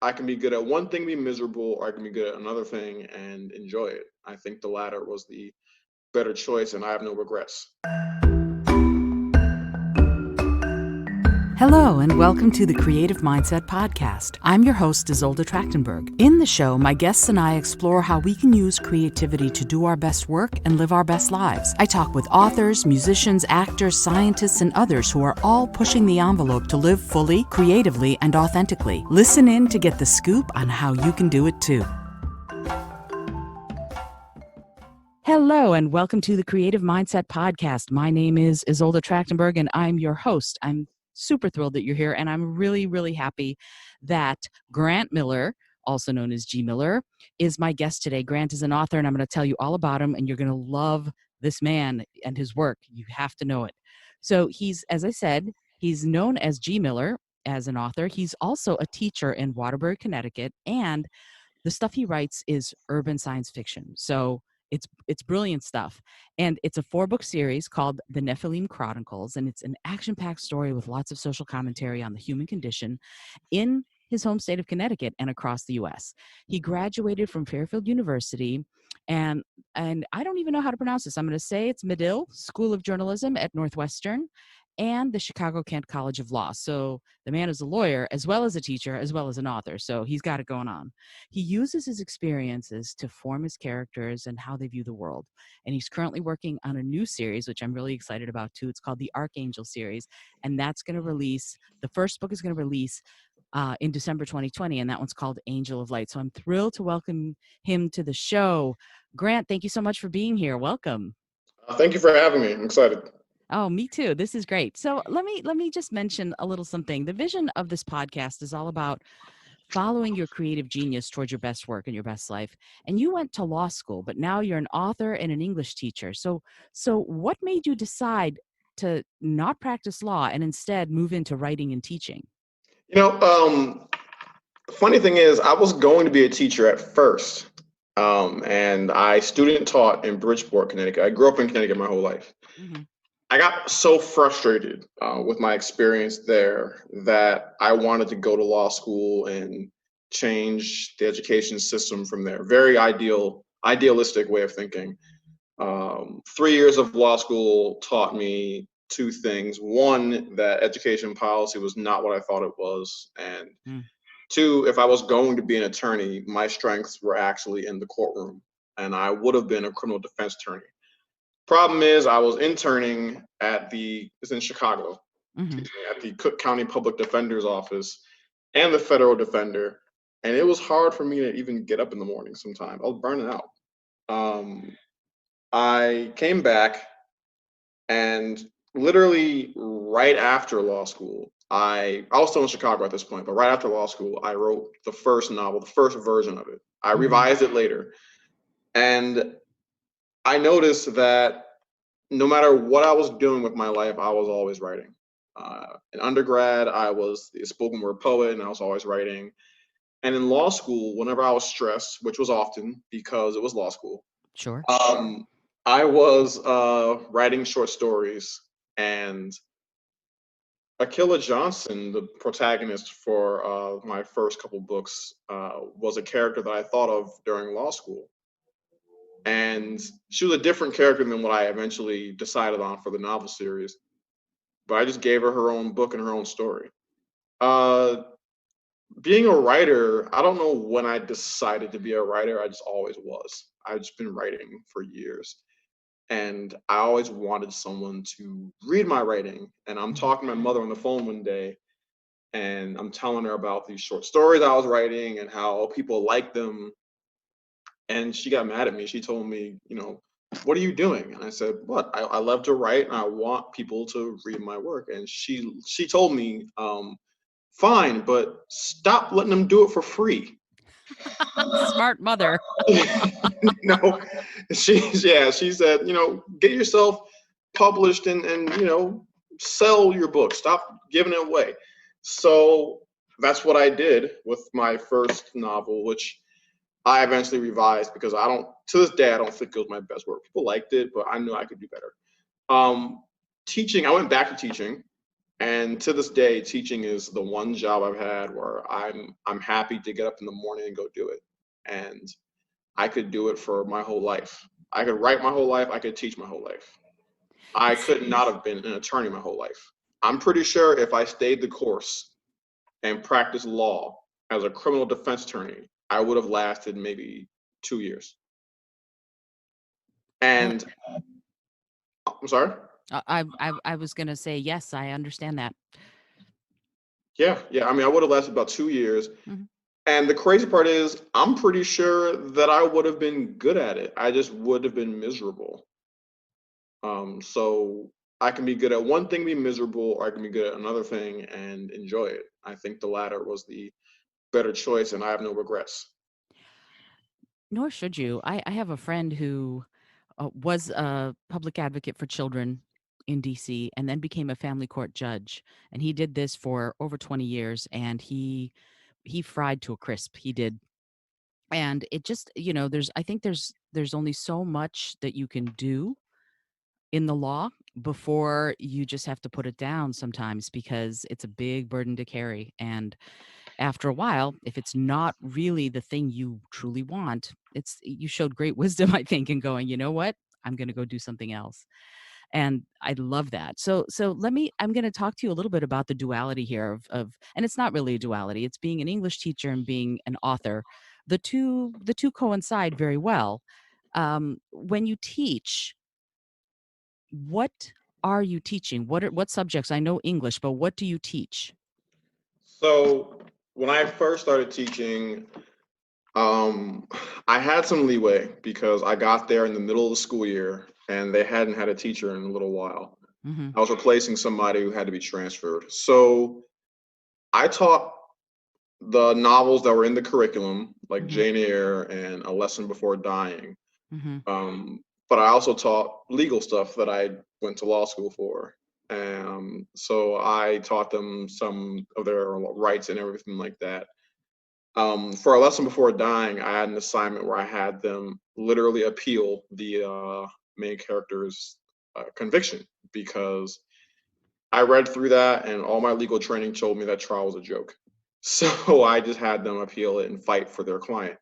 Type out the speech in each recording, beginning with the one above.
I can be good at one thing, be miserable, or I can be good at another thing and enjoy it. I think the latter was the better choice, and I have no regrets. Hello, and welcome to the Creative Mindset Podcast. I'm your host, Isolde Trachtenberg. In the show, my guests and I explore how we can use creativity to do our best work and live our best lives. I talk with authors, musicians, actors, scientists, and others who are all pushing the envelope to live fully, creatively, and authentically. Listen in to get the scoop on how you can do it too. Hello, and welcome to the Creative Mindset Podcast. My name is Isolde Trachtenberg, and I'm your host. I'm super thrilled that you're here, and I'm really, really happy that Grant Miller, also known as G. Miller, is my guest today. Grant is an author, and I'm going to tell you all about him, and you're going to love this man and his work. You have to know it. So he's, as I said, he's known as G. Miller as an author. He's also a teacher in Waterbury, Connecticut, and the stuff he writes is urban science fiction. So it's brilliant stuff. And it's a 4-book series called The Nephilim Chronicles, and it's an action-packed story with lots of social commentary on the human condition in his home state of Connecticut and across the U.S. He graduated from Fairfield University, and I don't even know how to pronounce this. I'm going to say it's Medill School of Journalism at Northwestern and the Chicago-Kent College of Law. So the man is a lawyer as well as a teacher as well as an author. So he's got it going on. He uses his experiences to form his characters and how they view the world. And he's currently working on a new series, which I'm really excited about too. It's called the Archangel series. And that's going to release, the first book is going to release in December 2020, and that one's called Angel of Light. So I'm thrilled to welcome him to the show. Grant, thank you so much for being here. Welcome. Thank you for having me. I'm excited. Oh, me too. This is great. So let me just mention a little something. The vision of this podcast is all about following your creative genius towards your best work and your best life. And you went to law school, but now you're an author and an English teacher. So what made you decide to not practice law and instead move into writing and teaching? The funny thing is, I was going to be a teacher at first, and I student taught in Bridgeport, Connecticut. I grew up in Connecticut my whole life. Mm-hmm. I got so frustrated with my experience there that I wanted to go to law school and change the education system from there. Very idealistic way of thinking. 3 years of law school taught me two things. One, that education policy was not what I thought it was. And two, if I was going to be an attorney, my strengths were actually in the courtroom, and I would have been a criminal defense attorney. Problem is, I was interning it's in Chicago, at the Cook County Public Defender's Office and the Federal Defender. And it was hard for me to even get up in the morning sometimes. I was burning out. I came back, and literally right after law school, I was still in Chicago at this point, but right after law school, I wrote the first novel, the first version of it. I revised it later. And I noticed that no matter what I was doing with my life, I was always writing. In undergrad, I was a spoken word poet, and I was always writing. And in law school, whenever I was stressed, which was often because it was law school, Sure. I was writing short stories. And Achilles Johnson, the protagonist for my first couple books, was a character that I thought of during law school. And she was a different character than what I eventually decided on for the novel series. But I just gave her own book and her own story. Being a writer, I don't know when I decided to be a writer. I just always was. I've just been writing for years. And I always wanted someone to read my writing. And I'm talking to my mother on the phone one day, and I'm telling her about these short stories I was writing and how people like them. And she got mad at me. She told me, what are you doing? And I said, what? I love to write, and I want people to read my work. And she told me, fine, but stop letting them do it for free. Smart mother. She said, get yourself published and sell your book. Stop giving it away. So that's what I did with my first novel, which I eventually revised because to this day, I don't think it was my best work. People liked it, but I knew I could do better. Teaching, I went back to teaching, And to this day, teaching is the one job I've had where I'm happy to get up in the morning and go do it. And I could do it for my whole life. I could write my whole life. I could teach my whole life. I It's could not have been an attorney my whole life. I'm pretty sure if I stayed the course and practiced law as a criminal defense attorney, I would have lasted maybe 2 years. well, And I'm sorry. I was gonna say yes, I understand that. Yeah. I mean, I would have lasted about 2 years. Mhm. And the crazy part is, I'm pretty sure that I would have been good at it. I just would have been miserable. So I can be good at one thing, be miserable, or I can be good at another thing and enjoy it. I think the latter was the better choice, and I have no regrets. Nor should you. I have a friend who was a public advocate for children in DC and then became a family court judge. And he did this for over 20 years and he fried to a crisp. He did. And it just, there's I think there's only so much that you can do in the law before you just have to put it down sometimes because it's a big burden to carry. And after a while, if it's not really the thing you truly want, you showed great wisdom, I think, in going, you know what? I'm going to go do something else. And I love that. So I'm going to talk to you a little bit about the duality here and it's not really a duality. It's being an English teacher and being an author. The two coincide very well. When you teach, what are you teaching? What subjects? I know English, but what do you teach? So when I first started teaching, um, I had some leeway because I got there in the middle of the school year and they hadn't had a teacher in a little while. Hmm. I was replacing somebody who had to be transferred. So I taught the novels that were in the curriculum, like Hmm. Jane Eyre and A Lesson Before Dying. Hmm. But I also taught legal stuff that I went to law school for. So I taught them some of their rights and everything like that. For A Lesson Before Dying, I had an assignment where I had them literally appeal the main character's conviction because I read through that and all my legal training told me that trial was a joke. So I just had them appeal it and fight for their client.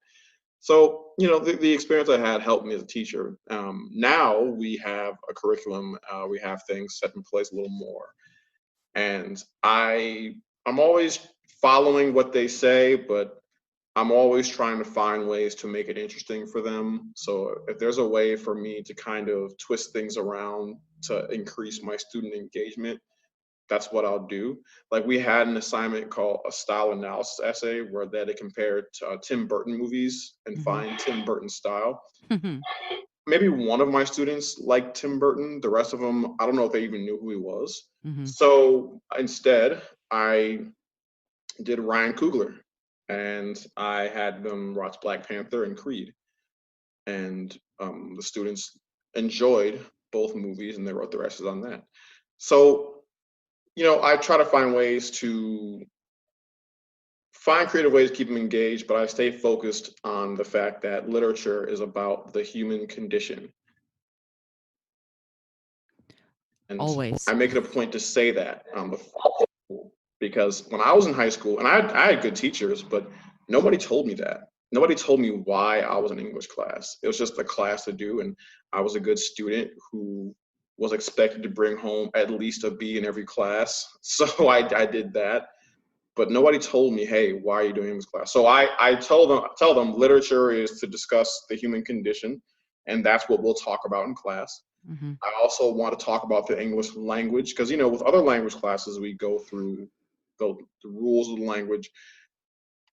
So, the experience I had helped me as a teacher. Now we have a curriculum, we have things set in place a little more. And I'm always following what they say, but I'm always trying to find ways to make it interesting for them. So if there's a way for me to kind of twist things around to increase my student engagement, that's what I'll do. Like we had an assignment called a style analysis essay where they had to compare Tim Burton movies and Hmm. find Tim Burton's style. Hmm. Maybe one of my students liked Tim Burton. The rest of them, I don't know if they even knew who he was. Hmm. So instead, I did Ryan Coogler and I had them watch Black Panther and Creed. And the students enjoyed both movies and they wrote their essays on that. So I try to find creative ways to keep them engaged, but I stay focused on the fact that literature is about the human condition. And Always. I make it a point to say that because when I was in high school, and I had good teachers, but nobody told me that. Nobody told me why I was in English class. It was just a class to do, and I was a good student who was expected to bring home at least a B in every class. So I did that. But nobody told me, hey, why are you doing this class? So I tell them literature is to discuss the human condition, and that's what we'll talk about in class. Hmm. I also want to talk about the English language because with other language classes we go through the rules of the language.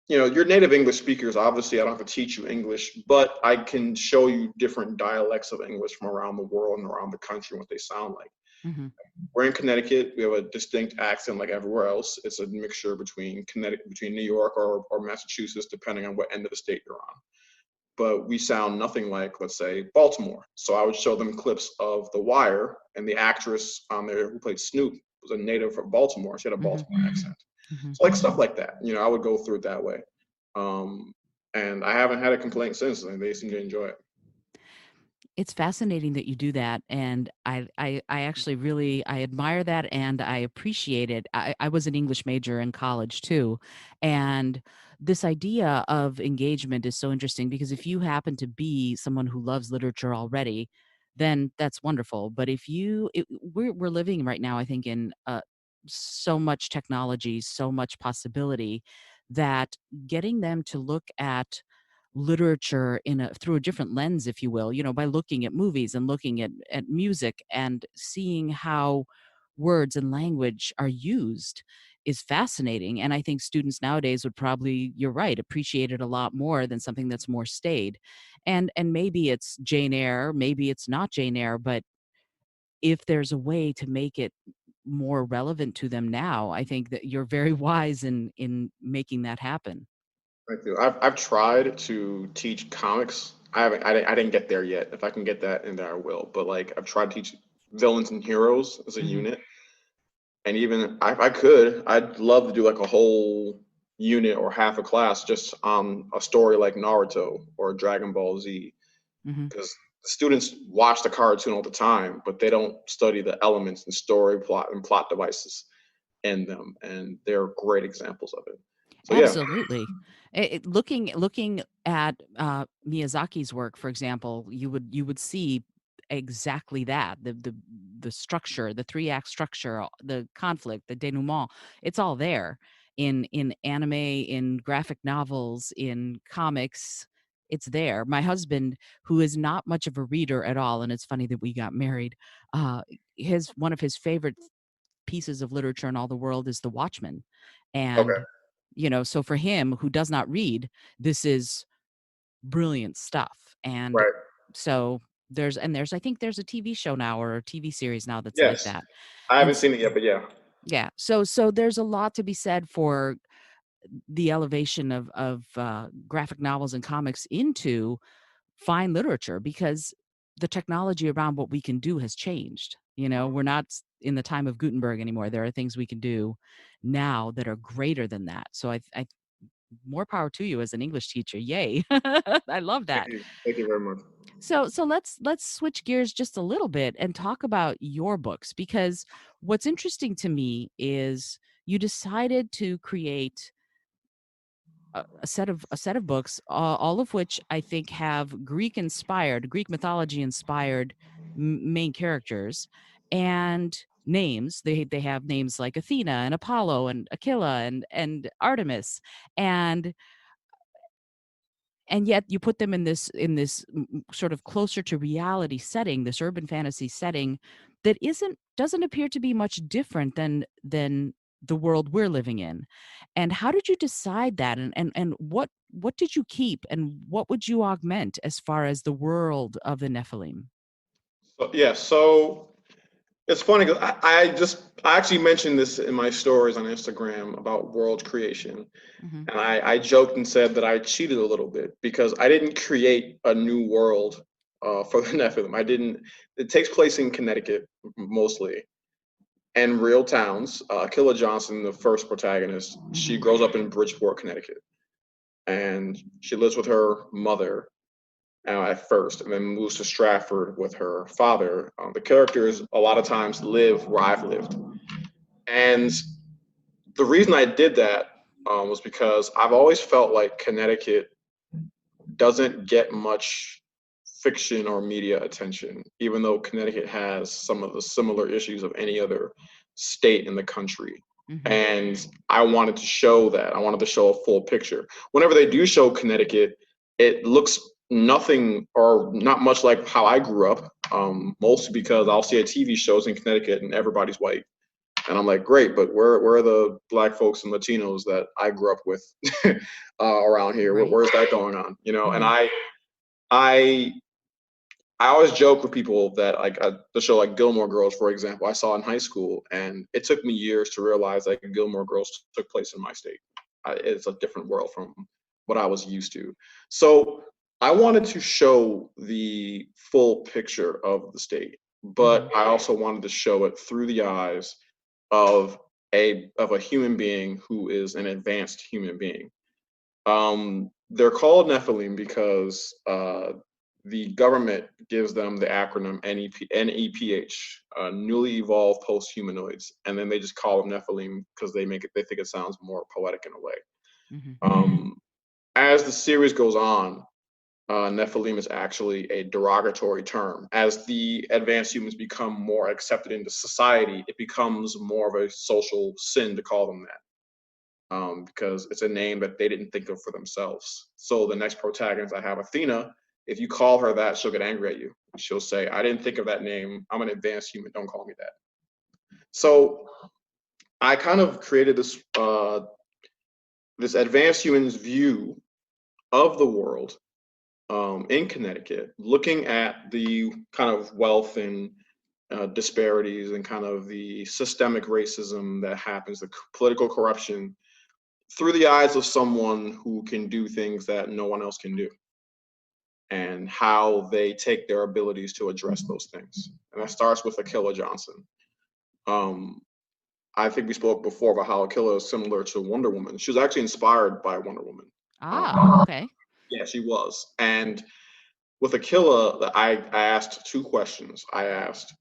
Your native English speakers, obviously I don't have to teach you English, but I can show you different dialects of English from around the world and around the country and what they sound like. Hmm. We're in Connecticut. We have a distinct accent like everywhere else. It's a mixture between New York or Massachusetts, depending on what end of the state you're on. But we sound nothing like, let's say, Baltimore. So I would show them clips of The Wire, and the actress on there who played Snoop was a native from Baltimore. She had a Hmm. Baltimore accent. Hmm. So like stuff like that. I would go through it that way. And I haven't had a complaint since, and they seem to enjoy it. It's fascinating that you do that, and I actually really I admire that and I appreciate it. I was an English major in college too, and this idea of engagement is so interesting because if you happen to be someone who loves literature already, then that's wonderful. But if we're living right now, I think, in so much technology, so much possibility that getting them to look at literature in a through a different lens, if you will, by looking at movies and looking at music and seeing how words and language are used is fascinating. And I think students nowadays would probably, you're right, appreciate it a lot more than something that's more staid. And maybe it's Jane Eyre, maybe it's not Jane Eyre, but if there's a way to make it more relevant to them now, I think that you're very wise in making that happen. Thank you. I've tried to teach comics. I didn't get there yet. If I can get that in there, I will. But like I've tried to teach villains and heroes as a Hmm. unit, and even if I could, I'd love to do like a whole unit or half a class just on a story like Naruto or Dragon Ball Z, Hmm. because students watch the cartoon all the time, but they don't study the elements and story plot and plot devices in them, and they're great examples of it. So yeah. Absolutely. Looking at Miyazaki's work, for example, you would see exactly that the structure, the three-act structure, the conflict, the denouement. It's all there in anime, in graphic novels, in comics. It's there. My husband, who is not much of a reader at all, and it's funny that we got married. His one of his favorite pieces of literature in all the world is The Watchmen, Okay. and so for him who does not read, this is brilliant stuff. And Right. so there's I think there's a TV show now or a TV series now that's like Yes. that. I And haven't seen it yet, but yeah. yeah, so there's a lot to be said for the elevation of graphic novels and comics into fine literature because the technology around what we can do has changed. We're not in the time of Gutenberg anymore. There are things we can do now that are greater than that. So I more power to you as an English teacher. Yay. I love Thank that. you. Thank you very much. So let's switch gears just a little bit and talk about your books because what's interesting to me is you decided to create a set of books, all of which I think have Greek mythology inspired main characters and names. They have names like Athena and Apollo and Aquila and Artemis, and yet you put them in this sort of closer to reality setting, this urban fantasy setting that doesn't appear to be much different than the world we're living in. And how did you decide that? And what did you keep and what would you augment as far as the world of the Nephilim? So, yeah, so it's funny because I actually mentioned this in my stories on Instagram about world creation. Hmm. And I joked and said that I cheated a little bit because I didn't create a new world for the Nephilim. I didn't. It takes place in Connecticut mostly, and real towns. Killa Johnson, the first protagonist, she Hmm. grows up in Bridgeport, Connecticut, and she lives with her mother at first, and then moves to Stratford with her father. The characters a lot of times live where I've lived, and the reason I did that was because I've always felt like Connecticut doesn't get much fiction or media attention, even though Connecticut has some of the similar issues of any other state in the country. Hmm. And I wanted to show that. I wanted to show a full picture. Whenever they do show Connecticut, it looks nothing or not much like how I grew up, mostly because I'll see a TV shows in Connecticut and everybody's white. And I'm like, great, but where are the black folks and Latinos that I grew up with around here? Right. Where's that going on? And Hmm. I I always joke with people that like the show like Gilmore Girls, for example, I saw in high school, and it took me years to realize that Gilmore Girls took place in my state. It's a different world from what I was used to. So I wanted to show the full picture of the state, but Hmm. I also wanted to show it through the eyes of a human being who is an advanced human being. They're called Nephilim because the government gives them the acronym NEPH, newly evolved post-humanoids, and then they just call them Nephilim because they think it sounds more poetic in a way. Mm-hmm. As the series goes on, Nephilim is actually a derogatory term. As the advanced humans become more accepted into society, it becomes more of a social sin to call them that, because it's a name that they didn't think of for themselves. So the next protagonist I have, Athena, if you call her that, she'll get angry at you. She'll say, I didn't think of that name. I'm an advanced human. Don't call me that. So I kind of created this advanced humans view of the world, in Connecticut, looking at the kind of wealth and disparities and kind of the systemic racism that happens, the political corruption, through the eyes of someone who can do things that no one else can do, and how they take their abilities to address those things. And that starts with Achilles Johnson. I think we spoke before about how Achilles is similar to Wonder Woman. She was actually inspired by Wonder Woman. Okay. Yeah, she was. And with Aquila, I asked two questions. I asked,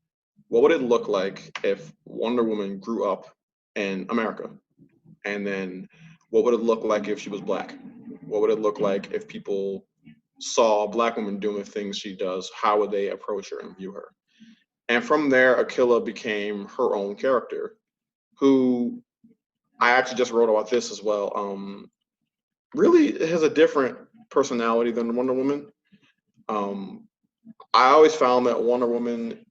what would it look like if Wonder Woman grew up in America? And then what would it look like if she was Black? What would it look like if people saw a Black woman doing the things she does? How would they approach her and view her? And from there, Aquila became her own character, who I actually just wrote about this as well. Really has a different personality than Wonder Woman. I always found that Wonder Woman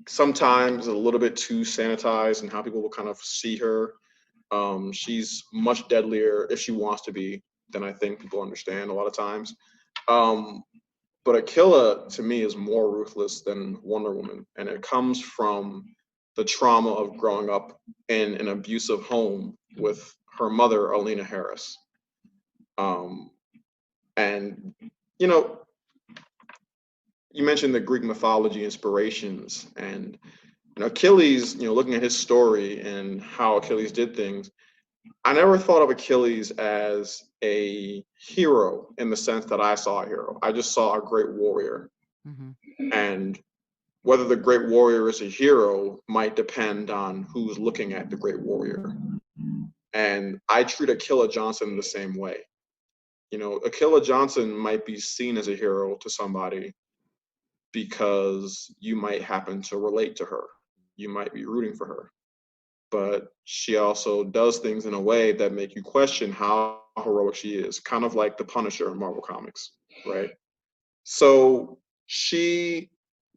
sometimes a little bit too sanitized in how people will kind of see her. She's much deadlier if she wants to be than I think people understand a lot of times. But Aquila to me is more ruthless than Wonder Woman, and it comes from the trauma of growing up in an abusive home with her mother, Alina Harris. And you know, you mentioned the Greek mythology inspirations, and Achilles, looking at his story and how Achilles did things, I never thought of Achilles as a hero in the sense that I saw a hero. I just saw a great warrior. Mm-hmm. And whether the great warrior is a hero might depend on who's looking at the great warrior. And I treat Achilles Johnson the same way. Achilles Johnson might be seen as a hero to somebody because you might happen to relate to her. You might be rooting for her. But she also does things in a way that make you question how heroic she is, kind of like the Punisher in Marvel Comics, right? So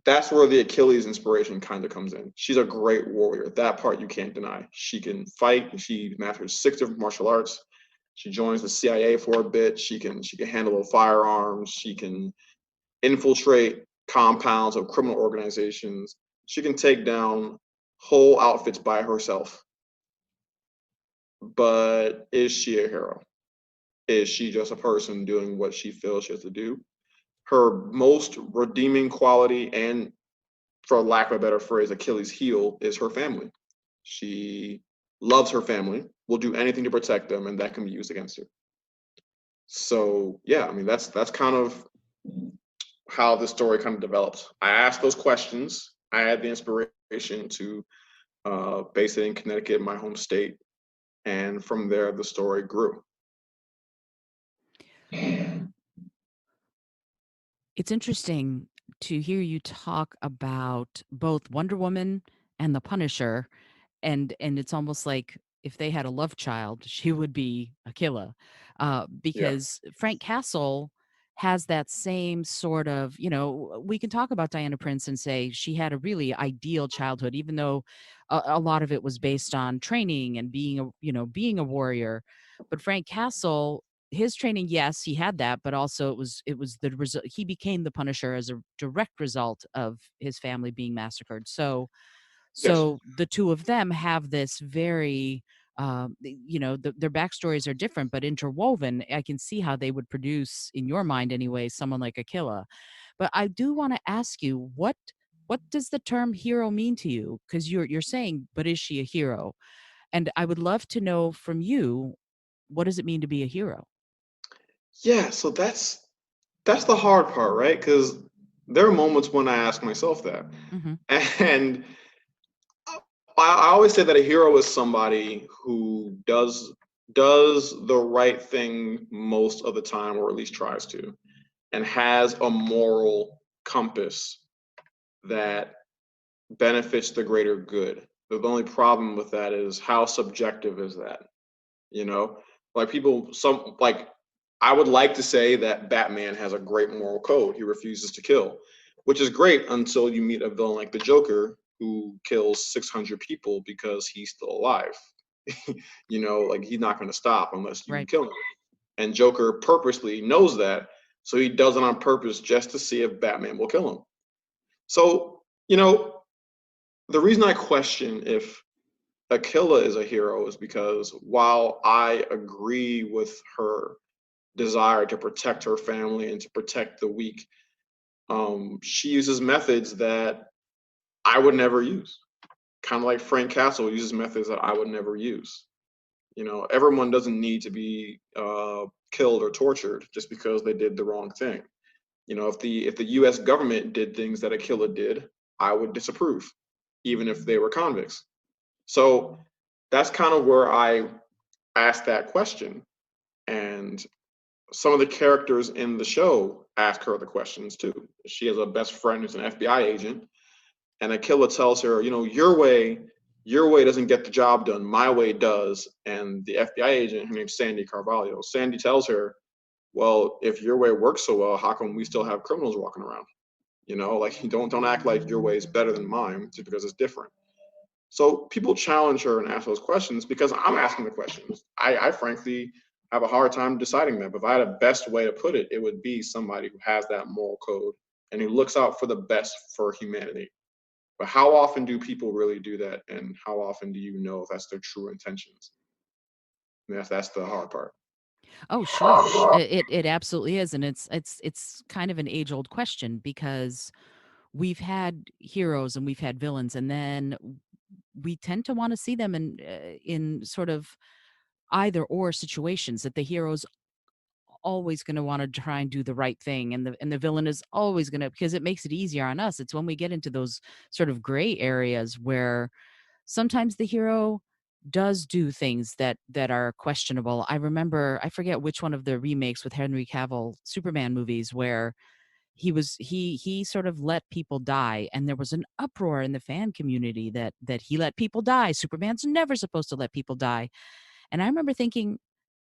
that's where the Achilles inspiration kind of comes in. She's a great warrior. That part you can't deny. She can fight. She masters 6 different martial arts. She joins the CIA for a bit. She can handle firearms. She can infiltrate compounds of criminal organizations. She can take down whole outfits by herself. But is she a hero? Is she just a person doing what she feels she has to do? Her most redeeming quality, and for lack of a better phrase, Achilles' heel, is her family. She loves her family, will do anything to protect them, and that can be used against her. So yeah, I mean that's kind of how the story kind of developed. I asked those questions. I had the inspiration to base it in Connecticut, my home state, and from there the story grew. It's interesting to hear you talk about both Wonder Woman and the Punisher, and it's almost like if they had a love child, she would be Aquila, Yeah. because Frank Castle has that same sort of, we can talk about Diana Prince and say she had a really ideal childhood, even though a lot of it was based on training and being a warrior. But Frank Castle, his training, yes, he had that, but also it was the result. He became the Punisher as a direct result of his family being massacred. So Yes. the two of them have this very, their backstories are different, but interwoven. I can see how they would produce, in your mind anyway, someone like Aquila. But I do want to ask you, what does the term hero mean to you? Because you're saying, but is she a hero? And I would love to know from you, what does it mean to be a hero? Yeah. So that's the hard part, right? Because There are moments when I ask myself that. Mm-hmm. And I always say that a hero is somebody who does the right thing most of the time, or at least tries to, and has a moral compass that benefits the greater good. The only problem with that is how subjective is that? You know, like I would like to say that Batman has a great moral code. He refuses to kill, which is great until you meet a villain like the Joker who kills 600 people because he's still alive. Like he's not going to stop unless you Right. kill him. And Joker purposely knows that, so he does it on purpose just to see if Batman will kill him. So, the reason I question if Aquila is a hero is because while I agree with her desire to protect her family and to protect the weak, she uses methods that I would never use. Kind of like Frank Castle uses methods that I would never use. Everyone doesn't need to be killed or tortured just because they did the wrong thing. If the U.S. government did things that Aquila did, I would disapprove, even if they were convicts. So that's kind of where I asked that question. And some of the characters in the show ask her the questions too. She has a best friend who's an FBI agent, and Aquila tells her, your way doesn't get the job done. My way does. And the FBI agent, her name's Sandy Carvalho. Sandy tells her, well, if your way works so well, how come we still have criminals walking around? Like don't act like your way is better than mine just because it's different. So people challenge her and ask those questions because I'm asking the questions. I frankly have a hard time deciding that. But if I had a best way to put it, it would be somebody who has that moral code and who looks out for the best for humanity. But how often do people really do that? And how often do you know if that's their true intentions? And that's the hard part. Oh, sure. It absolutely is, and it's kind of an age-old question because we've had heroes and we've had villains, and then we tend to want to see them in sort of either or situations, that the hero's always going to want to try and do the right thing, and the villain is always going to, because it makes it easier on us. It's when we get into those sort of gray areas where sometimes the hero does do things that are questionable. I remember, I forget which one of the remakes with Henry Cavill Superman movies, where he sort of let people die, and there was an uproar in the fan community that he let people die. Superman's never supposed to let people die. And I remember thinking,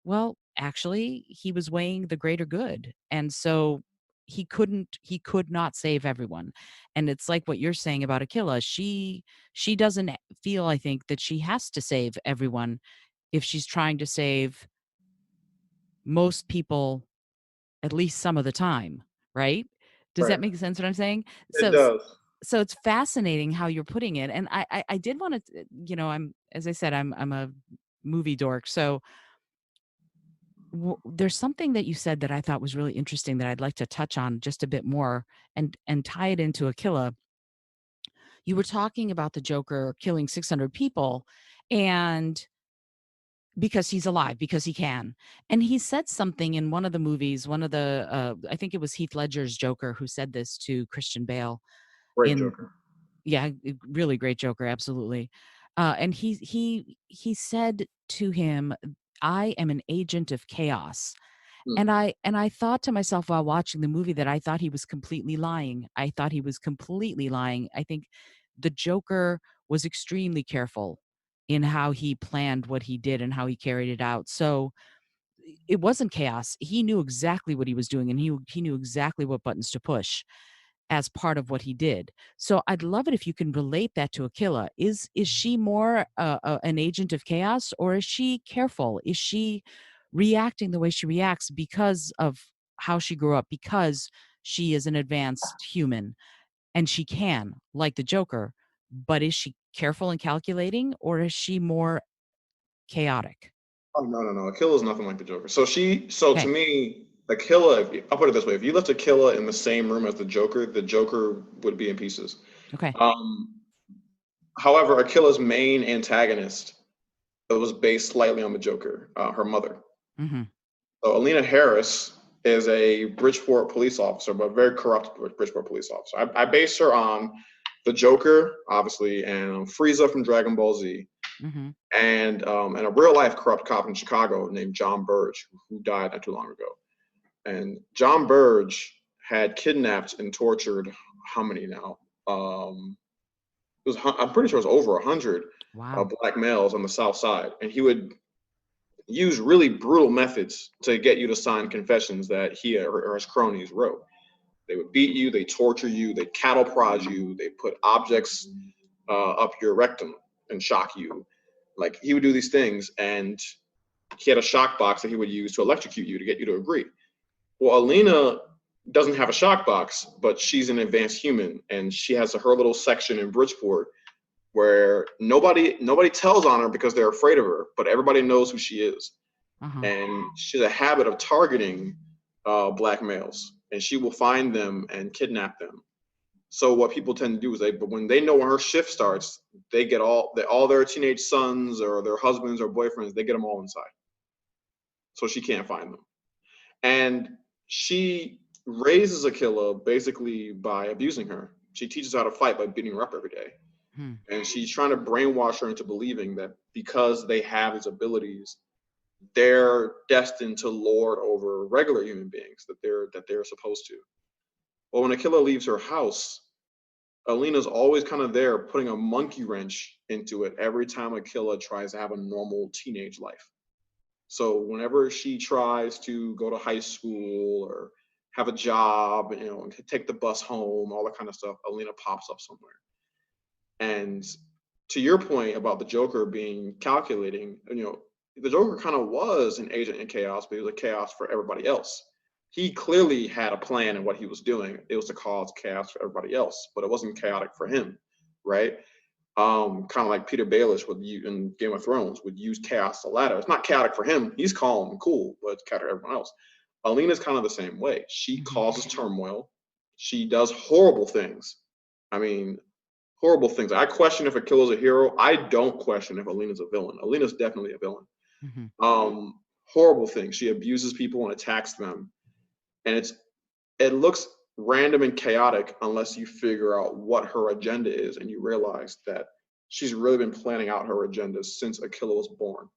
well, actually, he was weighing the greater good. And so he could not save everyone. And it's like what you're saying about Aquila. She doesn't feel, I think, that she has to save everyone if she's trying to save most people at least some of the time, right? Does Right. that make sense what I'm saying? It So does. so it's fascinating how you're putting it. And I did want to, I'm, as I said, I'm a movie dork. So there's something that you said that I thought was really interesting that I'd like to touch on just a bit more and tie it into Aquila. You were talking about the Joker killing 600 people, and because he's alive, because he can. And he said something in one of the movies, one of the I think it was Heath Ledger's Joker who said this to Christian Bale Great in, Joker. yeah, really great Joker, absolutely. And he said to him, I am an agent of chaos. Hmm. And I thought to myself while watching the movie that I thought he was completely lying. I thought he was completely lying. I think the Joker was extremely careful in how he planned what he did and how he carried it out. So it wasn't chaos. He knew exactly what he was doing, and he knew exactly what buttons to push as part of what he did. So I'd love it if you can relate that to Aquila. Is she more an agent of chaos, or is she careful? Is she reacting the way she reacts because of how she grew up, because she is an advanced human and she can, like the Joker, but is she careful and calculating, or is she more chaotic? Oh, no. Aquila is nothing like the Joker. So to Okay. me, Aquila, I'll put it this way: if you left Aquila in the same room as the Joker would be in pieces. Okay. Um, However, Aquila's main antagonist was based slightly on the Joker, her mother. Hmm. So Alina Harris is a Bridgeport police officer, but a very corrupt Bridgeport police officer. I base her on the Joker, obviously, and Frieza from Dragon Ball Z, Mm-hmm. and a real life corrupt cop in Chicago named John Burge, who died not too long ago. And John Burge had kidnapped and tortured how many now? I'm pretty sure it was over 100 Wow. black males on the South Side, and he would use really brutal methods to get you to sign confessions that he or his cronies wrote. They would beat you, they torture you, they cattle prod you, they put objects up your rectum and shock you. Like, he would do these things, and he had a shock box that he would use to electrocute you to get you to agree. Well, Alina doesn't have a shock box, but she's an advanced human, and she has her little section in Bridgeport where nobody tells on her because they're afraid of her, but everybody knows who she is. Uh-huh. And she has a habit of targeting black males, and she will find them and kidnap them. So what people tend to do is but when they know when her shift starts, they get all their teenage sons or their husbands or boyfriends, they get them all inside. So she can't find them. And she raises Aquila basically by abusing her. She teaches her how to fight by beating her up every day. Hmm. And she's trying to brainwash her into believing that because they have these abilities, they're destined to lord over regular human beings, that they're supposed to. Well, when Aquila leaves her house, Alina's always kind of there putting a monkey wrench into it every time Aquila tries to have a normal teenage life. So whenever she tries to go to high school or have a job, take the bus home, all that kind of stuff, Alina pops up somewhere. And to your point about the Joker being calculating, the Joker kind of was an agent in chaos, but he was a chaos for everybody else. He clearly had a plan in what he was doing. It was to cause chaos for everybody else, but it wasn't chaotic for him, right? Kind of like Peter Baelish in Game of Thrones would use chaos to ladder. It's not chaotic for him. He's calm and cool, but it's chaotic for everyone else. Alina's kind of the same way. She causes turmoil. She does horrible things. I mean, horrible things. I question if Aquila's a hero. I don't question if Alina's a villain. Alina's definitely a villain. Mm-hmm. Horrible things. She abuses people and attacks them. And it looks random and chaotic unless you figure out what her agenda is and you realize that she's really been planning out her agenda since Aquila was born.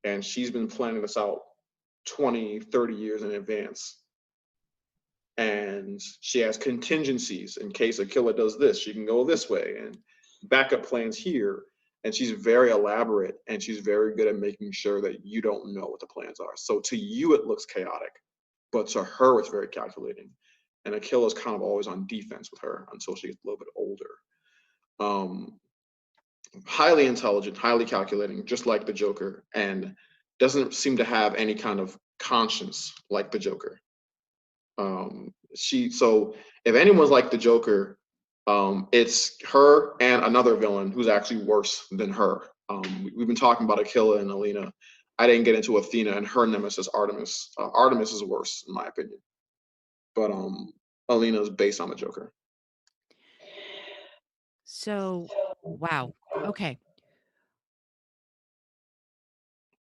And she's been planning this out 20, 30 years in advance. And she has contingencies in case Aquila does this, she can go this way, and backup plans here. And she's very elaborate, and she's very good at making sure that you don't know what the plans are. So to you, it looks chaotic, but to her, it's very calculating. And Aquila's kind of always on defense with her until she gets a little bit older. Highly intelligent, highly calculating, just like the Joker, and doesn't seem to have any kind of conscience like the Joker. So if anyone's like the Joker, it's her and another villain who's actually worse than her. We've been talking about Aquila and Alina. I didn't get into Athena and her nemesis Artemis. Artemis is worse in my opinion, but Alina is based on the Joker. So, wow. Okay.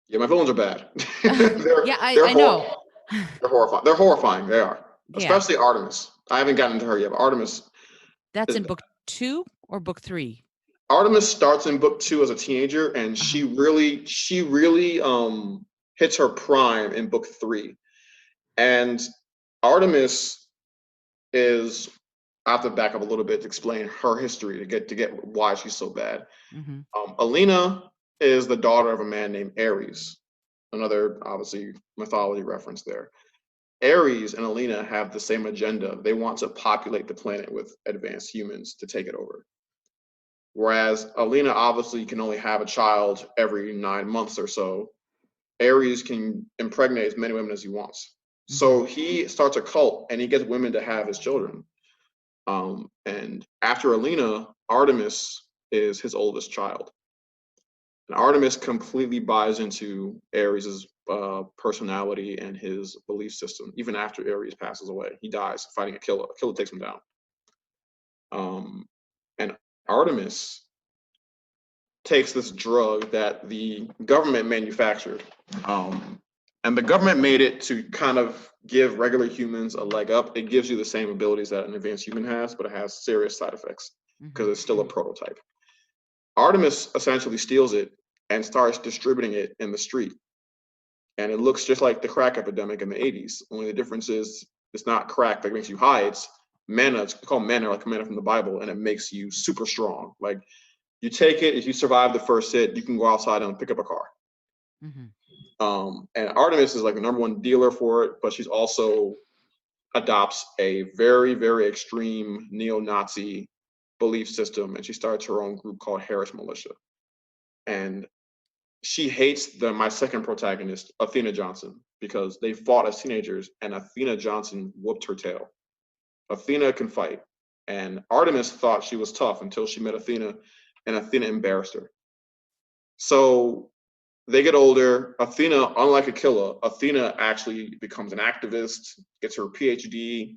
Yeah, my villains are bad. Yeah, I know. They're horrifying. They're horrifying. They are, Yeah. especially Artemis. I haven't gotten to her yet. But Artemis. That's in book 2 or book 3? Artemis starts in book 2 as a teenager, and she really hits her prime in book 3. And Artemis is, I have to back up a little bit to explain her history to get why she's so bad. Alina is the daughter of a man named Ares, another obviously mythology reference there. Ares and Alina have the same agenda. They want to populate the planet with advanced humans to take it over. Whereas Alina obviously can only have a child every 9 months or so. Ares can impregnate as many women as he wants. So he starts a cult and he gets women to have his children. And after Alina, Artemis is his oldest child. And Artemis completely buys into Ares's personality and his belief system. Even after Ares passes away, he dies fighting Aquila. Aquila takes him down. And Artemis takes this drug that the government manufactured. And the government made it to kind of give regular humans a leg up. It gives you the same abilities that an advanced human has, but it has serious side effects because it's still a prototype. Artemis essentially steals it and starts distributing it in the street. And it looks just like the crack epidemic in the 80s. Only the difference is it's not crack that makes you high. It's manna. It's called manna, like manna from the Bible, and it makes you super strong. Like you take it, if you survive the first hit, you can go outside and pick up a car. And Artemis is like the #1 dealer for it, but she's also adopts a very, very extreme neo-Nazi belief system, and she starts her own group called Harris Militia. And she hates my second protagonist, Athena Johnson, because they fought as teenagers, and Athena Johnson whooped her tail. Athena can fight, and Artemis thought she was tough until she met Athena, and Athena embarrassed her. So they get older. Athena, unlike Achilles, Athena actually becomes an activist, gets her PhD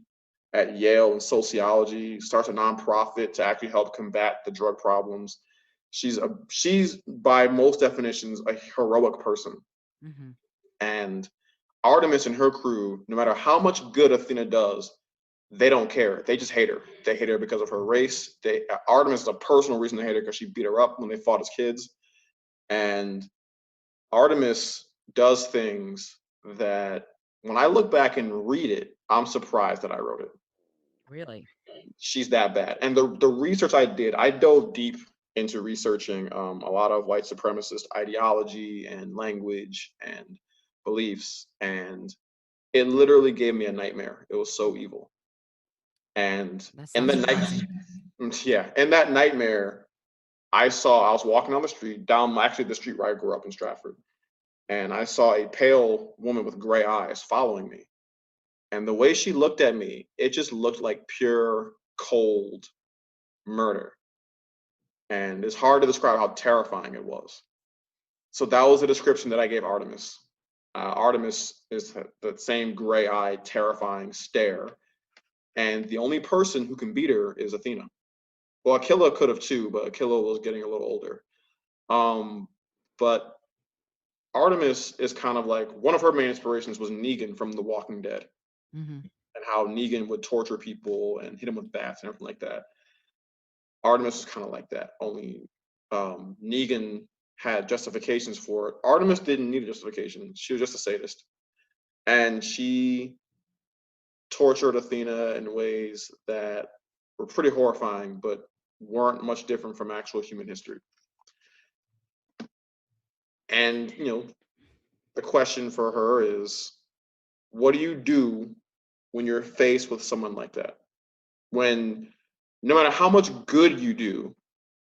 at Yale in sociology, starts a nonprofit to actually help combat the drug problems. She's by most definitions a heroic person. And Artemis and her crew, no matter how much good Athena does, they don't care. They just hate her. They hate her because of her race. Artemis is a personal reason they hate her because she beat her up when they fought as kids. And Artemis does things that when I look back and read it, I'm surprised that I wrote it. Really? She's that bad. And the research I did, I dove deep into researching a lot of white supremacist ideology and language and beliefs. And it literally gave me a nightmare. It was so evil. And in that nightmare, I was walking down the street, actually the street where I grew up in Stratford. And I saw a pale woman with gray eyes following me. And the way she looked at me, it just looked like pure, cold murder. And it's hard to describe how terrifying it was. So that was the description that I gave Artemis. Artemis is the same gray-eyed, terrifying stare. And the only person who can beat her is Athena. Well, Achilles could have too, but Achilles was getting a little older. But Artemis is kind of like, one of her main inspirations was Negan from The Walking Dead. And how Negan would torture people and hit them with bats and everything like that. Artemis is kind of like that, only Negan had justifications for it. Artemis didn't need a justification. She was just a sadist. And she tortured Athena in ways that were pretty horrifying, but weren't much different from actual human history. And, the question for her is, what do you do when you're faced with someone like that? When no matter how much good you do,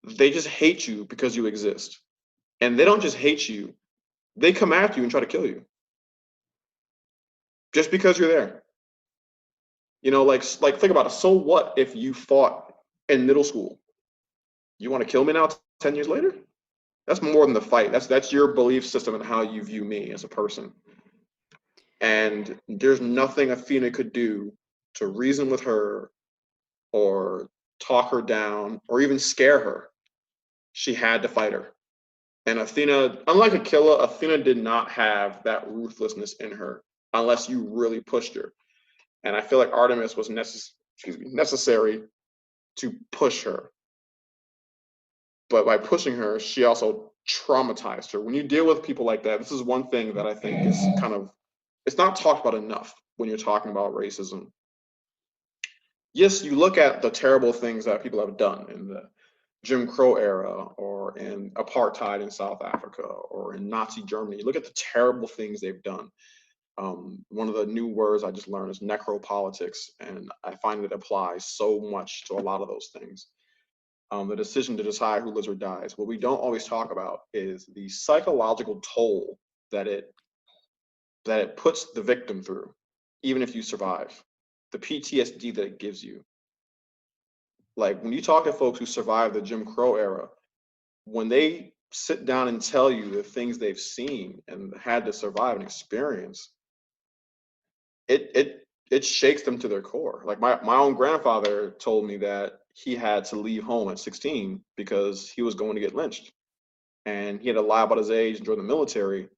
they just hate you because you exist. And they don't just hate you, they come after you and try to kill you. Just because you're there. Like think about it. So what if you fought in middle school? You want to kill me now 10 years later? That's more than the fight. That's your belief system and how you view me as a person. And there's nothing Athena could do to reason with her or talk her down or even scare her. She had to fight her. And Athena, unlike Achilles, Athena did not have that ruthlessness in her unless you really pushed her. And I feel like Artemis was necessary to push her. But by pushing her, she also traumatized her. When you deal with people like that, this is one thing that I think is it's not talked about enough when you're talking about racism. Yes, you look at the terrible things that people have done in the Jim Crow era or in apartheid in South Africa or in Nazi Germany. Look at the terrible things they've done. One of the new words I just learned is necropolitics, and I find it applies so much to a lot of those things. The decision to decide who lives or dies. What we don't always talk about is the psychological toll that it puts the victim through, even if you survive. The PTSD that it gives you. Like when you talk to folks who survived the Jim Crow era, when they sit down and tell you the things they've seen and had to survive and experience, it shakes them to their core. Like my own grandfather told me that he had to leave home at 16 because he was going to get lynched. And he had to lie about his age and join the military.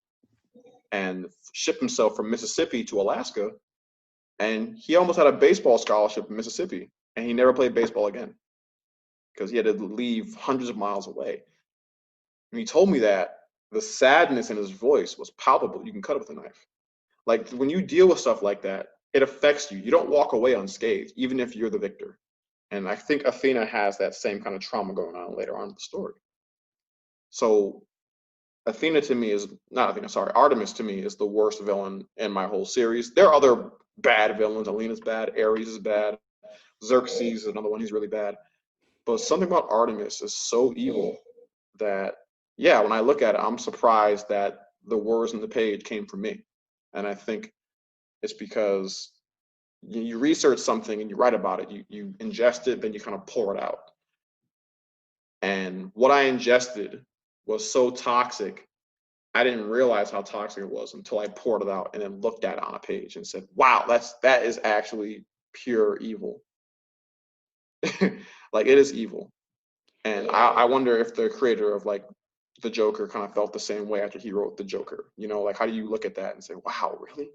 and shipped himself from Mississippi to Alaska. And he almost had a baseball scholarship in Mississippi, and he never played baseball again because he had to leave hundreds of miles away. And he told me that the sadness in his voice was palpable. You can cut it with a knife. Like when you deal with stuff like that, it affects you. You don't walk away unscathed, even if you're the victor. And I think Athena has that same kind of trauma going on later on in the story. So Athena to me is not Athena, sorry, Artemis to me is the worst villain in my whole series. There are other bad villains. Alina's bad, Ares is bad, Xerxes is another one, he's really bad. But something about Artemis is so evil that, yeah, when I look at it, I'm surprised that the words on the page came from me. And I think it's because you research something and you write about it, you ingest it, then you kind of pour it out. And what I ingested was so toxic, I didn't realize how toxic it was until I poured it out and then looked at it on a page and said, wow, that is actually pure evil. Like it is evil. And I wonder if the creator of like the Joker kind of felt the same way after he wrote the Joker. You know, like how do you look at that and say, wow, really?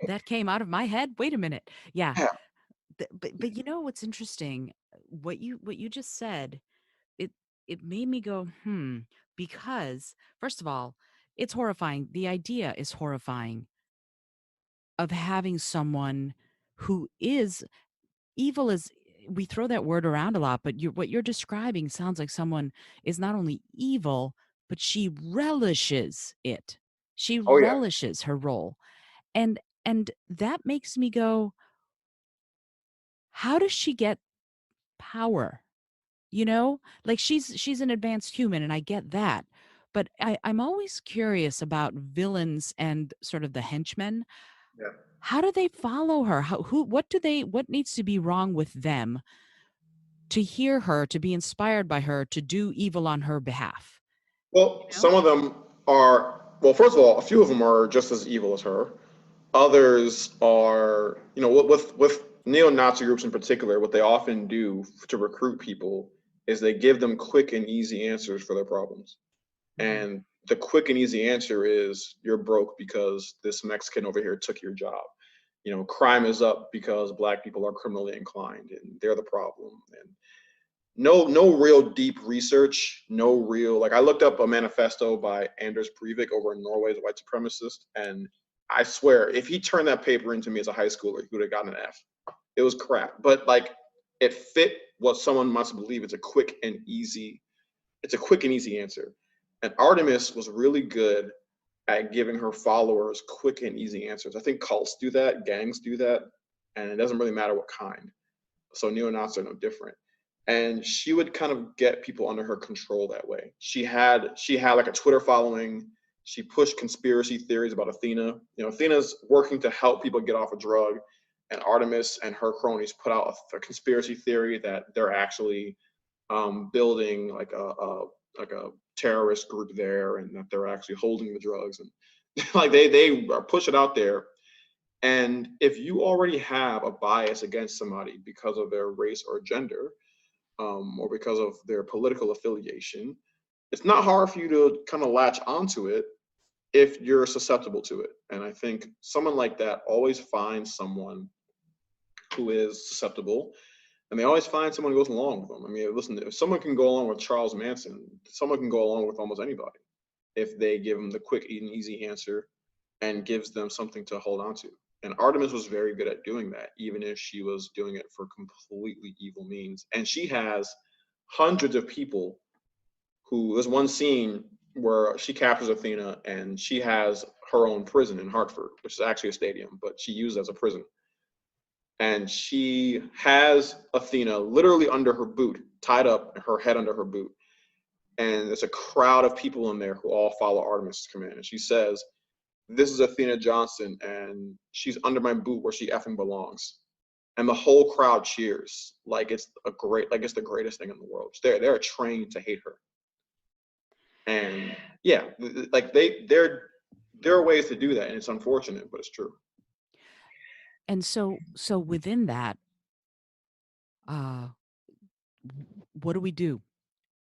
That came out of my head. Wait a minute. Yeah. Yeah. But you know what's interesting? What you just said, it it made me go, because first of all, it's horrifying. The idea is horrifying of having someone who is evil is we throw that word around a lot, but what you're describing sounds like someone is not only evil, but she relishes it. She Oh yeah. relishes her role. And that makes me go, how does she get power? You know? Like she's an advanced human and I get that. But I'm always curious about villains and sort of the henchmen. Yeah. How do they follow her? What needs to be wrong with them to hear her, to be inspired by her, to do evil on her behalf? Well, You know? some of them are, well, first of all, a few of them are just as evil as her. Others are, you know, with neo-Nazi groups in particular, what they often do to recruit people is they give them quick and easy answers for their problems. Mhm. And the quick and easy answer is you're broke because this Mexican over here took your job. You know, crime is up because black people are criminally inclined and they're the problem. And no real deep research, no real, like I looked up a manifesto by Anders Breivik over in Norway, as a white supremacist, and I swear if he turned that paper into me as a high schooler, he would have gotten an F. It was crap, but like it fit what someone must believe. It's a quick and easy answer. And Artemis was really good at giving her followers quick and easy answers. I think cults do that, gangs do that, and it doesn't really matter what kind. So neo-Nazis are no different. And she would kind of get people under her control that way. She had like a Twitter following. She pushed conspiracy theories about Athena. You know, Athena's working to help people get off a drug, and Artemis and her cronies put out a conspiracy theory that they're actually building like a terrorist group there, and that they're actually holding the drugs, and like they push it out there. And if you already have a bias against somebody because of their race or gender, or because of their political affiliation, it's not hard for you to kind of latch onto it if you're susceptible to it. And I think someone like that always finds someone who is susceptible, and they always find someone who goes along with them. I mean, listen, if someone can go along with Charles Manson, someone can go along with almost anybody if they give them the quick and easy answer and gives them something to hold on to. And Artemis was very good at doing that, even if she was doing it for completely evil means. And she has hundreds of people who, there's one scene where she captures Athena and she has her own prison in Hartford, which is actually a stadium, but she used as a prison. And she has Athena literally under her boot, tied up, her head under her boot. And there's a crowd of people in there who all follow Artemis' command. And she says, "This is Athena Johnson, and she's under my boot where she effing belongs." And the whole crowd cheers like it's the greatest thing in the world. They're trained to hate her. And yeah, like there are ways to do that, and it's unfortunate, but it's true. And so within that, uh what do we do?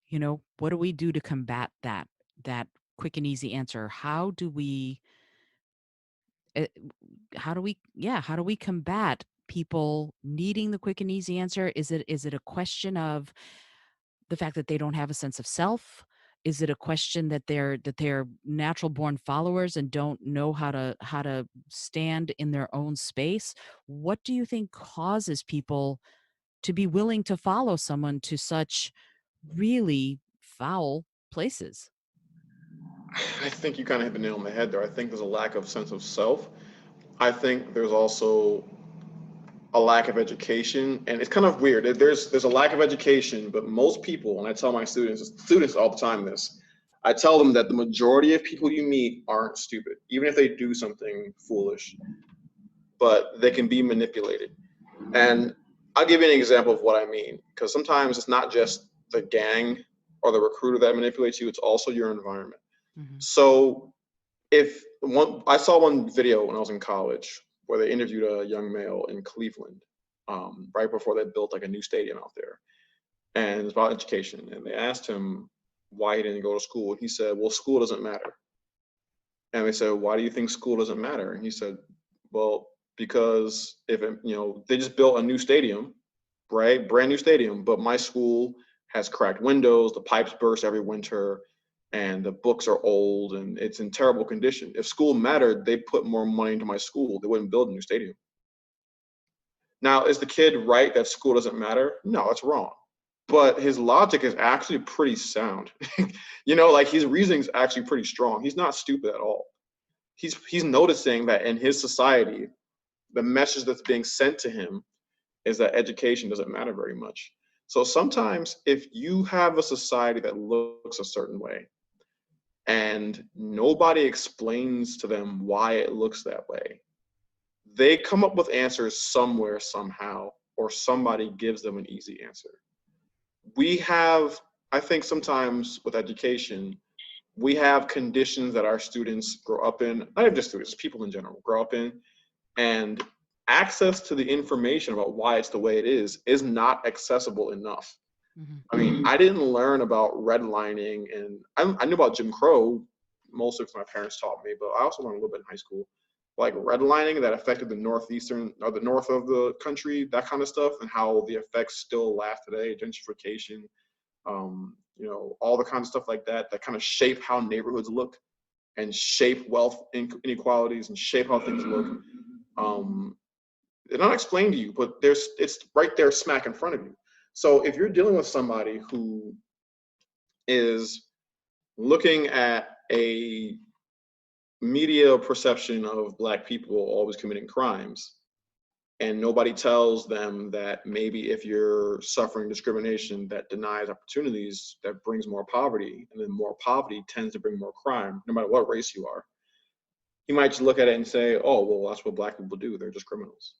You know, what do we do to combat that quick and easy answer. How do we how do we combat people needing the quick and easy answer? Is it a question of the fact that they don't have a sense of self? Is it a question that they're natural born followers and don't know how to stand in their own space? What do you think causes people to be willing to follow someone to such really foul places? I think you kind of hit the nail on the head there. I think there's a lack of sense of self. I think there's also a lack of education, and it's kind of weird. There's a lack of education, but most people, and I tell my students all the time this, I tell them that the majority of people you meet aren't stupid, even if they do something foolish, but they can be manipulated. And I'll give you an example of what I mean, because sometimes it's not just the gang or the recruiter that manipulates you, it's also your environment. Mm-hmm. So I saw one video when I was in college where they interviewed a young male in Cleveland, right before they built like a new stadium out there, and it's about education. And they asked him why he didn't go to school, and he said, "Well, school doesn't matter." And they said, "Why do you think school doesn't matter?" And he said, "Well, because they just built a new stadium, right, brand new stadium, but my school has cracked windows, the pipes burst every winter, and the books are old and it's in terrible condition. If school mattered, they put more money into my school. They wouldn't build a new stadium." Now, is the kid right that school doesn't matter? No, that's wrong. But his logic is actually pretty sound. Like his reasoning is actually pretty strong. He's not stupid at all. He's noticing that in his society, the message that's being sent to him is that education doesn't matter very much. So sometimes if you have a society that looks a certain way, and nobody explains to them why it looks that way, they come up with answers somewhere, somehow, or somebody gives them an easy answer. I think sometimes with education, we have conditions that our students grow up in, not even just students, people in general grow up in, and access to the information about why it's the way it is not accessible enough. Mm-hmm. I mean, I didn't learn about redlining, and I knew about Jim Crow, mostly because my parents taught me, but I also learned a little bit in high school, like redlining that affected the northeastern or the north of the country, that kind of stuff, and how the effects still last today, gentrification, all the kind of stuff like that kind of shape how neighborhoods look and shape wealth inequalities and shape how things look. They're not explained to you, but it's right there smack in front of you. So if you're dealing with somebody who is looking at a media perception of Black people always committing crimes, and nobody tells them that maybe if you're suffering discrimination that denies opportunities, that brings more poverty, and then more poverty tends to bring more crime, no matter what race you are, you might just look at it and say, "Oh, well, that's what Black people do. They're just criminals."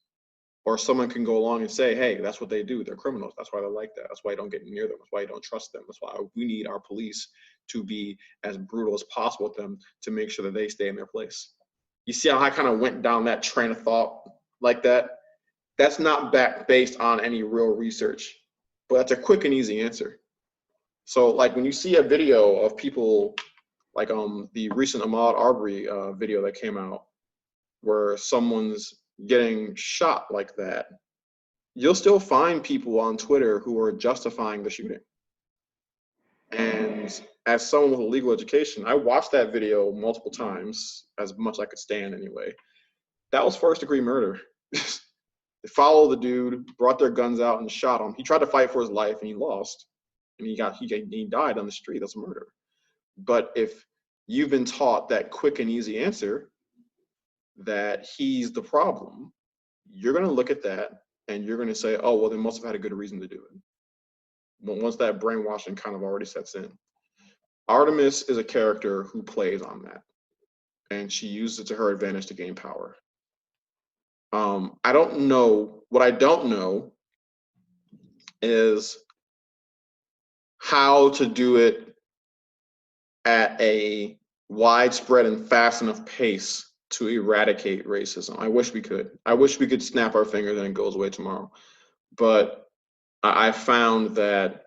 Or someone can go along and say, "Hey, that's what they do. They're criminals. That's why they're like that. That's why you don't get near them. That's why you don't trust them. That's why we need our police to be as brutal as possible with them to make sure that they stay in their place." You see how I kind of went down that train of thought like that? That's not based on any real research, but that's a quick and easy answer. So like when you see a video of people like the recent Ahmaud Arbery video that came out where someone's getting shot like that, you'll still find people on Twitter who are justifying the shooting. And as someone with a legal education, I watched that video multiple times, as much as I could stand anyway. That was first-degree murder. They followed the dude, brought their guns out and shot him. He tried to fight for his life and he lost. And he died on the street. That's murder. But if you've been taught that quick and easy answer, that he's the problem, you're going to look at that and you're going to say, "Oh, well, they must have had a good reason to do it." But once that brainwashing kind of already sets in. Artemis is a character who plays on that, and she uses it to her advantage to gain power. I don't know. What I don't know is how to do it at a widespread and fast enough pace to eradicate racism. I wish we could. I wish we could snap our fingers and it goes away tomorrow. But I found that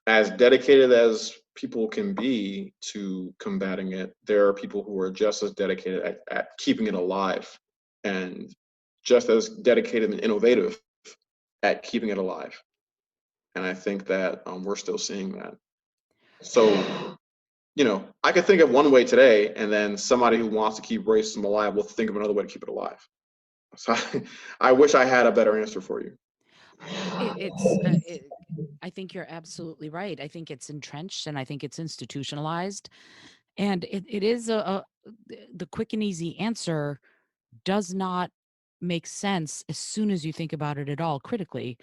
as dedicated as people can be to combating it, there are people who are just as dedicated at keeping it alive, and just as dedicated and innovative at keeping it alive. And I think that we're still seeing that. So, I could think of one way today, and then somebody who wants to keep racism alive will think of another way to keep it alive. So I wish I had a better answer for you. I think you're absolutely right. I think it's entrenched and I think it's institutionalized. And it is the quick and easy answer does not make sense as soon as you think about it at all critically.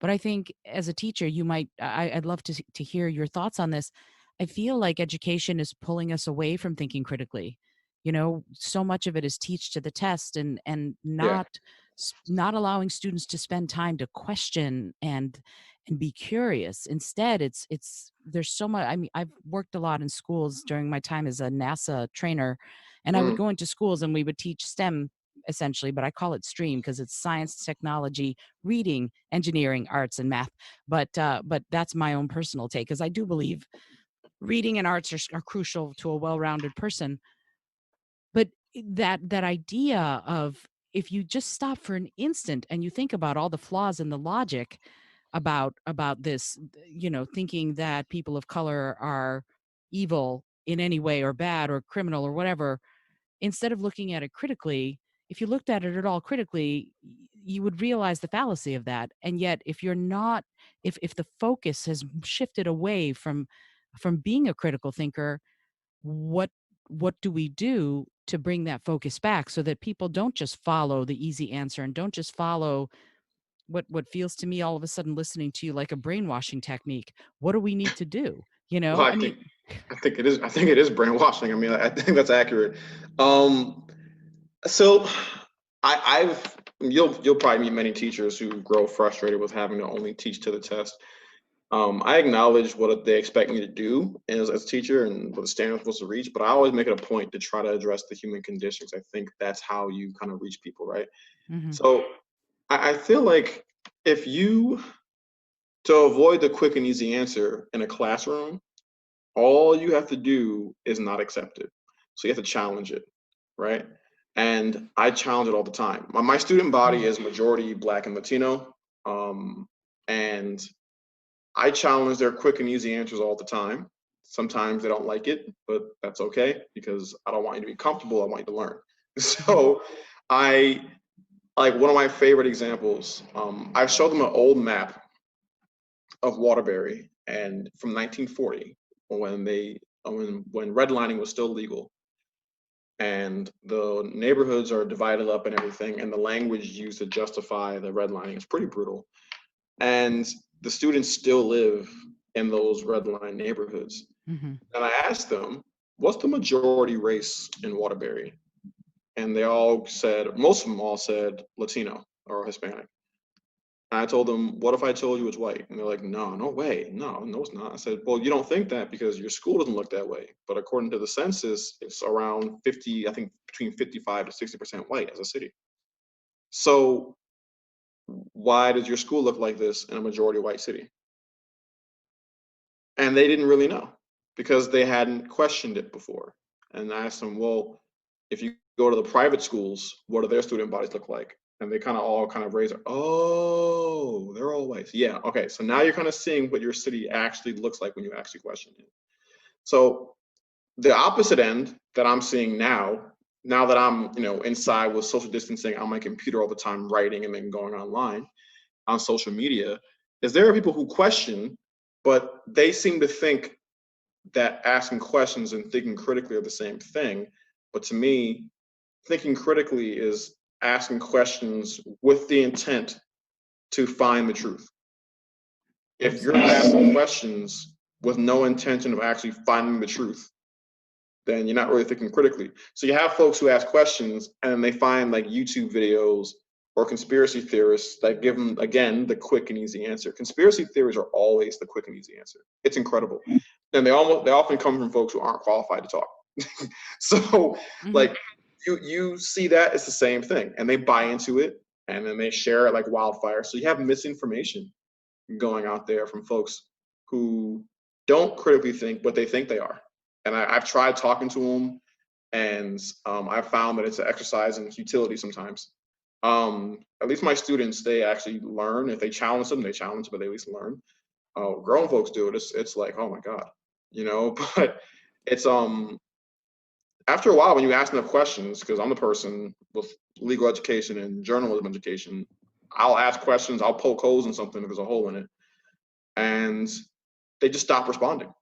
But I think as a teacher, I'd love to hear your thoughts on this. I feel like education is pulling us away from thinking critically. So much of it is teach to the test and Yeah. not allowing students to spend time to question and be curious. Instead, it's there's so much. I mean, I've worked a lot in schools during my time as a NASA trainer, and I would Mm. go into schools and we would teach STEM essentially, but I call it STREAM because it's science, technology, reading, engineering, arts, and math. But that's my own personal take, because I do believe reading and arts are crucial to a well-rounded person. But that idea of, if you just stop for an instant and you think about all the flaws in the logic about this, thinking that people of color are evil in any way or bad or criminal or whatever, instead of looking at it critically, if you looked at it at all critically, you would realize the fallacy of that. And yet, if you're not, if the focus has shifted away from being a critical thinker, what what do we do to bring that focus back so that people don't just follow the easy answer and don't just follow what feels to me all of a sudden listening to you like a brainwashing technique? What do we need to do? Well, I mean, I think it is. I think it is brainwashing. I mean, I think that's accurate. Um, so I've you'll probably meet many teachers who grow frustrated with having to only teach to the test. I acknowledge what they expect me to do as a teacher and what the standard I'm supposed to reach, but I always make it a point to try to address the human conditions. I think that's how you kind of reach people, right? mhm. So I feel like if you, to avoid the quick and easy answer in a classroom, all you have to do is not accept it. So you have to challenge it, right? And I challenge it all the time. My student body is majority Black and Latino, and I challenge their quick and easy answers all the time. Sometimes they don't like it, but that's okay because I don't want you to be comfortable. I want you to learn. So I like one of my favorite examples. I showed them an old map of Waterbury and from 1940 when redlining was still legal, and the neighborhoods are divided up and everything, and the language used to justify the redlining is pretty brutal. And the students still live in those red line neighborhoods. Mhm. And I asked them, what's the majority race in Waterbury? And they all said, most of them all said Latino or Hispanic. And I told them, what if I told you it's white? And they're like, no, no way. No, it's not. I said, well, you don't think that because your school doesn't look that way. But according to the census, it's around 50, I think between 55 to 60% white as a city. So why does your school look like this in a majority white city? And they didn't really know because they hadn't questioned it before. And I asked them, well, if you go to the private schools, what do their student bodies look like? And they kind of all kind of raise their, oh, they're all white. Yeah, okay. So now you're kind of seeing what your city actually looks like when you actually question it. So the opposite end that I'm seeing now that I'm, inside with social distancing on my computer all the time, writing and then going online on social media, is there are people who question, but they seem to think that asking questions and thinking critically are the same thing. But to me, thinking critically is asking questions with the intent to find the truth. If you're asking questions with no intention of actually finding the truth, then you're not really thinking critically. So you have folks who ask questions and then they find like YouTube videos or conspiracy theorists that give them, again, the quick and easy answer. Conspiracy theories are always the quick and easy answer. It's incredible. And they often come from folks who aren't qualified to talk. So Mhm. like you see that it's the same thing and they buy into it and then they share it like wildfire. So you have misinformation going out there from folks who don't critically think, but they think they are. And I've tried talking to them, and I've found that it's an exercise in futility sometimes. At least my students, they actually learn. If they challenge them, they challenge, but they at least learn. Grown folks do it. It's like, oh my god, you know. But it's after a while when you ask enough questions, because I'm the person with legal education and journalism education, I'll ask questions, I'll poke holes in something if there's a hole in it, and they just stop responding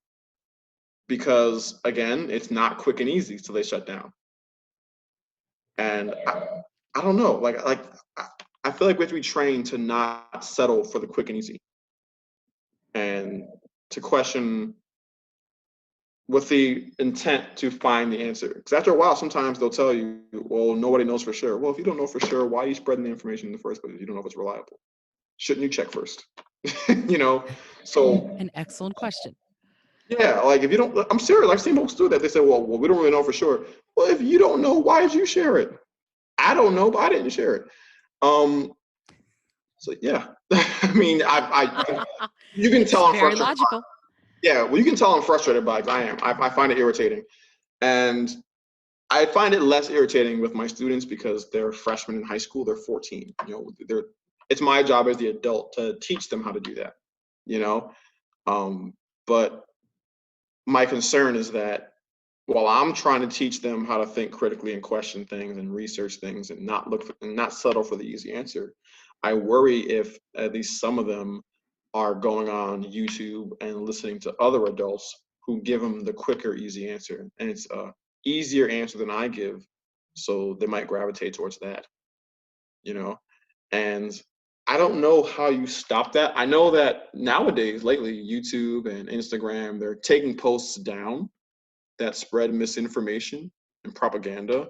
because again, it's not quick and easy, so they shut down. And I don't know, I feel like we have to be trained to not settle for the quick and easy, and to question with the intent to find the answer. Because after a while, sometimes they'll tell you, well, nobody knows for sure. Well, if you don't know for sure, why are you spreading the information in the first place if you don't know if it's reliable? Shouldn't you check first? You know? So An excellent question. yeah, like if you don't, I'm serious, I've seen folks do that. They say, well, we don't really know for sure. Well, if you don't know, why did you share it? I don't know, but I didn't share it. So yeah, I mean, you can tell I'm very frustrated. logical. Yeah, well, you can tell I'm frustrated by it. I am. I find it irritating, and I find it less irritating with my students because they're freshmen in high school. They're 14. You know, it's my job as the adult to teach them how to do that. You know, but my concern is that while I'm trying to teach them how to think critically and question things and research things and not settle for the easy answer, I worry if at least some of them are going on YouTube and listening to other adults who give them the quicker, easy answer, and it's a easier answer than I give, so they might gravitate towards that, you know. And I don't know how you stop that. I know that nowadays, lately, YouTube and Instagram, they're taking posts down that spread misinformation and propaganda,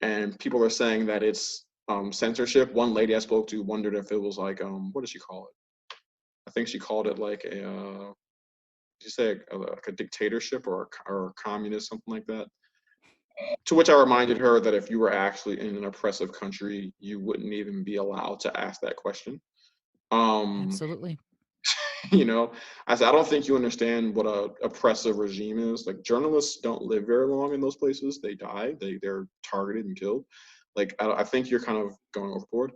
and people are saying that it's censorship. One lady I spoke to wondered if it was like what did she call it? I think she called it like a did you say like a dictatorship or a communist, something like that. To which I reminded her that if you were actually in an oppressive country, you wouldn't even be allowed to ask that question. Absolutely. You know, I said, I don't think you understand what a oppressive regime is. Like journalists don't live very long in those places. They die. They're targeted and killed. Like I think you're kind of going overboard.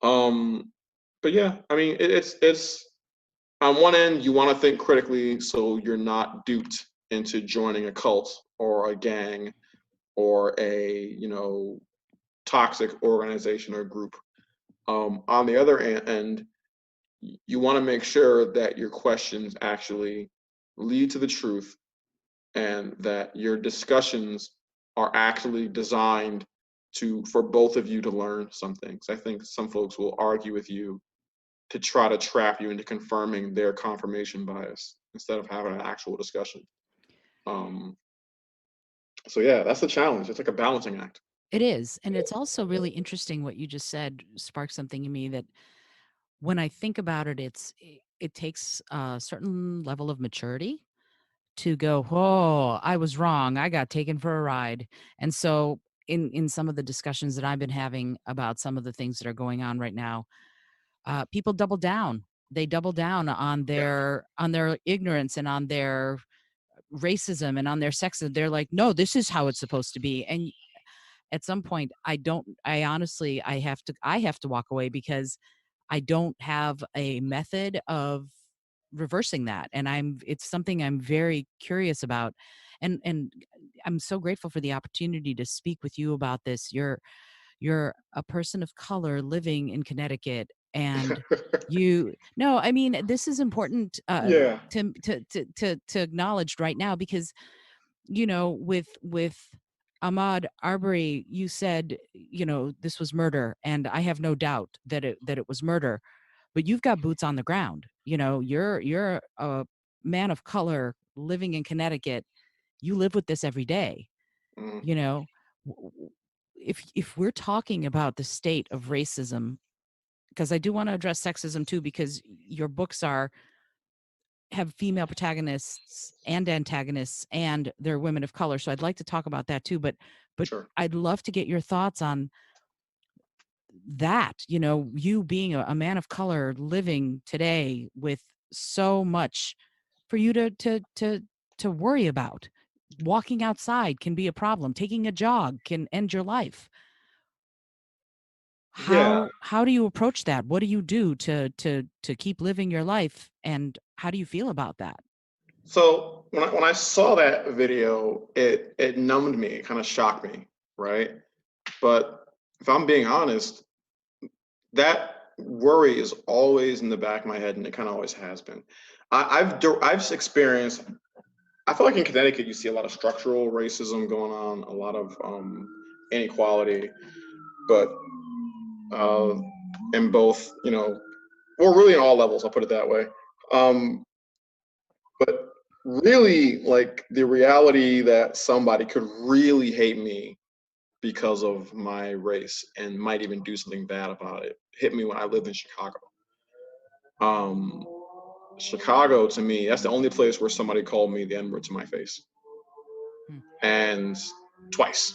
Um, but yeah, I mean, it's on one end you want to think critically so you're not duped into joining a cult or a gang or a toxic organization or group. On the other end, you want to make sure that your questions actually lead to the truth and that your discussions are actually designed for both of you to learn something. So I think some folks will argue with you to try to trap you into confirming their confirmation bias instead of having an actual discussion. So yeah, that's the challenge. It's like a balancing act. It is. And it's also really interesting what you just said sparked something in me that when I think about it, it takes a certain level of maturity to go, oh, I was wrong. I got taken for a ride. And so in some of the discussions that I've been having about some of the things that are going on right now, people double down. They double down on Yeah. their ignorance and on their racism and on their sexism. They're like, no, this is how it's supposed to be. And at some point, I honestly, I have to walk away because I don't have a method of reversing that. And it's something I'm very curious about. And I'm so grateful for the opportunity to speak with you about this. You're a person of color living in Connecticut, and no, I mean, this is important Yeah. to acknowledge right now because with Ahmaud Arbery, you said, this was murder, and I have no doubt that it was murder. But you've got boots on the ground. You're a man of color living in Connecticut. You live with this every day. Mm, You know, W- w- if we're talking about the state of racism, because I do want to address sexism too, because your books have female protagonists and antagonists and they're women of color, so I'd like to talk about that too, but sure. I'd love to get your thoughts on that. You being a man of color living today with so much for you to worry about. Walking outside can be a problem. Taking a jog can end your life. Yeah. How do you approach that? What do you do to keep living your life, and how do you feel about that? So when I saw that video, it numbed me, it kind of shocked me, right? But if I'm being honest, that worry is always in the back of my head, and it kind of always has been. I've experienced. I feel like in Connecticut, you see a lot of structural racism going on, a lot of inequality, but uh, in both, well, really in all levels. I'll put it that way. Um, but really, like the reality that somebody could really hate me because of my race and might even do something bad about it hit me when I lived in Chicago. Um, Chicago, to me, that's the only place where somebody called me the N-word to my face, Hmm. and twice.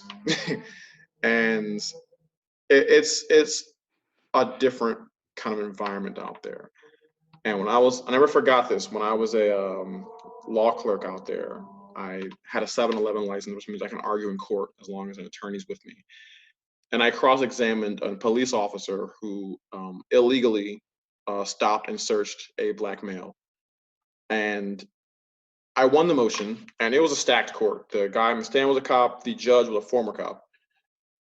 And it's a different kind of environment out there. And I never forgot this. When I was a law clerk out there, I had a 7-Eleven license, which means I can argue in court as long as an attorney's with me. And I cross-examined a police officer who illegally stopped and searched a black male. And I won the motion, and it was a stacked court. The guy in the stand was a cop. The judge was a former cop.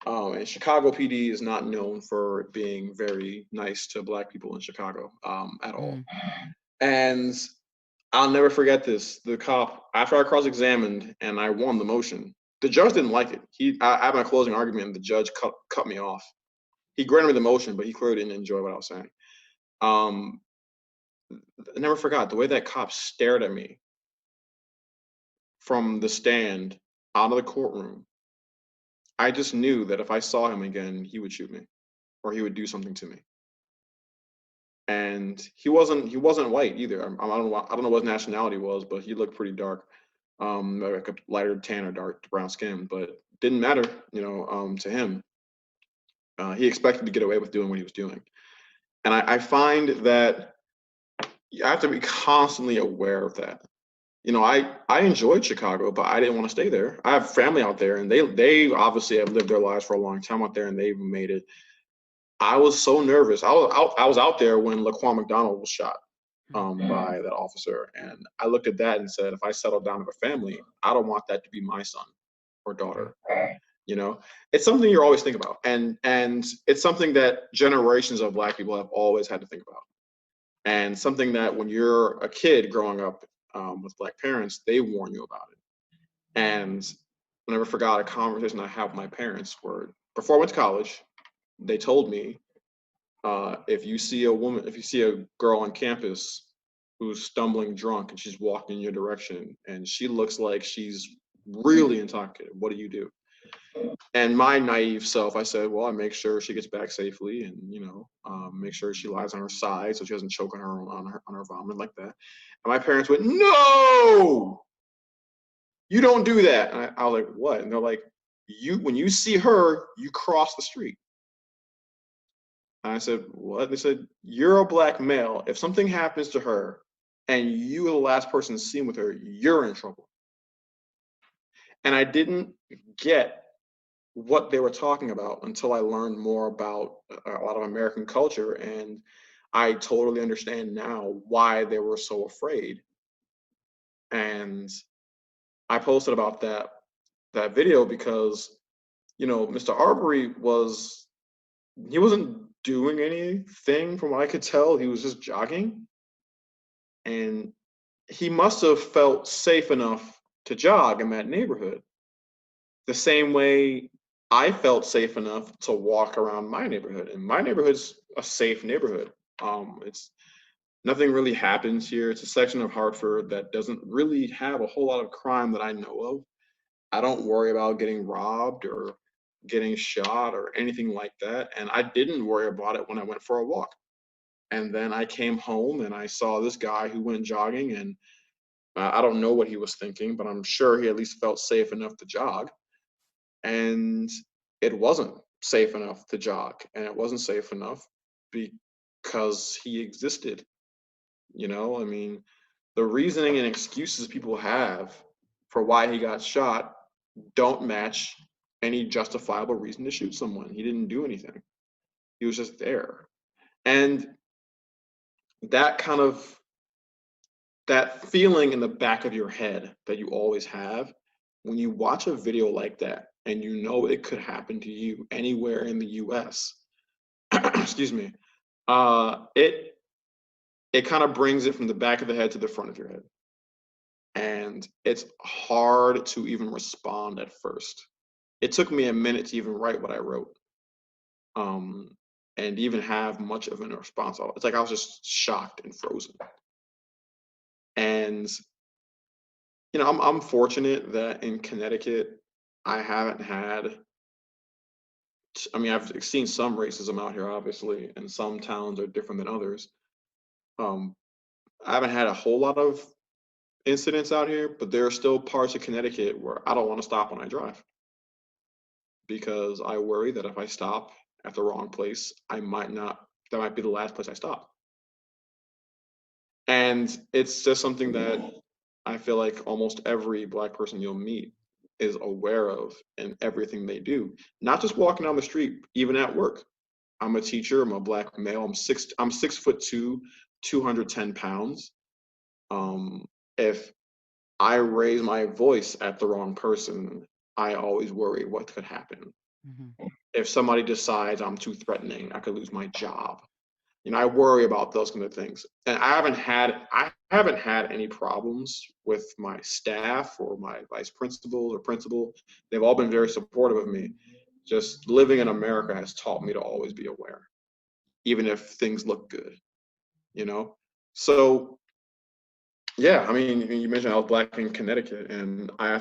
And Chicago PD is not known for being very nice to black people in Chicago at all. And I'll never forget this. The cop, after I cross-examined and I won the motion, the judge didn't like it. I had my closing argument, and the judge cut me off. He granted me the motion, but he clearly didn't enjoy what I was saying. Um, I never forgot the way that cop stared at me from the stand out of the courtroom. I just knew that if I saw him again, he would shoot me or he would do something to me. And he wasn't white either. I don't know what his nationality was, but he looked pretty dark, like a lighter tan or dark brown skin. But didn't matter, to him. He expected to get away with doing what he was doing, and I find that you have to be constantly aware of that. I enjoyed Chicago, but I didn't want to stay there. I have family out there, and they obviously have lived their lives for a long time out there, and they've made it. I was so nervous. I was out there when Laquan McDonald was shot by that officer, and I looked at that and said, if I settle down with a family, I don't want that to be my son or daughter. It's something you're always thinking about, and it's something that generations of black people have always had to think about, and something that when you're a kid growing up with black parents, they warn you about it. And I never forgot a conversation I had with my parents where before I went to college, they told me, if you see a girl on campus who's stumbling drunk and she's walking in your direction and she looks like she's really intoxicated, what do you do? And my naive self, I said, well, I make sure she gets back safely, and make sure she lies on her side so she doesn't choke on her vomit like that. And my parents went, no, you don't do that. And I was like, what? And they're like, when you see her, you cross the street. And I said, what? They said, you're a black male. If something happens to her and you are the last person seen with her, you're in trouble. And I didn't get what they were talking about until I learned more about a lot of American culture. And I totally understand now why they were so afraid. And I posted about that video because, Mr. Arbery he wasn't doing anything from what I could tell. He was just jogging. And he must have felt safe enough to jog in that neighborhood. The same way I felt safe enough to walk around my neighborhood. And my neighborhood's a safe neighborhood. It's nothing really happens here. It's a section of Hartford that doesn't really have a whole lot of crime that I know of. I don't worry about getting robbed or getting shot or anything like that. And I didn't worry about it when I went for a walk. And then I came home and I saw this guy who went jogging, and I don't know what he was thinking, but I'm sure he at least felt safe enough to jog. And it wasn't safe enough to jog, and it wasn't safe enough because he existed. I mean, the reasoning and excuses people have for why he got shot don't match any justifiable reason to shoot someone. He didn't do anything. He was just there. And that kind of that feeling in the back of your head that you always have when you watch a video like that and you know it could happen to you anywhere in the US, excuse me, it kind of brings it from the back of the head to the front of your head. And it's hard to even respond at first. It took me a minute to even write what I wrote, and even have much of a response. It's like I was just shocked and frozen. And I'm fortunate that in Connecticut, I haven't had. I mean, I've seen some racism out here, obviously, and some towns are different than others. Um, I haven't had a whole lot of incidents out here, but there are still parts of Connecticut where I don't want to stop when I drive because I worry that if I stop at the wrong place, that might be the last place I stop. And it's just something that I feel like almost every Black person you'll meet is aware of in everything they do. Not just walking down the street, even at work. I'm a teacher, I'm a Black male, I'm 6'2", 210 pounds. If I raise my voice at the wrong person, I always worry what could happen. Mm-hmm. If somebody decides I'm too threatening, I could lose my job. I worry about those kind of things. And I haven't had any problems with my staff or my vice principal or principal. They've all been very supportive of me. Just living in America has taught me to always be aware, even if things look good, So, yeah, I mean, you mentioned I was Black in Connecticut, and I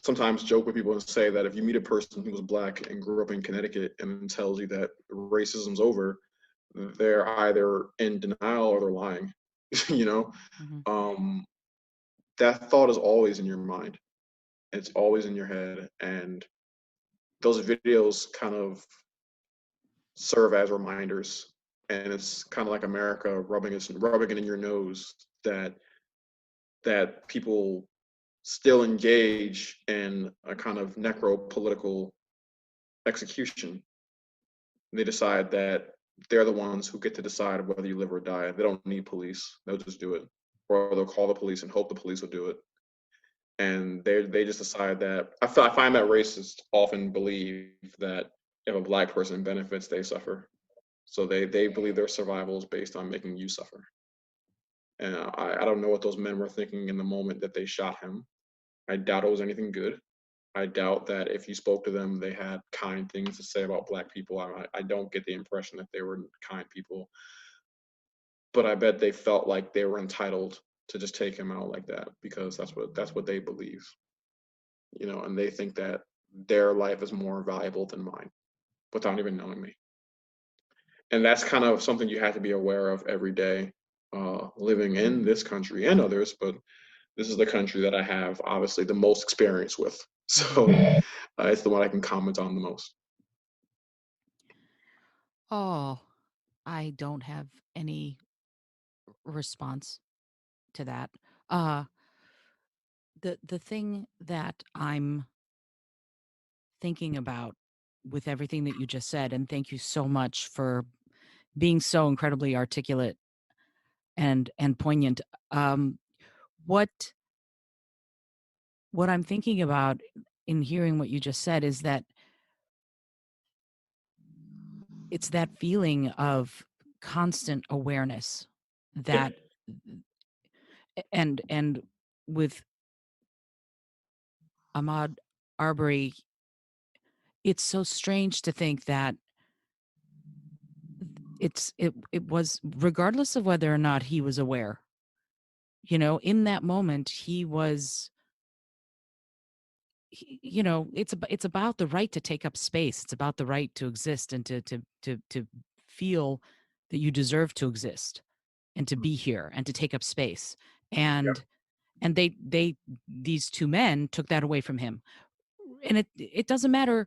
sometimes joke with people and say that if you meet a person who was Black and grew up in Connecticut and tells you that racism's over, they're either in denial or they're lying. Mm-hmm. That thought is always in your mind. It's always in your head. And those videos kind of serve as reminders. And it's kind of like America rubbing it in your nose that people still engage in a kind of necropolitical execution. They decide that they're the ones who get to decide whether you live or die. They don't need police. They'll just do it. Or they'll call the police and hope the police will do it. And they just decide that. I find that racists often believe that if a Black person benefits, they suffer. So they believe their survival is based on making you suffer. And I don't know what those men were thinking in the moment that they shot him. I doubt it was anything good. I doubt that if you spoke to them, they had kind things to say about Black people. I don't get the impression that they were kind people. But I bet they felt like they were entitled to just take him out like that because that's what they believe. And they think that their life is more valuable than mine without even knowing me. And that's kind of something you have to be aware of every day, living in this country and others, but this is the country that I have obviously the most experience with. So it's the one I can comment on the most. Oh, I don't have any response to that. The thing that I'm thinking about with everything that you just said, and thank you so much for being so incredibly articulate and poignant. What I'm thinking about in hearing what you just said is that it's that feeling of constant awareness that and with Ahmaud Arbery, it's so strange to think that it was, regardless of whether or not he was aware, in that moment he was, it's about the right to take up space. It's about the right to exist and to feel that you deserve to exist and to be here and to take up space. And these two men took that away from him. And it doesn't matter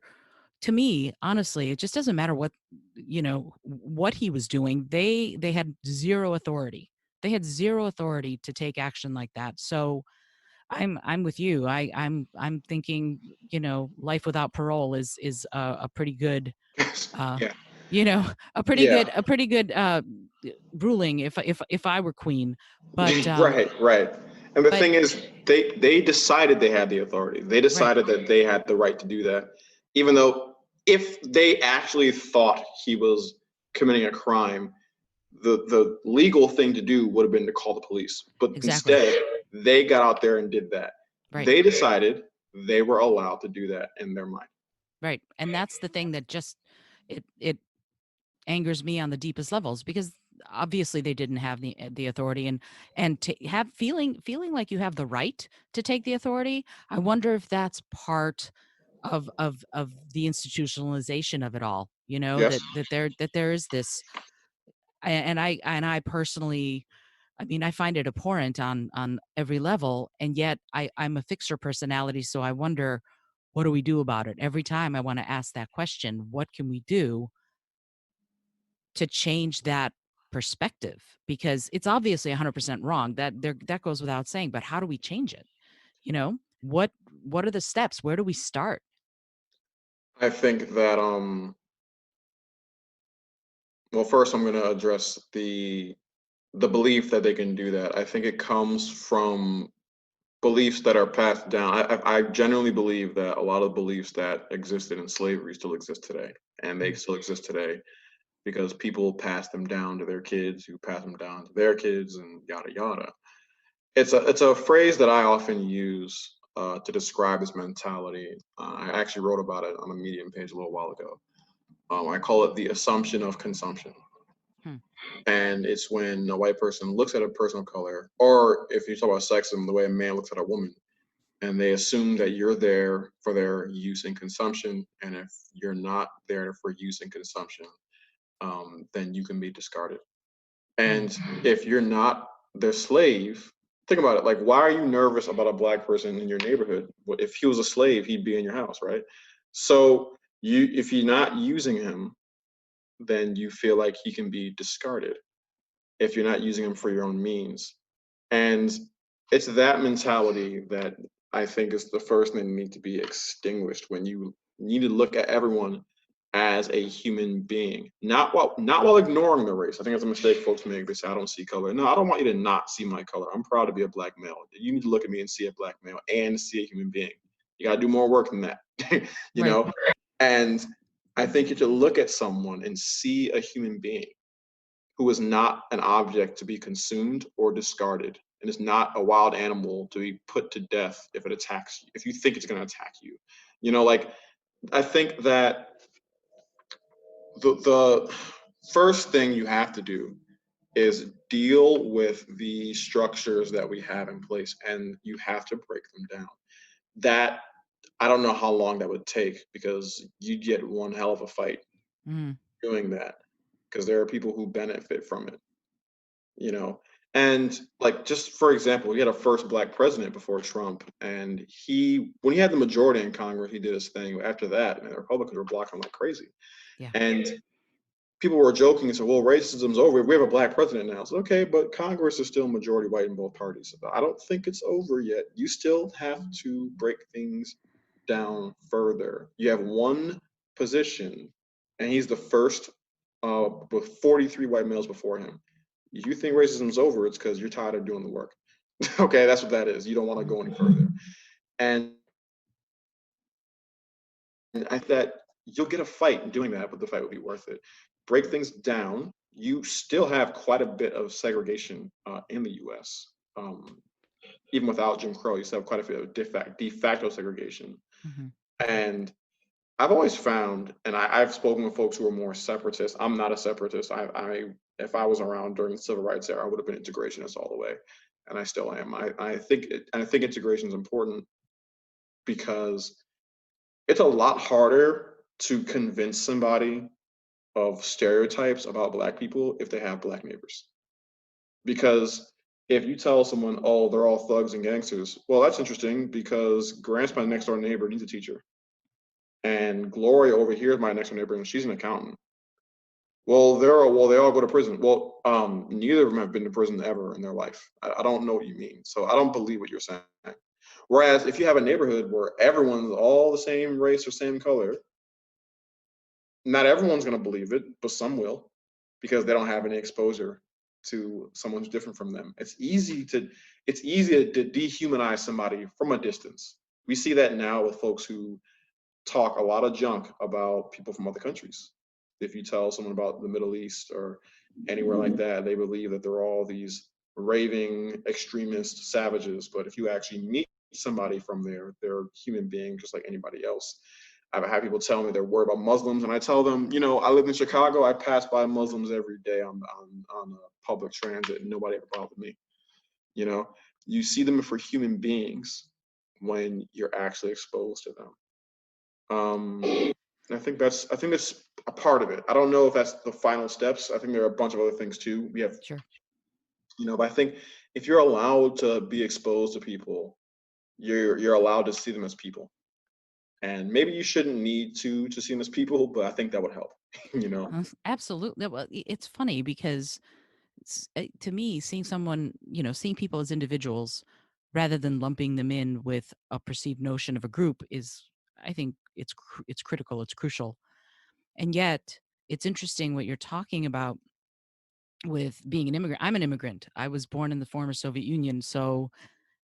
to me, honestly. It just doesn't matter what he was doing. They had zero authority. They had zero authority to take action like that. So I'm with you. I'm thinking, life without parole is a pretty good, uh, Yeah. a Yeah. pretty good ruling if I were queen. But Right. And the but thing is, they decided they had the authority. They right, decided that they had the right to do that, even though if they actually thought he was committing a crime, the legal thing to do would have been to call the police. But exactly, instead, they got out there and did that. right. They decided they were allowed to do that in their mind. Right. And that's the thing that just it angers me on the deepest levels, because obviously they didn't have the authority, and to have feeling like you have the right to take the authority. I wonder if that's part of the institutionalization of it all, Yes. that there is this. And I personally, I mean, I find it abhorrent on every level, and yet I'm a fixer personality, so I wonder, what do we do about it? Every time I want to ask that question, what can we do to change that perspective? Because it's obviously 100% wrong. That goes without saying, but how do we change it? You know, what what are the steps? Where do we start? I think that well, first I'm going to address the belief that they can do that. I think it comes from beliefs that are passed down. I genuinely believe that a lot of beliefs that existed in slavery still exist today, and they Mm, still exist today because people pass them down to their kids, who pass them down to their kids, and yada yada. It's a phrase that I often use to describe this mentality. I actually wrote about it on a Medium page a little while ago. I call it the assumption of consumption. hmm, And it's when a white person looks at a person of color, or if you talk about sexism, the way a man looks at a woman, and they assume that you're there for their use and consumption. And if you're not there for use and consumption, then you can be discarded. hmm, And if you're not their slave, think about it. Like, why are you nervous about a black person in your neighborhood? Well, if he was a slave, he'd be in your house, right? So if you're not using him, then you feel like he can be discarded if you're not using him for your own means. And it's that mentality that I think is the first thing that needs to be extinguished when you need to look at everyone as a human being, not while ignoring the race. I think that's a mistake folks make. They say, I don't see color. No, I don't want you to not see my color. I'm proud to be a black male. You need to look at me and see a black male and see a human being. You gotta do more work than that. you right. know? And I think you should look at someone and see a human being who is not an object to be consumed or discarded, and is not a wild animal to be put to death if it attacks you, if you think it's going to attack you. Like, I think that the first thing you have to do is deal with the structures that we have in place, and you have to break them down. That, I don't know how long that would take, because you get one hell of a fight Mm, doing that, because there are people who benefit from it. you know and like, just for example, we had a first black president before Trump, and when he had the majority in Congress, he did his thing. After that, man, the Republicans were blocking him like crazy, yeah. and people were joking and said, well, racism's over, we have a black president now. So, okay, but Congress is still majority white in both parties. I don't think it's over yet. You still have to break things down further. You have one position, and he's the first, with 43 white males before him. If you think racism's over, it's because you're tired of doing the work. Okay, that's what that is. You don't want to Mm, go any further. And I that you'll get a fight doing that, but the fight will be worth it. Break things down. You still have quite a bit of segregation in the U.S. Even without Jim Crow, you still have quite a bit of de facto segregation. mm-hmm, And I've always found, and I've spoken with folks who are more separatist. I'm not a separatist. If I was around during the civil rights era, I would have been integrationist all the way, and I still am. I think integration is important because it's a lot harder to convince somebody of stereotypes about black people if they have black neighbors. Because if you tell someone, oh, they're all thugs and gangsters, well, that's interesting because Grant's my next door neighbor, and he's a teacher. And Gloria over here is my next door neighbor, and she's an accountant. Well, they all go to prison. Well, neither of them have been to prison ever in their life. I don't know what you mean. So I don't believe what you're saying. Whereas if you have a neighborhood where everyone's all the same race or same color, not everyone's going to believe it, but some will, because they don't have any exposure to someone who's different from them. It's easy to dehumanize somebody from a distance. We see that now with folks who talk a lot of junk about people from other countries. If you tell someone about the Middle East or anywhere like that, they believe that they're all these raving extremist savages. But if you actually meet somebody from there, they're human beings just like anybody else. I've had people tell me they're worried about Muslims, and I tell them, you know, I live in Chicago. I pass by Muslims every day on public transit, and nobody ever bothered me. You know, you see them for human beings when you're actually exposed to them. I think that's a part of it. I don't know if that's the final steps. I think there are a bunch of other things too. We have, Sure. you know, but I think if you're allowed to be exposed to people, you're allowed to see them as people. And maybe you shouldn't need to see them as people, but I think that would help. You know. Absolutely. Well, it's funny because to me, seeing someone, seeing people as individuals rather than lumping them in with a perceived notion of a group is, I think it's critical, it's crucial. And yet it's interesting what you're talking about with being an immigrant. I'm an immigrant. I was born in the former Soviet Union. So,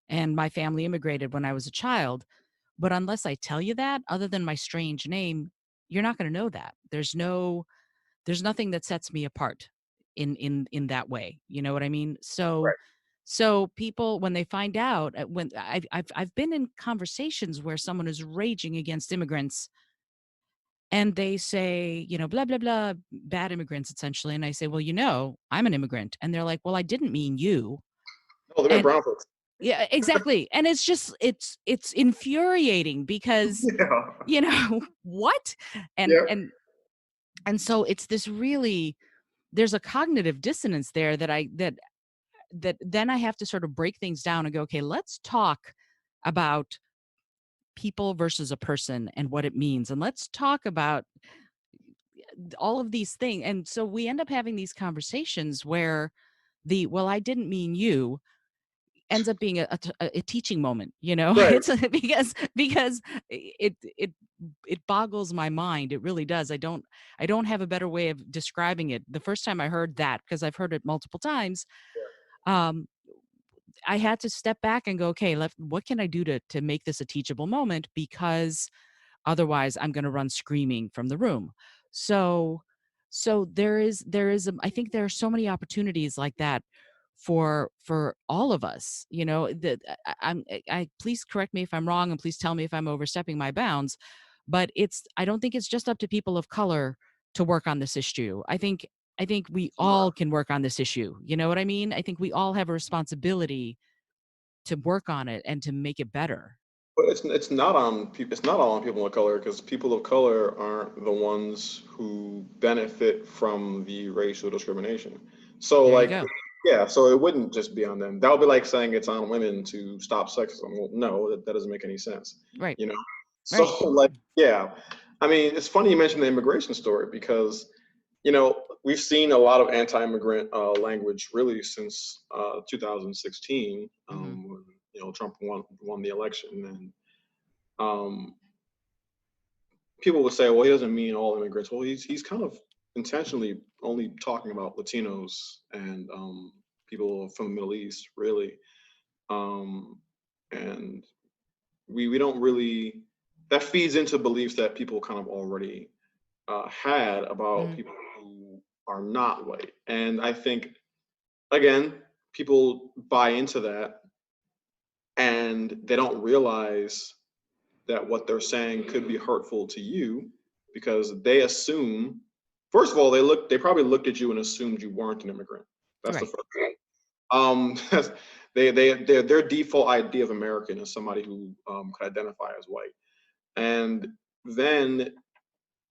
and my family immigrated when I was a child. But unless I tell you that, other than my strange name, you're not going to know that. There's nothing that sets me apart in that way. You know what I mean? So Right. so people, when they find out, when I've been in conversations where someone is raging against immigrants and they say, blah blah blah, bad immigrants essentially, and I say, well, I'm an immigrant, and they're like, well, I didn't mean you. Oh, they meant And brown folks. yeah, exactly. And it's just it's infuriating because Yeah. what? And Yeah. and and so it's this really, there's a cognitive dissonance there that then I have to sort of break things down and go, okay, let's talk about people versus a person and what it means. And let's talk about all of these things. And so we end up having these conversations where well, I didn't mean you ends up being a teaching moment, Right. it's because it boggles my mind. It really does. I don't have a better way of describing it. The first time I heard that, because I've heard it multiple times, um, I had to step back and go, okay, what can I do to make this a teachable moment? Because otherwise I'm going to run screaming from the room. So, I think there are so many opportunities like that for all of us, that please correct me if I'm wrong, and please tell me if I'm overstepping my bounds, but I don't think it's just up to people of color to work on this issue. I think we all can work on this issue. You know what I mean? I think we all have a responsibility to work on it and to make it better. But it's not on people. It's not all on people of color, because people of color aren't the ones who benefit from the racial discrimination. So There you like, go. yeah, so it wouldn't just be on them. That would be like saying it's on women to stop sexism. Well, no, that doesn't make any sense. Right. You know. So Right. like, yeah, I mean, it's funny you mentioned the immigration story, because we've seen a lot of anti-immigrant language really since 2016, Hmm. when Trump won the election, and um, people would say, well, he doesn't mean all immigrants. Well, he's kind of intentionally only talking about Latinos and people from the Middle East, really. Um, and we don't really, that feeds into beliefs that people kind of already had about Hmm. people who are not white. And I think, again, people buy into that, and they don't realize that what they're saying could be hurtful to you, because they assume, first of all, they probably looked at you and assumed you weren't an immigrant. That's the Right. first thing. Um, their default idea of American is somebody who could identify as white, and then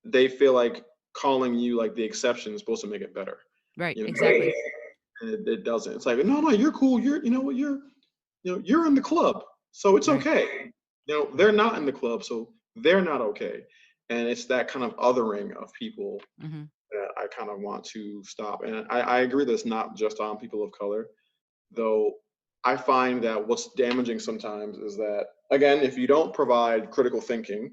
they feel like calling you like the exception is supposed to make it better. Right. You know, Exactly. and it doesn't. It's like, no, you're cool. You're in the club, so it's Right. okay. They're not in the club, so they're not okay. And it's that kind of othering of people Hmm. that I kind of want to stop. And I agree that it's not just on people of color, though. I find that what's damaging sometimes is that, again, if you don't provide critical thinking,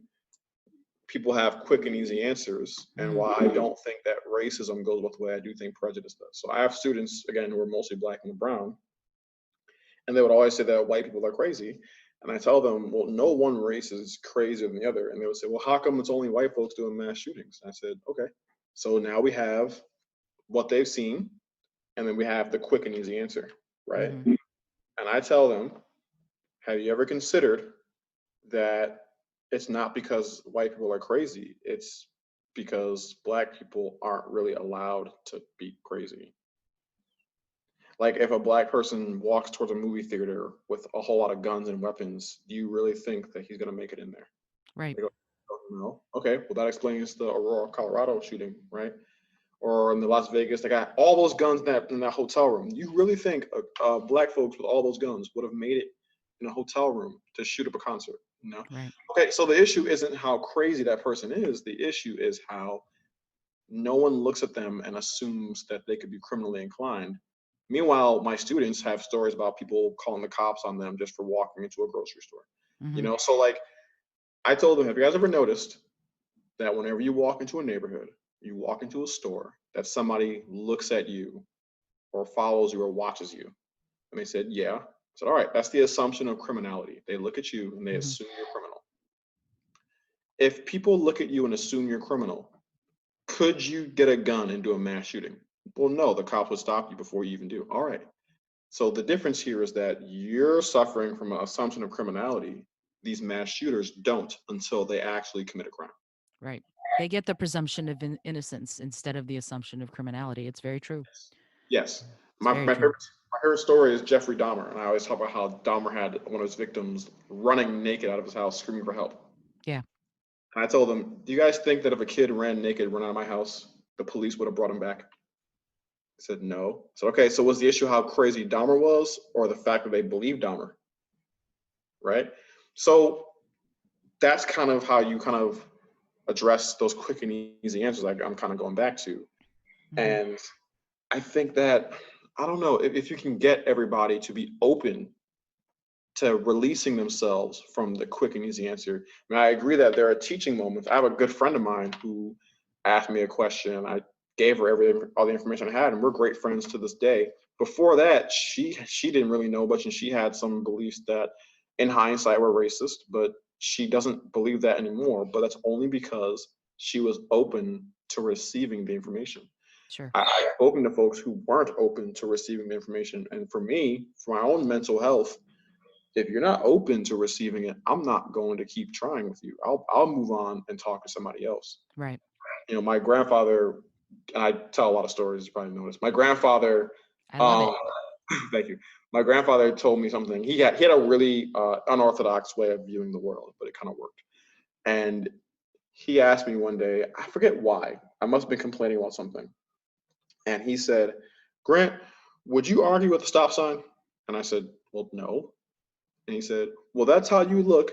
people have quick and easy answers. And Mm-hmm. why I don't think that racism goes with the way I do think prejudice does. So I have students, again, who are mostly black and brown, and they would always say that white people are crazy. And I tell them, well, no one race is crazier than the other. And they would say, well, how come it's only white folks doing mass shootings? And I said, okay, so now we have what they've seen, and then we have the quick and easy answer, right? Mm-hmm. And I tell them, have you ever considered that it's not because white people are crazy, it's because black people aren't really allowed to be crazy. Like if a black person walks towards a movie theater with a whole lot of guns and weapons, do you really think that he's going to make it in there? Right. They go, "Oh, no. Okay, well, that explains the Aurora, Colorado shooting, right? Or in the Las Vegas, they got all those guns in that hotel room. You really think black folks with all those guns would have made it in a hotel room to shoot up a concert? No. Right. Okay, so the issue isn't how crazy that person is. The issue is how no one looks at them and assumes that they could be criminally inclined. Meanwhile, my students have stories about people calling the cops on them just for walking into a grocery store. Mm-hmm. So like I told them, have you guys ever noticed that whenever you walk into a neighborhood, you walk into a store, that somebody looks at you or follows you or watches you? And they said, yeah. I said, all right, that's the assumption of criminality. They look at you and they Mm-hmm. assume you're criminal. If people look at you and assume you're criminal, could you get a gun and do a mass shooting? Well, no, the cops would stop you before you even do. All right. So the difference here is that you're suffering from an assumption of criminality. These mass shooters don't until they actually commit a crime. Right. They get the presumption of innocence instead of the assumption of criminality. It's very true. Yes. It's very My true. favorite story is Jeffrey Dahmer. And I always talk about how Dahmer had one of his victims running naked out of his house screaming for help. Yeah. And I told them, do you guys think that if a kid ran naked, run out of my house, the police would have brought him back? I said, no. I said, okay, so was the issue how crazy Dahmer was or the fact that they believed Dahmer? Right? So that's kind of how you kind of address those quick and easy answers like I'm kind of going back to. Mm-hmm. And I think that, I don't know, if you can get everybody to be open to releasing themselves from the quick and easy answer. I mean, I agree that there are teaching moments. I have a good friend of mine who asked me a question. I gave her all the information I had, and we're great friends to this day. Before that, she didn't really know much, and she had some beliefs that, in hindsight, were racist. But she doesn't believe that anymore. But that's only because she was open to receiving the information. Sure. I've spoken to folks who weren't open to receiving the information, and for me, for my own mental health, if you're not open to receiving it, I'm not going to keep trying with you. I'll move on and talk to somebody else. Right. My grandfather, and I tell a lot of stories, you probably noticed. My grandfather, I love thank you. My grandfather told me something. He had a really unorthodox way of viewing the world, but it kind of worked. And he asked me one day, I forget why. I must have been complaining about something. And he said, Grant, would you argue with the stop sign? And I said, well, no. And he said, well, that's how you look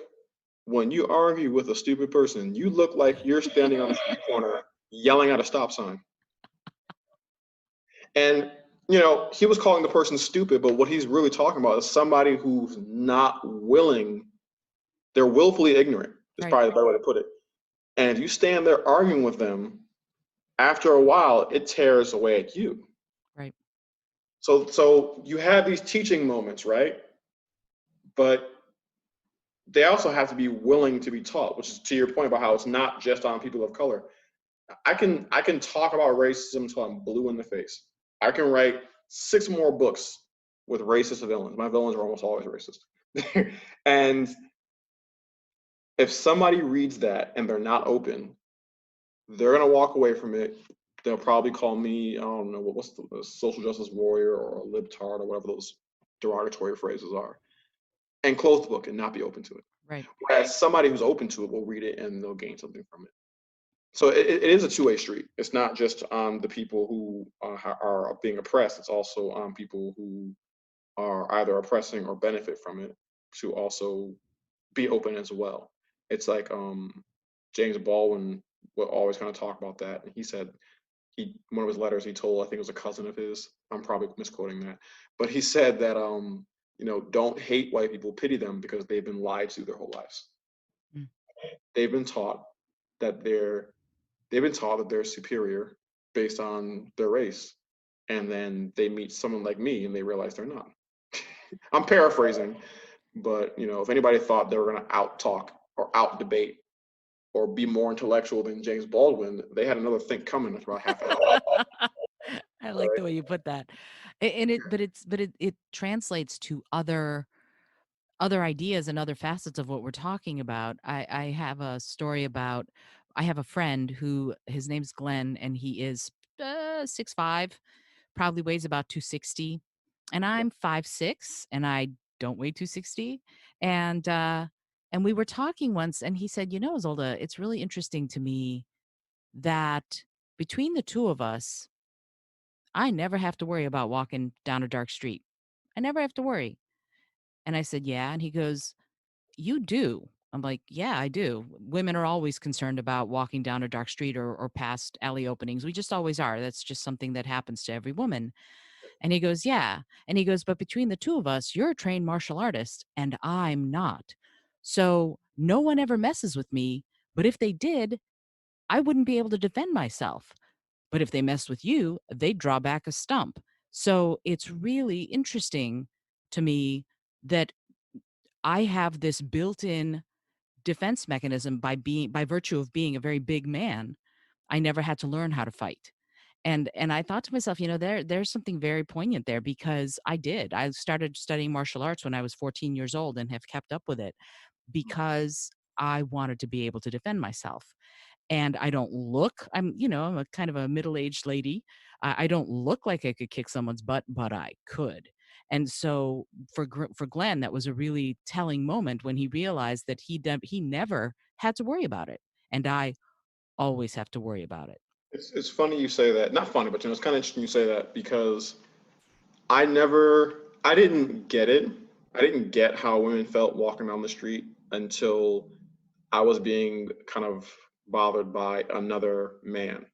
when you argue with a stupid person. You look like you're standing on the street corner yelling at a stop sign. And, he was calling the person stupid, but what he's really talking about is somebody who's not willing. They're willfully ignorant, is Right. probably the better way to put it. And if you stand there arguing with them, after a while, it tears away at you. Right. So you have these teaching moments, right? But they also have to be willing to be taught, which is to your point about how it's not just on people of color. I can talk about racism until I'm blue in the face. I can write 6 more books with racist villains. My villains are almost always racist. And if somebody reads that and they're not open, they're gonna walk away from it. They'll probably call me, I don't know, what's the social justice warrior or a libtard or whatever those derogatory phrases are, and close the book and not be open to it. Right. Whereas somebody who's open to it will read it and they'll gain something from it. So it is a two-way street. It's not just on the people who are being oppressed. It's also on people who are either oppressing or benefit from it to also be open as well. It's like James Baldwin will always kind of talk about that. And he said, one of his letters he told, I think it was a cousin of his. I'm probably misquoting that, but he said that don't hate white people, pity them because they've been lied to their whole lives. Mm. They've been taught that they're superior based on their race, and then they meet someone like me and they realize they're not. I'm paraphrasing, but if anybody thought they were going to out talk or out debate or be more intellectual than James Baldwin, they had another think coming after about half an hour. I like the way you put that. It translates to other ideas and other facets of what we're talking about. I have a story about, I have a friend who, his name's Glenn, and he is 6'5", probably weighs about 260, and I'm 5'6", and I don't weigh 260. And we were talking once, and he said, Zolda, it's really interesting to me that between the two of us, I never have to worry about walking down a dark street. I never have to worry. And I said, yeah. And he goes, you do. I'm like, yeah, I do. Women are always concerned about walking down a dark street or past alley openings. We just always are. That's just something that happens to every woman. And he goes, yeah. And he goes, but between the two of us, you're a trained martial artist and I'm not. So no one ever messes with me. But if they did, I wouldn't be able to defend myself. But if they messed with you, they'd draw back a stump. So it's really interesting to me that I have this built-in defense mechanism by virtue of being a very big man. I never had to learn how to fight. And I thought to myself, there's something very poignant there, because I did. I started studying martial arts when I was 14 years old and have kept up with it because I wanted to be able to defend myself. And I don't look, I'm a kind of a middle-aged lady. I don't look like I could kick someone's butt, but I could. And so for Glenn, that was a really telling moment when he realized that he never had to worry about it. And I always have to worry about it. It's funny you say that. Not funny, but it's kind of interesting you say that because I didn't get it. I didn't get how women felt walking down the street until I was being kind of bothered by another man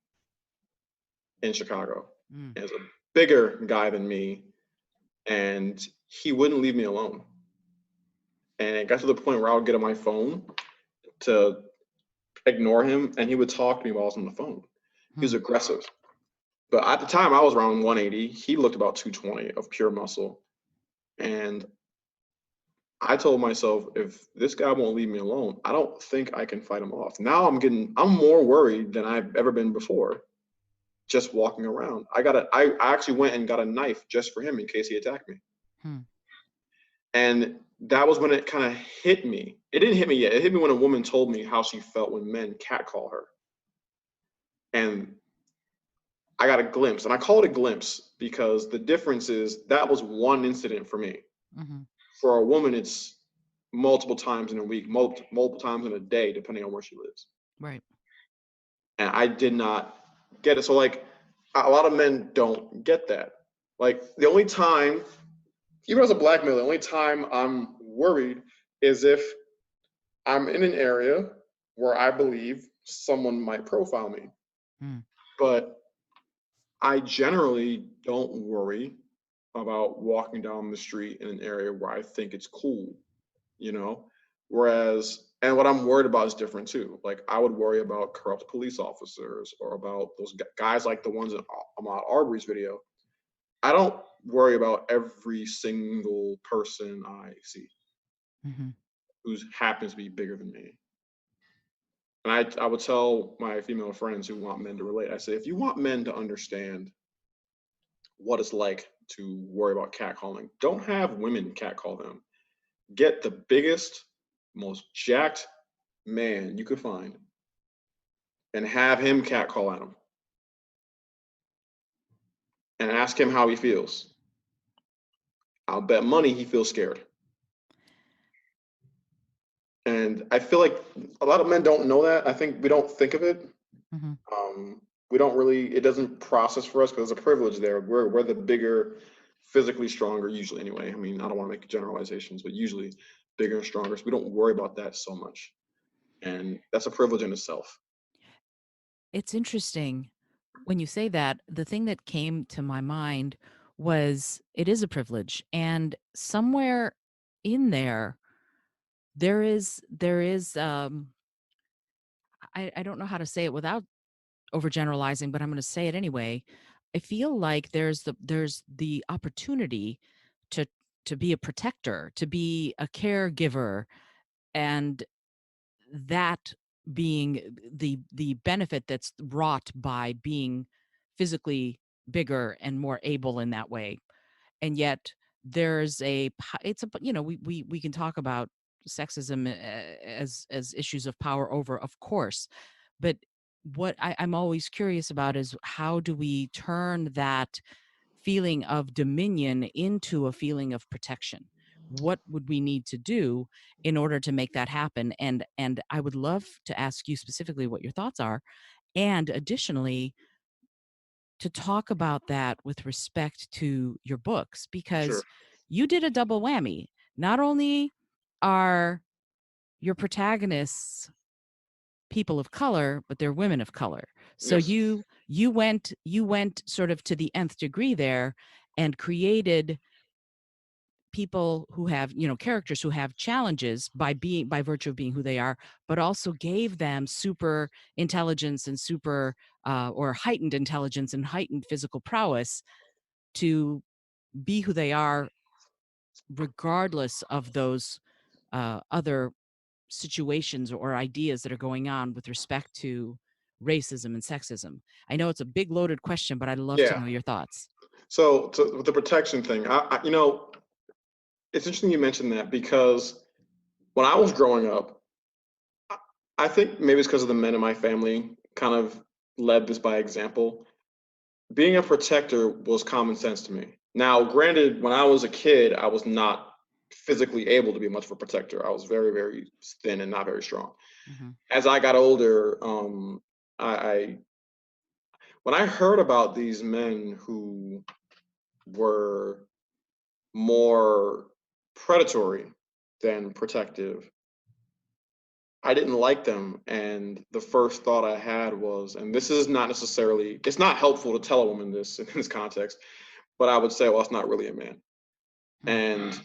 in Chicago. Mm. As a bigger guy than me, and he wouldn't leave me alone. And it got to the point where I would get on my phone to ignore him, and he would talk to me while I was on the phone. He was aggressive. But at the time, I was around 180. He looked about 220 of pure muscle. And I told myself, if this guy won't leave me alone, I don't think I can fight him off. Now I'm more worried than I've ever been before, just walking around. I actually went and got a knife just for him in case he attacked me. And that was when it kind of hit me. It didn't hit me yet. It hit me when a woman told me how she felt when men catcall her. And I got a glimpse, and I call it a glimpse because the difference is that was one incident for me. Mm-hmm. For a woman, it's multiple times in a week, multiple times in a day, depending on where she lives. Right. And I did not get it. So like a lot of men don't get that. Like the only time, even as a black male, the only time I'm worried is if I'm in an area where I believe someone might profile me. But I generally don't worry about walking down the street in an area where I think it's cool, Whereas, and what I'm worried about is different too. Like I would worry about corrupt police officers or about those guys like the ones in Ahmaud Arbery's video. I don't worry about every single person I see who happens to be bigger than me. And I would tell my female friends who want men to relate, I say, if you want men to understand what it's like to worry about catcalling, don't have women catcall them. Get the biggest, most jacked man you could find and have him catcall at him. And ask him how he feels. I'll bet money he feels scared. And I feel like a lot of men don't know that. I think we don't think of it. We don't really, it doesn't process for us because there's a privilege there. We're the bigger, physically stronger, usually anyway. I mean, I don't want to make generalizations, but usually bigger and stronger. So we don't worry about that so much. And that's a privilege in itself. It's interesting When you say that, the thing that came to my mind was it is a privilege, and somewhere in there, there is I don't know how to say it without overgeneralizing, but I'm going to say it anyway. I feel like there's the opportunity to to be a protector, to be a caregiver, and that being the benefit that's wrought by being physically bigger and more able in that way. And yet there's it's a we can talk about sexism as issues of power over, of course, but what I'm always curious about is how do we turn that feeling of dominion into a feeling of protection? What would we need to do in order to make that happen? And I would love to ask you specifically what your thoughts are, and additionally to talk about that with respect to your books, Sure. because you did a double whammy. Not only are your protagonists people of color, but they're women of color. So Yes. you went sort of to the nth degree there and created people who have, characters who have challenges by virtue of being who they are, but also gave them super intelligence and super or heightened intelligence and heightened physical prowess to be who they are, regardless of those other situations or ideas that are going on with respect to racism and sexism. I know it's a big loaded question, but I'd love to Yeah. know your thoughts. So with the protection thing, it's interesting you mentioned that because when I was growing up, I I think maybe it's because of the men in my family kind of led this by example. Being a protector was common sense to me. Now, granted, when I was a kid, I was not physically able to be much of a protector. I was very, very thin and not very strong. Hmm. As I got older, I when I heard about these men who were more predatory than protective, I didn't like them. And the first thought I had was, and this is not necessarily, it's not helpful to tell a woman this in this context, but I would say, well, it's not really a man. And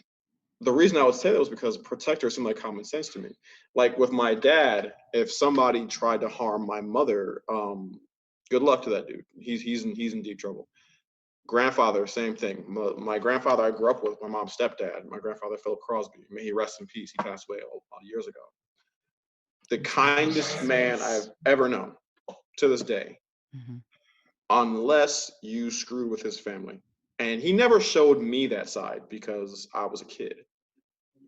the reason I would say that was because protector seemed like common sense to me. Like with my dad, if somebody tried to harm my mother, good luck to that dude. He's in deep trouble. Grandfather, same thing. My grandfather I grew up with, my mom's stepdad, my grandfather Philip Crosby. May he rest in peace. He passed away a lot of years ago. The I'm sorry to hear kindest man I've ever known to this day, that. Hmm. unless you screwed with his family. And he never showed me that side because I was a kid.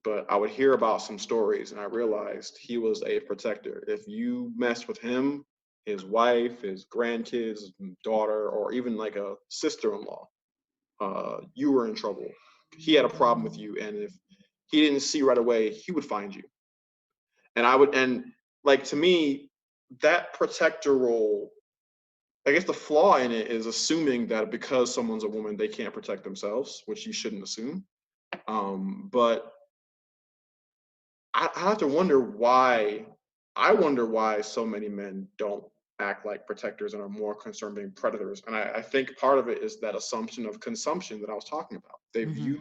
But I would hear about some stories and I realized he was a protector. If you messed with him, his wife, his grandkids, daughter, or even like a sister-in-law, you were in trouble. He had a problem with you, and if he didn't see right away, he would find you. And like to me, that protector role, I guess the flaw in it is assuming that because someone's a woman, they can't protect themselves, which you shouldn't assume. But I have to wonder why. I wonder why so many men don't act like protectors and are more concerned being predators. And I think part of it is that assumption of consumption that I was talking about. Hmm.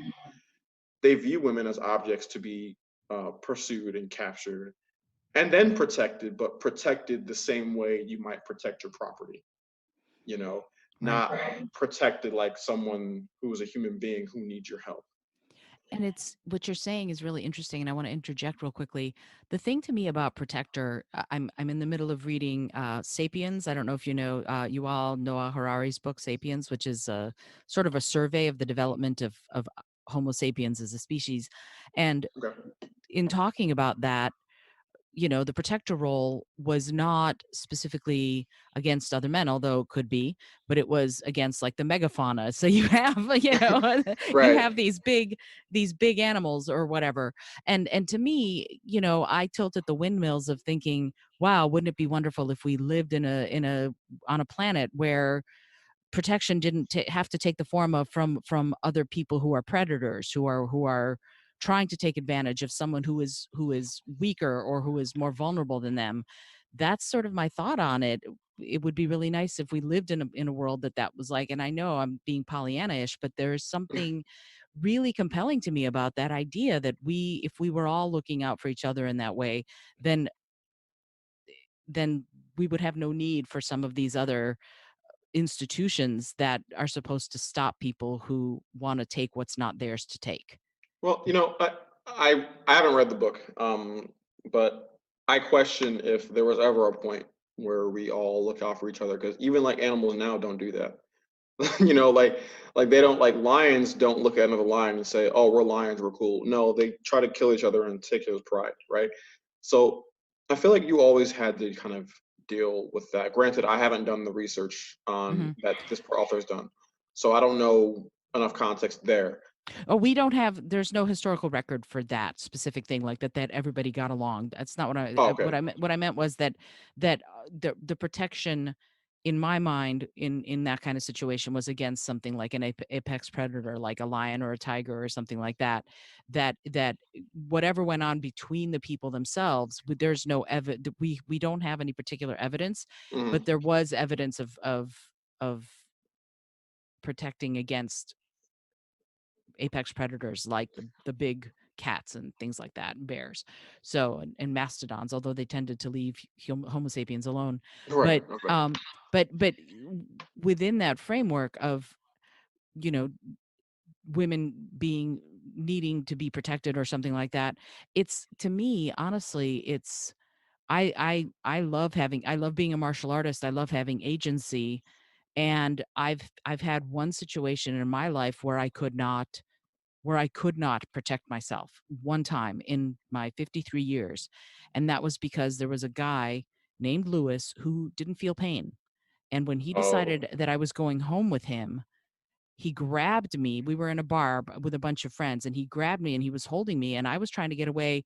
They view women as objects to be pursued and captured and then protected, but protected the same way you might protect your property. You know, Right. not protected like someone who is a human being who needs your help. And it's what you're saying is really interesting, and I want to interject real quickly. The thing to me about Protector, I'm in the middle of reading *Sapiens*. I don't know if you know, you all Noah Harari's book *Sapiens*, which is sort of a survey of the development of Homo sapiens as a species. And Okay. in talking about that, the protector role was not specifically against other men, although it could be, but it was against like the megafauna. So you have, you Right. have these big animals or whatever. And to me, I tilt at the windmills of thinking, wow, wouldn't it be wonderful if we lived in a on a planet where protection didn't have to take the form of from other people who are predators, who are trying to take advantage of someone who is weaker or who is more vulnerable than them. that's sort of my thought on it. It would be really nice if we lived in a world that was like, and I know I'm being Pollyanna-ish, but there's something really compelling to me about that idea that if we were all looking out for each other in that way, then we would have no need for some of these other institutions that are supposed to stop people who want to take what's not theirs to take. Well, I haven't read the book, but I question if there was ever a point where we all look out for each other, because even like animals now don't do that. Like they don't, like lions don't look at another lion and say, "Oh, we're lions, we're cool." No, they try to kill each other and take his pride, right? So I feel like you always had to kind of deal with that. Granted, I haven't done the research on Mhm. that this author's done, so I don't know enough context there. Oh, there's no historical record for that specific thing like that everybody got along. That's not what Oh, okay. what I meant was that the protection in my mind in that kind of situation was against something like an apex predator, like a lion or a tiger or something like that. That whatever went on between the people themselves, there's no we don't have any particular evidence, but Mhm. there was evidence of protecting against apex predators like the big cats and things like that, and bears. So and mastodons, although they tended to leave Homo sapiens alone. Right. But Okay. but within that framework of, you know, women being needing to be protected or something like that, it's, to me, honestly, it's I I love being a martial artist. I love having agency. And I've had one situation in my life where I could not protect myself one time in my 53 years. And that was because there was a guy named Lewis who didn't feel pain. And when he Oh, decided that I was going home with him, he grabbed me. We were in a bar with a bunch of friends, and he grabbed me and he was holding me. And I was trying to get away,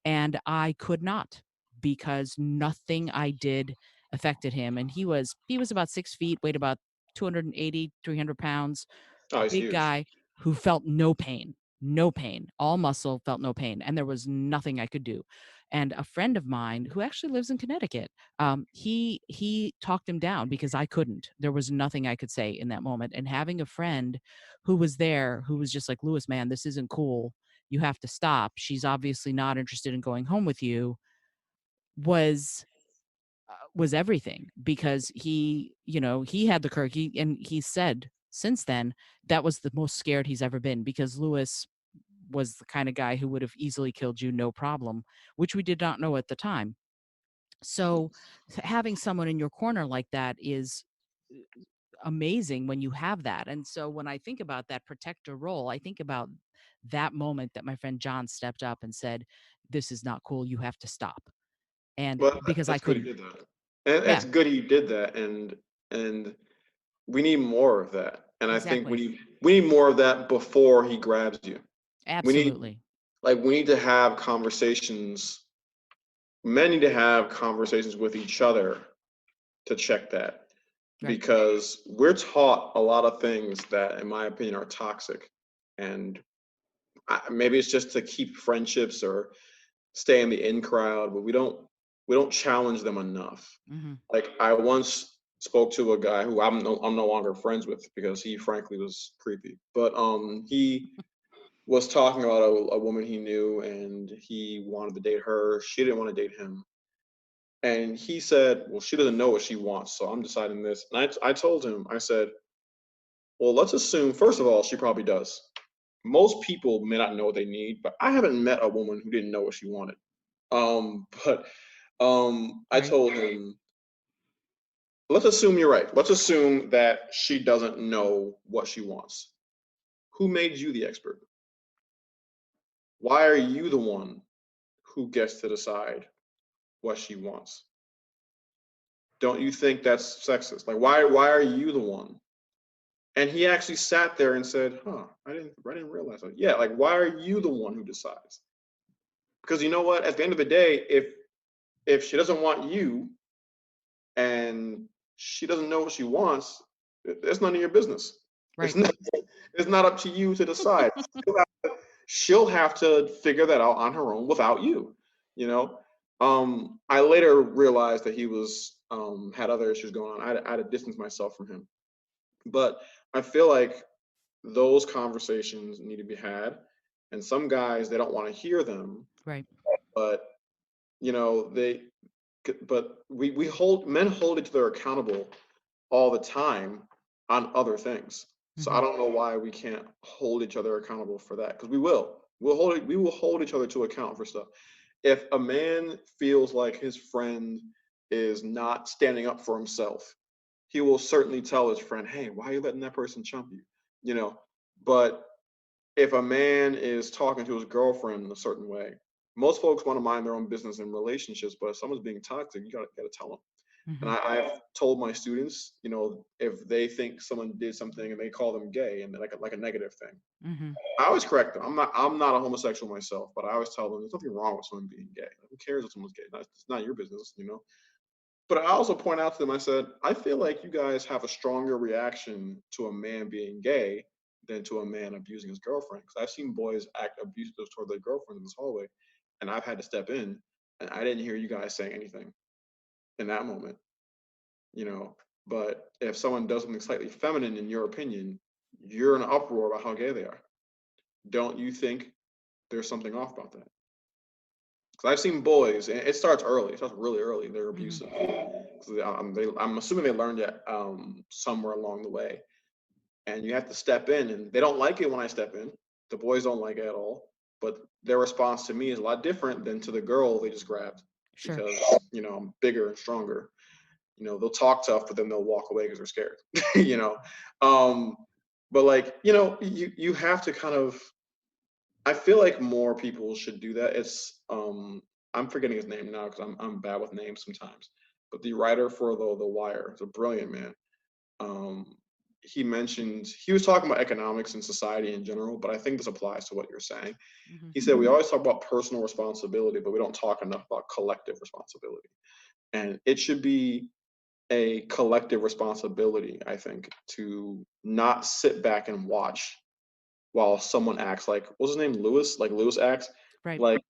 and I could not, because nothing I did affected him. And he was about 6 feet, weighed about 280, 300 pounds, oh, he's big huge. guy who felt no pain, no pain, all muscle, felt no pain. And there was nothing I could do. And a friend of mine who actually lives in Connecticut, he talked him down because I couldn't. There was nothing I could say in that moment. And having a friend who was there, who was just like, Lewis, man, this isn't cool. You have to stop. She's obviously not interested in going home with you, was everything, because he had the courage. And he said since then that was the most scared he's ever been, because Lewis was the kind of guy who would have easily killed you, no problem, which we did not know at the time. So having someone in your corner like that is amazing when you have that. And so when I think about that protector role, I think about that moment that my friend John stepped up and said, "This is not cool. You have to stop." And Well, because I that's good he couldn't. did that. And Yeah, it's good he did that, and we need more of that. And I think exactly. we need more of that before he grabs you. We need Absolutely. we need to have conversations. Men need to have conversations with each other to check that, Right. because we're taught a lot of things that, in my opinion, are toxic, and maybe it's just to keep friendships or stay in the in crowd, but we don't challenge them enough. Hmm. Like, I once spoke to a guy who I'm no longer friends with, because he frankly was creepy. But he was talking about a woman he knew, and he wanted to date her. She didn't want to date him. And he said, "Well, she doesn't know what she wants, so I'm deciding this." And I told him, I said, "Well, let's assume, first of all, she probably does. Most people may not know what they need, but I haven't met a woman who didn't know what she wanted." But I Right. told him, let's assume you're right. Let's assume that she doesn't know what she wants. Who made you the expert? Why are you the one who gets to decide what she wants? Don't you think that's sexist? Like, why are you the one? And he actually sat there and said, "Huh, I didn't realize that." Yeah, like, why are you the one who decides? Because you know what? At the end of the day, if she doesn't want you and she doesn't know what she wants, it's none of your business. It's Right. not. It's not up to you to decide. She'll have to figure that out on her own without you. You know. I later realized that he was had other issues going on. I had to distance myself from him. But I feel like those conversations need to be had, and some guys, they don't want to hear them, Right. but you know but we hold men hold each other accountable all the time on other things. So I Hmm. don't know why we can't hold each other accountable for that, because we will hold each other to account for stuff. If a man feels like his friend is not standing up for himself, he will certainly tell his friend, "Hey, why are you letting that person chump you?" You know. But if a man is talking to his girlfriend in a certain way, most folks want to mind their own business in relationships, but if someone's being toxic, you gotta tell them. And Hmm. I've told my students, if they think someone did something and they call them gay and like a negative thing, Hmm. I always correct them. I'm not a homosexual myself, but I always tell them there's nothing wrong with someone being gay. Who cares if someone's gay? It's not your business. But I also point out to them, I said, I feel like you guys have a stronger reaction to a man being gay than to a man abusing his girlfriend. Because I've seen boys act abusive toward their girlfriend in this hallway, and I've had to step in, and I didn't hear you guys saying anything in that moment, you know. But if someone does something slightly feminine, in your opinion, you're in an uproar about how gay they are. Don't you think there's something off about that? Because I've seen boys, and it starts early. It starts really early. They're Hmm. abusive. I'm assuming they learned it somewhere along the way, and you have to step in. And they don't like it when I step in. The boys don't like it at all. But their response to me is a lot different than to the girl they just grabbed, Sure. because I'm bigger and stronger. They'll talk tough, but then they'll walk away because they're scared. you know, um, but like you have to kind of. I feel like more people should do that. I'm forgetting his name now because I'm bad with names sometimes. But the writer for the Wire is a brilliant man. Um, he was talking about economics and society in general, but I think this applies to what you're saying. Hmm. He said we always talk about personal responsibility, but we don't talk enough about collective responsibility. And it should be a collective responsibility, I think, to not sit back and watch while someone acts like, what's his name, Lewis, like Lewis acts Right. like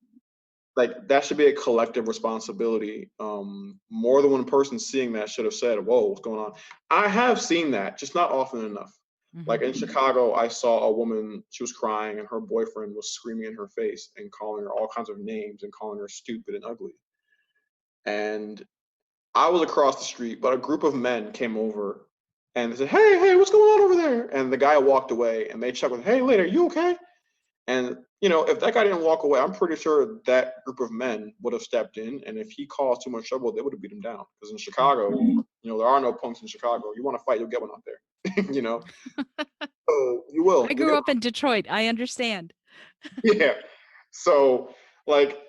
like that should be a collective responsibility. More than one person seeing that should have said, "Whoa, what's going on?" I have seen that, just not often enough. Hmm. Like in Chicago, I saw a woman, she was crying and her boyfriend was screaming in her face and calling her all kinds of names and calling her stupid and ugly. And I was across the street, but a group of men came over and they said, "Hey, what's going on over there?" And the guy walked away and they checked with, "Hey, later, you okay?" And if that guy didn't walk away, I'm pretty sure that group of men would have stepped in, and if he caused too much trouble, they would have beat him down. Because in Chicago, there are no punks in Chicago. You want to fight, you'll get one out there. So you will. I You'll grew get up in Detroit. I understand. one. Yeah. So like,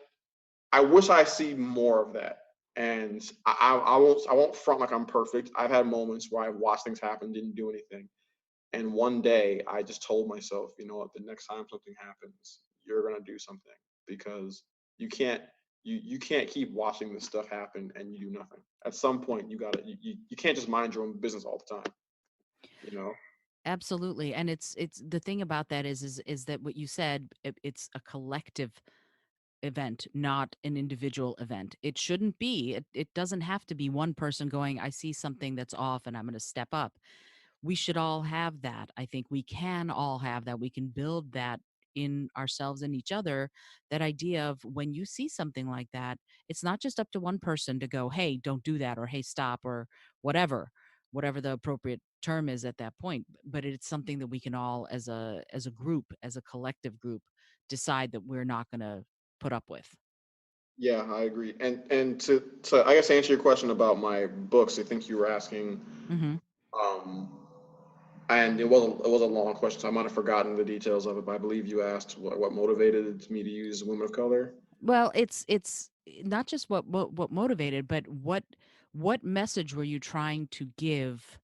I wish I see more of that. And I won't front like I'm perfect. I've had moments where I've watched things happen, didn't do anything. And one day I just told myself, you know what, the next time something happens, you're gonna do something, because you can't keep watching this stuff happen and you do nothing. At some point you can't just mind your own business all the time, you know? Absolutely. And it's the thing about that is that what you said, it's a collective event, not an individual event. It shouldn't be. It doesn't have to be one person going, I see something that's off and I'm going to step up. We should all have that. I think we can all have that. We can build that in ourselves and each other. That idea of when you see something like that, it's not just up to one person to go, hey, don't do that, or hey, stop, or whatever the appropriate term is at that point. But it's something that we can all, as a group, as a collective group, decide that we're not going to put up with. Yeah, I agree. And to I guess answer your question about my books, I think you were asking, Hmm. um and it was a long question, so I might have forgotten the details of it, but I believe you asked what motivated me to use women of color. Well, it's not just what motivated, but what message were you trying to give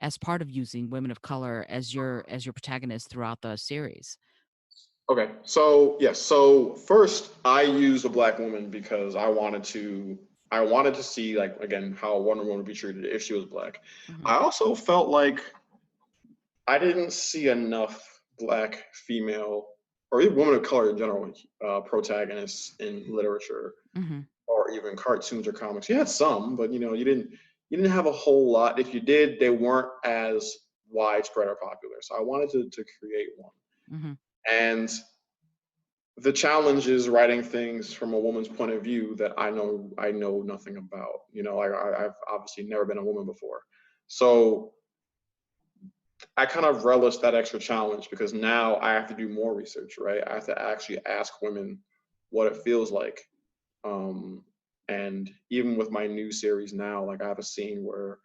as part of using women of color as your protagonist throughout the series? Okay, so yes, so first I used a black woman because I wanted to see, like, again, how a Wonder Woman would be treated if she was black. Hmm. I also felt like I didn't see enough black female or even women of color in general protagonists in literature Hmm. or even cartoons or comics. You had some, but you didn't have a whole lot. If you did, they weren't as widespread or popular. So I wanted to create one. Mm-hmm. And the challenge is writing things from a woman's point of view that I know nothing about. I've obviously never been a woman before. So I kind of relish that extra challenge because now I have to do more research, right? I have to actually ask women what it feels like. Um, and even with my new series now, like I have a scene where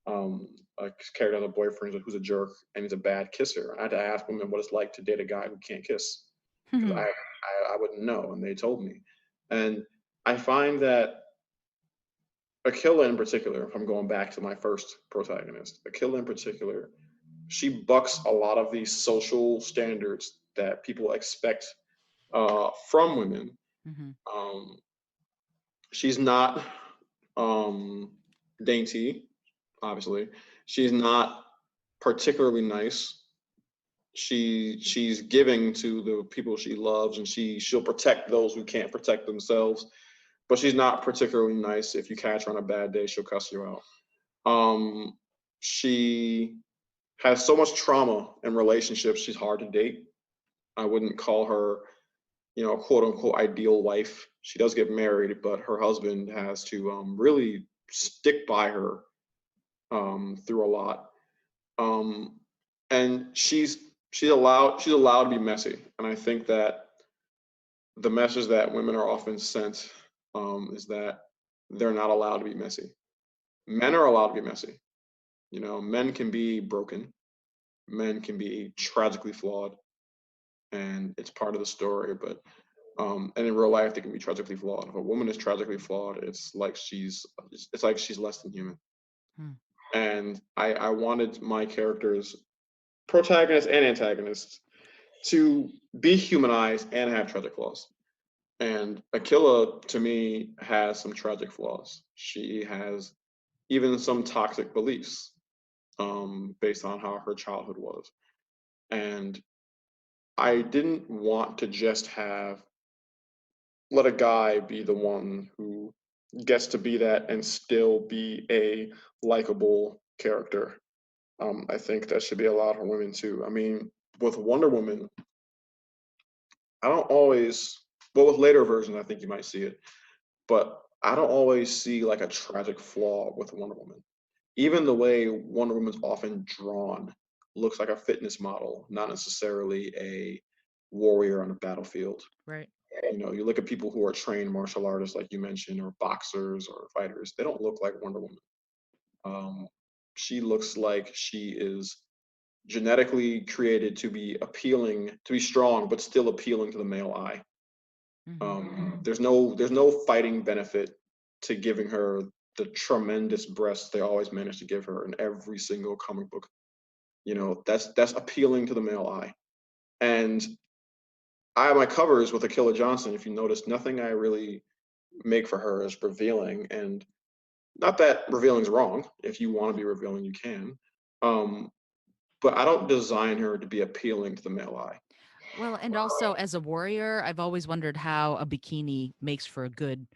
a character has a boyfriend who's a jerk and he's a bad kisser. I had to ask women what it's like to date a guy who can't kiss because I wouldn't know, and they told me. And I find that Aquila in particular, if I'm going back to my first protagonist, Aquila in particular, she bucks a lot of these social standards that people expect from women. Mm-hmm. Um, she's not um, dainty, obviously. She's not particularly nice. She's giving to the people she loves, and she'll protect those who can't protect themselves. But she's not particularly nice. If you catch her on a bad day, she'll cuss you out. She has so much trauma in relationships. She's hard to date. I wouldn't call her, quote unquote ideal wife. She does get married, but her husband has to really stick by her through a lot. Um, and she's allowed to be messy. And I think that the message that women are often sent is that they're not allowed to be messy. Men are allowed to be messy. Men can be broken. Men can be tragically flawed, and it's part of the story. But and in real life, they can be tragically flawed. If a woman is tragically flawed, it's like she's less than human. Hmm. And I wanted my characters, protagonists and antagonists, to be humanized and have tragic flaws. And Aquila, to me, has some tragic flaws. She has even some toxic beliefs based on how her childhood was. And I didn't want to just let a guy be the one who gets to be that and still be a likable character. I think that should be allowed for women too. I mean, with Wonder Woman, I don't always, well, with later versions, I think you might see it, but I don't always see like a tragic flaw with Wonder Woman. Even the way Wonder Woman's often drawn looks like a fitness model, not necessarily a warrior on a battlefield. Right. You look at people who are trained martial artists, like you mentioned, or boxers or fighters, they don't look like Wonder Woman. Um, she looks like she is genetically created to be appealing, to be strong, but still appealing to the male eye. Mm-hmm. There's no fighting benefit to giving her the tremendous breasts they always manage to give her in every single comic book. That's appealing to the male eye. And I have my covers with Akila Johnson. If you notice, nothing I really make for her is revealing. And not that revealing is wrong. If you want to be revealing, you can. Um, but I don't design her to be appealing to the male eye. Well, and also as a warrior, I've always wondered how a bikini makes for a good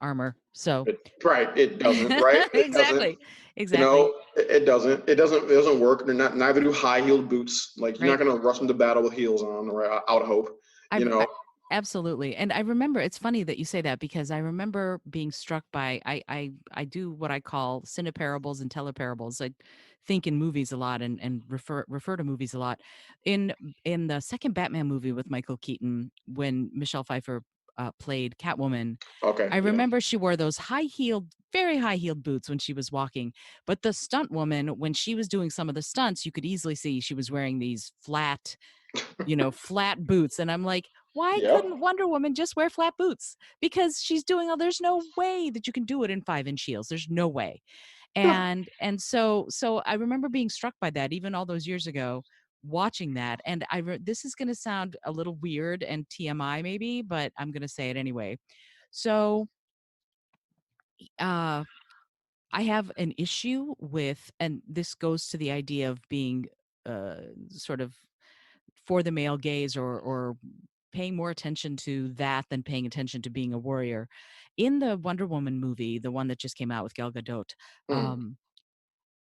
armor. So Right, it doesn't. Right, it doesn't. exactly, exactly. It doesn't. It doesn't work. They're not. Neither do high-heeled boots. Like you're not Right. going to rush into battle with heels on, or out hope. I, You know. absolutely. And I remember it's funny that you say that because I remember being struck by I do what I call cineparables and teleparables. I think in movies a lot and refer to movies a lot. In the second Batman movie with Michael Keaton, when Michelle Pfeiffer played Catwoman, Okay. I Yeah. remember she wore those very high heeled boots when she was walking. But the stunt woman, when she was doing some of the stunts, you could easily see she was wearing these flat boots. And I'm like, why Yep. couldn't Wonder Woman just wear flat boots? Because she's doing all, there's no way that you can do it in 5-inch heels. There's no way. Yeah. And so I remember being struck by that even all those years ago watching that. And this is going to sound a little weird and TMI maybe, but I'm going to say it anyway. So, uh, I have an issue with, and this goes to the idea of being uh, sort of for the male gaze or paying more attention to that than paying attention to being a warrior in the Wonder Woman movie, the one that just came out with Gal Gadot,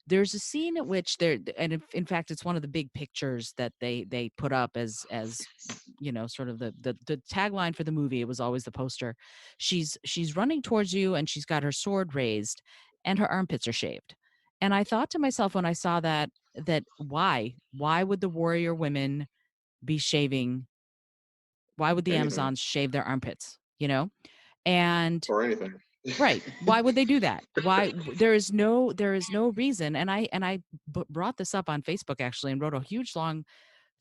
there's a scene at which and in fact, it's one of the big pictures that they put up as sort of the tagline for the movie. It was always the poster. She's running towards you, and she's got her sword raised, and her armpits are shaved. And I thought to myself when I saw that why would the warrior women be shaving? Why would the Anything Amazons shave their armpits? And or anything. right. Why would they do that? Why? There is no reason. And I brought this up on Facebook actually and wrote a huge long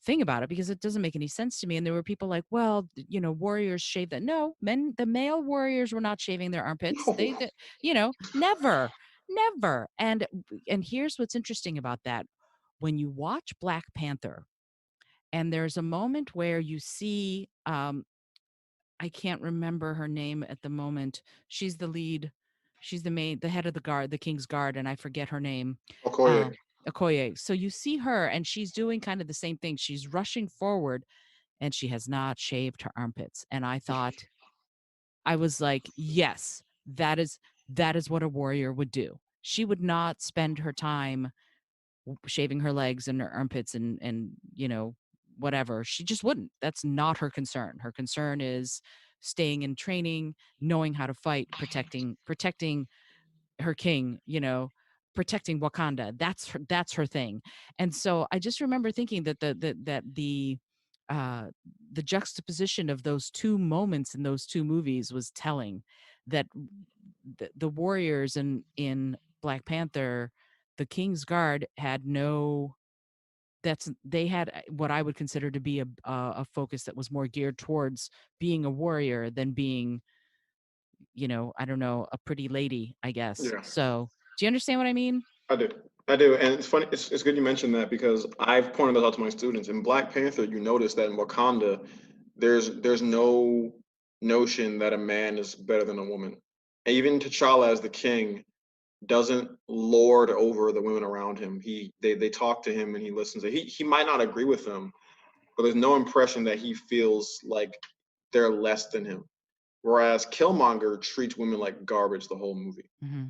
thing about it because it doesn't make any sense to me. And there were people like, well, warriors shave that. No, the male warriors were not shaving their armpits. No. Never, never. And here's what's interesting about that. When you watch Black Panther, and there's a moment where you see I can't remember her name at the moment. She's the lead. She's the head of the guard, the King's Guard, and I forget her name. Okoye. Okoye. So you see her, and she's doing kind of the same thing. She's rushing forward, and she has not shaved her armpits. And I was like, yes, that is what a warrior would do. She would not spend her time shaving her legs and her armpits and whatever. She just wouldn't. That's not her concern. Her concern is staying in training, knowing how to fight, protecting her king, protecting Wakanda. That's her thing. And so I just remember thinking that uh the juxtaposition of those two moments in those two movies was telling. That the warriors in Black Panther, the King's Guard had no they had what I would consider to be a focus that was more geared towards being a warrior than being, I don't know, a pretty lady, I guess. Yeah, So do you understand what I mean? I do. I do. And it's funny. It's good you mentioned that because I've pointed that out to my students. In Black Panther, you notice that in Wakanda, there's no notion that a man is better than a woman. And even T'Challa as the king doesn't lord over the women around him. They talk to him and he listens. He might not agree with them, but there's no impression that he feels like they're less than him. Whereas Killmonger treats women like garbage the whole movie. Mm-hmm.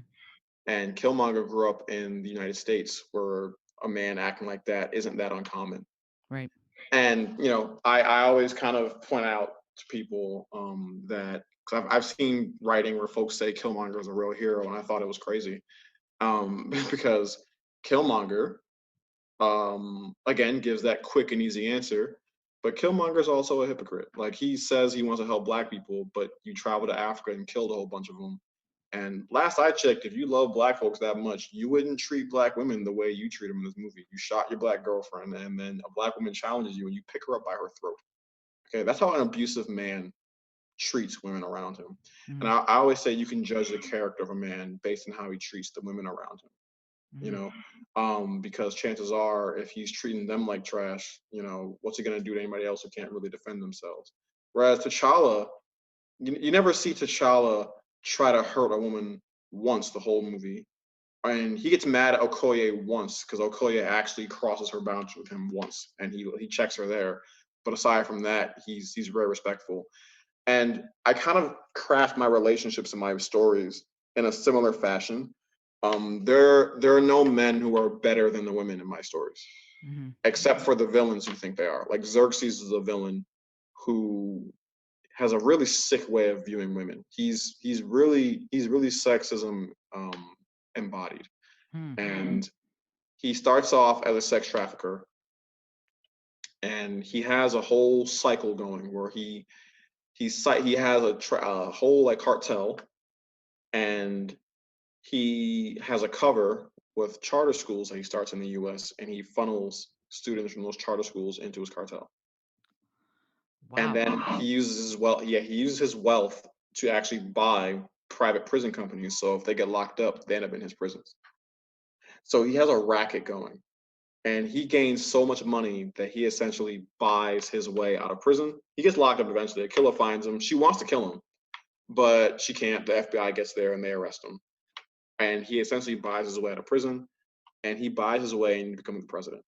And Killmonger grew up in the United States where a man acting like that isn't that uncommon. Right. And, I always kind of point out to people that, because I've seen writing where folks say Killmonger is a real hero, and I thought it was crazy. Because Killmonger, again, gives that quick and easy answer. But Killmonger is also a hypocrite. Like, he says he wants to help Black people, but you travel to Africa and killed a whole bunch of them. And last I checked, if you love Black folks that much, you wouldn't treat Black women the way you treat them in this movie. You shot your Black girlfriend, and then a Black woman challenges you, and you pick her up by her throat. Okay, that's how an abusive man treats women around him. Mm-hmm. And I always say you can judge the character of a man based on how he treats the women around him. Because chances are, if he's treating them like trash, what's he gonna do to anybody else who can't really defend themselves? Whereas T'Challa, you never see T'Challa try to hurt a woman once the whole movie, and he gets mad at Okoye once because Okoye actually crosses her boundary with him once, and he checks her there. But aside from that, he's very respectful. And I kind of craft my relationships and my stories in a similar fashion. There are no men who are better than the women in my stories, except for the villains who think they are. Like Xerxes is a villain who has a really sick way of viewing women. He's really sexism embodied, and he starts off as a sex trafficker, and he has a whole cycle going where he has a whole like cartel, and he has a cover with charter schools that he starts in the U.S. and he funnels students from those charter schools into his cartel. Wow. And then he uses his wealth to actually buy private prison companies. So if they get locked up, they end up in his prisons. So he has a racket going, and he gains so much money that he essentially buys his way out of prison. He gets locked up eventually. A killer finds him. She wants to kill him, but she can't. The FBI gets there and they arrest him. And he essentially buys his way out of prison, and he buys his way into becoming the president.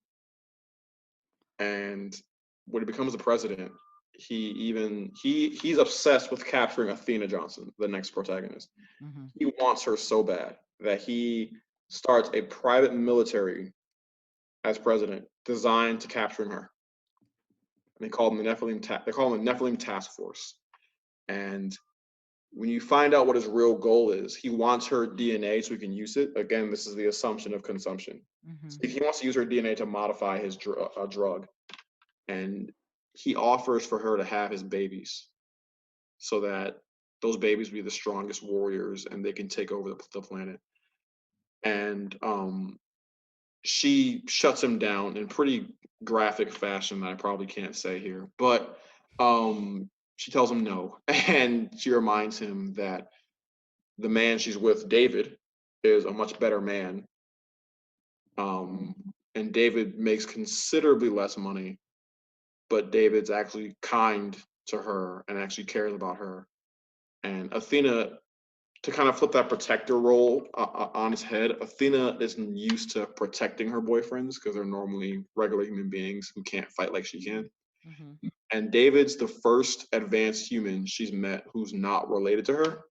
And when he becomes the president, he's obsessed with capturing Athena Johnson, the next protagonist. Mm-hmm. He wants her so bad that he starts a private military as president designed to capturing her. And they call them the Nephilim Task Force. And when you find out what his real goal is, he wants her DNA so he can use it. Again, this is the assumption of consumption. Mm-hmm. So he wants to use her DNA to modify his drug. And he offers for her to have his babies so that those babies will be the strongest warriors and they can take over the planet. And she shuts him down in pretty graphic fashion that I probably can't say here. But she tells him no. And she reminds him that the man she's with, David, is a much better man. And David makes considerably less money, but David's actually kind to her and actually cares about her. And Athena, to kind of flip that protector role on its head, Athena isn't used to protecting her boyfriends because they're normally regular human beings who can't fight like she can. Mm-hmm. And David's the first advanced human she's met who's not related to her,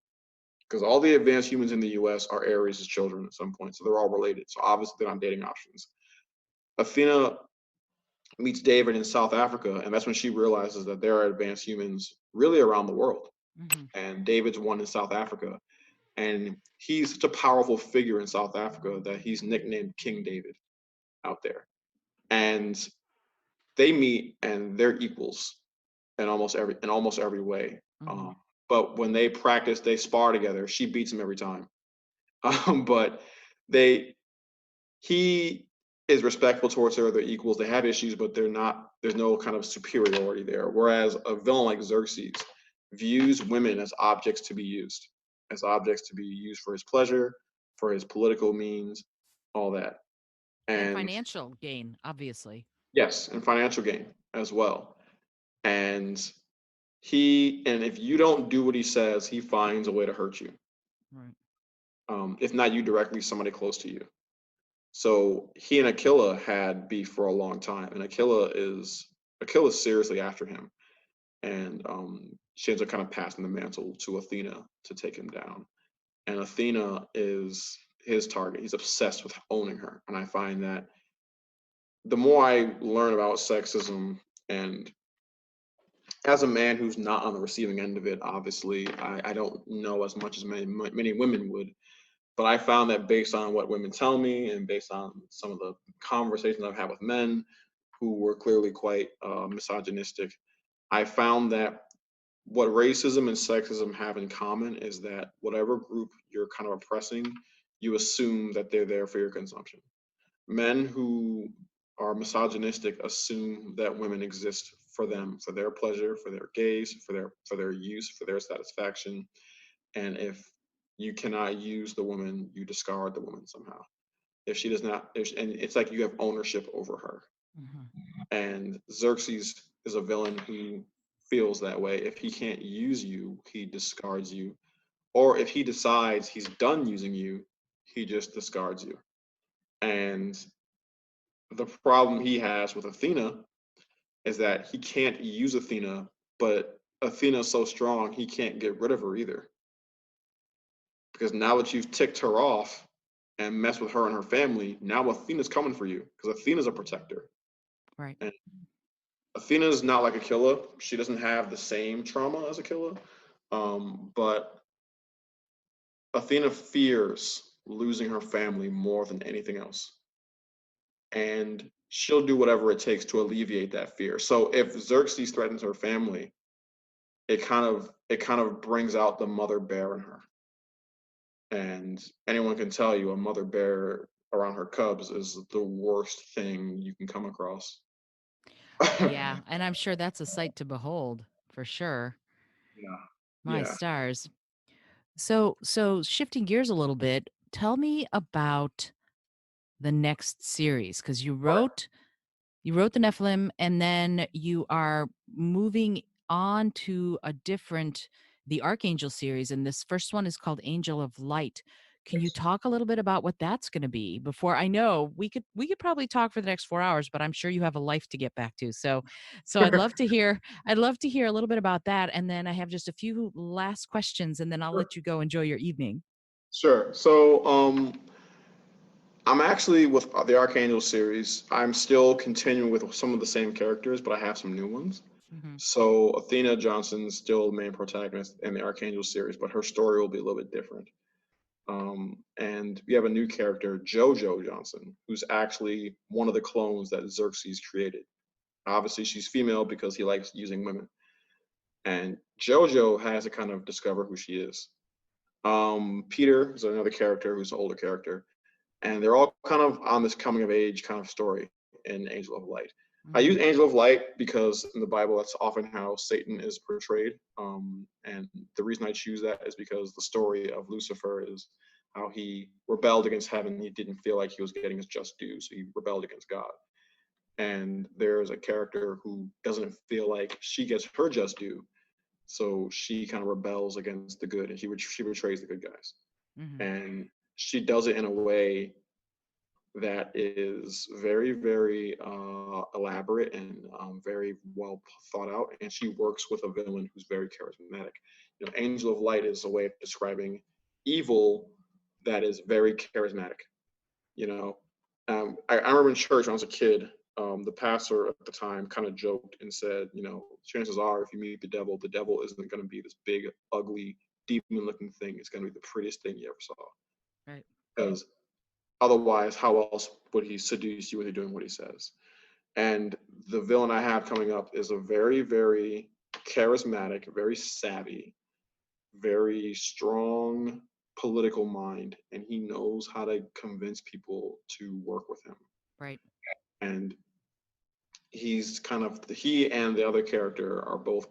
because all the advanced humans in the US are Ares' children at some point, so they're all related. So obviously they're not dating options. Athena meets David in South Africa, and that's when she realizes that there are advanced humans really around the world. Mm-hmm. And David's one in South Africa. And he's such a powerful figure in South Africa that he's nicknamed King David out there. And they meet and they're equals in almost every way. Mm-hmm. But when they practice, they spar together. She beats him every time. But they he is respectful towards her. They're equals. They have issues, but they're not. There's no kind of superiority there. Whereas a villain like Xerxes views women as objects to be used, for his pleasure, for his political means, all that, And and financial gain, obviously. yes, and financial gain as well. And and if you don't do what he says, he finds a way to hurt you. Right. If not you directly, somebody close to you. So he and Aquila had beef for a long time, and Aquila seriously after him, and she ends up kind of passing the mantle to Athena to take him down. And Athena is his target. He's obsessed with owning her, and I find that the more I learn about sexism, and as a man who's not on the receiving end of it, obviously I don't know as much as many women would. But I found that based on what women tell me and based on some of the conversations I've had with men who were clearly quite misogynistic, I found that what racism and sexism have in common is that whatever group you're kind of oppressing, you assume that they're there for your consumption. Men who are misogynistic assume that women exist for them, for their pleasure, for their gaze, for their use, for their satisfaction. And if you cannot use the woman, you discard the woman somehow. If she does not, and it's like you have ownership over her. Mm-hmm. And Xerxes is a villain who feels that way. If he can't use you, he discards you. Or if he decides he's done using you, he just discards you. And the problem he has with Athena is that he can't use Athena, but Athena's so strong he can't get rid of her either. Because now that you've ticked her off and messed with her and her family, now Athena's coming for you because Athena's a protector. Right. And Athena's not like Aquila. She doesn't have the same trauma as Aquila. But Athena fears losing her family more than anything else. And she'll do whatever it takes to alleviate that fear. So if Xerxes threatens her family, it kind of brings out the mother bear in her. And anyone can tell you a mother bear around her cubs is the worst thing you can come across. Yeah, and I'm sure that's a sight to behold for sure. Yeah. My Yeah. stars. So shifting gears a little bit, tell me about the next series because you wrote the Nephilim and then you are moving on to the Archangel series and this first one is called Angel of Light. Can you talk a little bit about what that's going to be? Before I know we could probably talk for the next 4 hours, but I'm sure you have a life to get back to. So I'd love to hear a little bit about that, and then I have just a few last questions, and then I'll let you go enjoy your evening. Sure. So I'm actually with the Archangel series. I'm still continuing with some of the same characters, but I have some new ones. Mm-hmm. So Athena Johnson's still the main protagonist in the Archangel series, but her story will be a little bit different. And we have a new character, JoJo Johnson, who's actually one of the clones that Xerxes created. Obviously, she's female because he likes using women. And JoJo has to kind of discover who she is. Peter is another character who's an older character, and they're all kind of on this coming of age kind of story in Angel of Light. I use Angel of Light because in the Bible, that's often how Satan is portrayed. And the reason I choose that is because the story of Lucifer is how he rebelled against heaven. He didn't feel like he was getting his just due, so he rebelled against God. And there's a character who doesn't feel like she gets her just due, so she kind of rebels against the good, and she betrays the good guys. Mm-hmm. And she does it in a way that is very, very elaborate and very well thought out. And she works with a villain who's very charismatic. You know, Angel of Light is a way of describing evil that is very charismatic. You know, I remember in church when I was a kid, the pastor at the time kind of joked and said, you know, chances are if you meet the devil isn't going to be this big, ugly, demon-looking thing. It's going to be the prettiest thing you ever saw. Right. Because otherwise, how else would he seduce you into doing what he says? And the villain I have coming up is a very, very charismatic, very savvy, very strong political mind, and he knows how to convince people to work with him. Right. And he's kind of he and the other character are both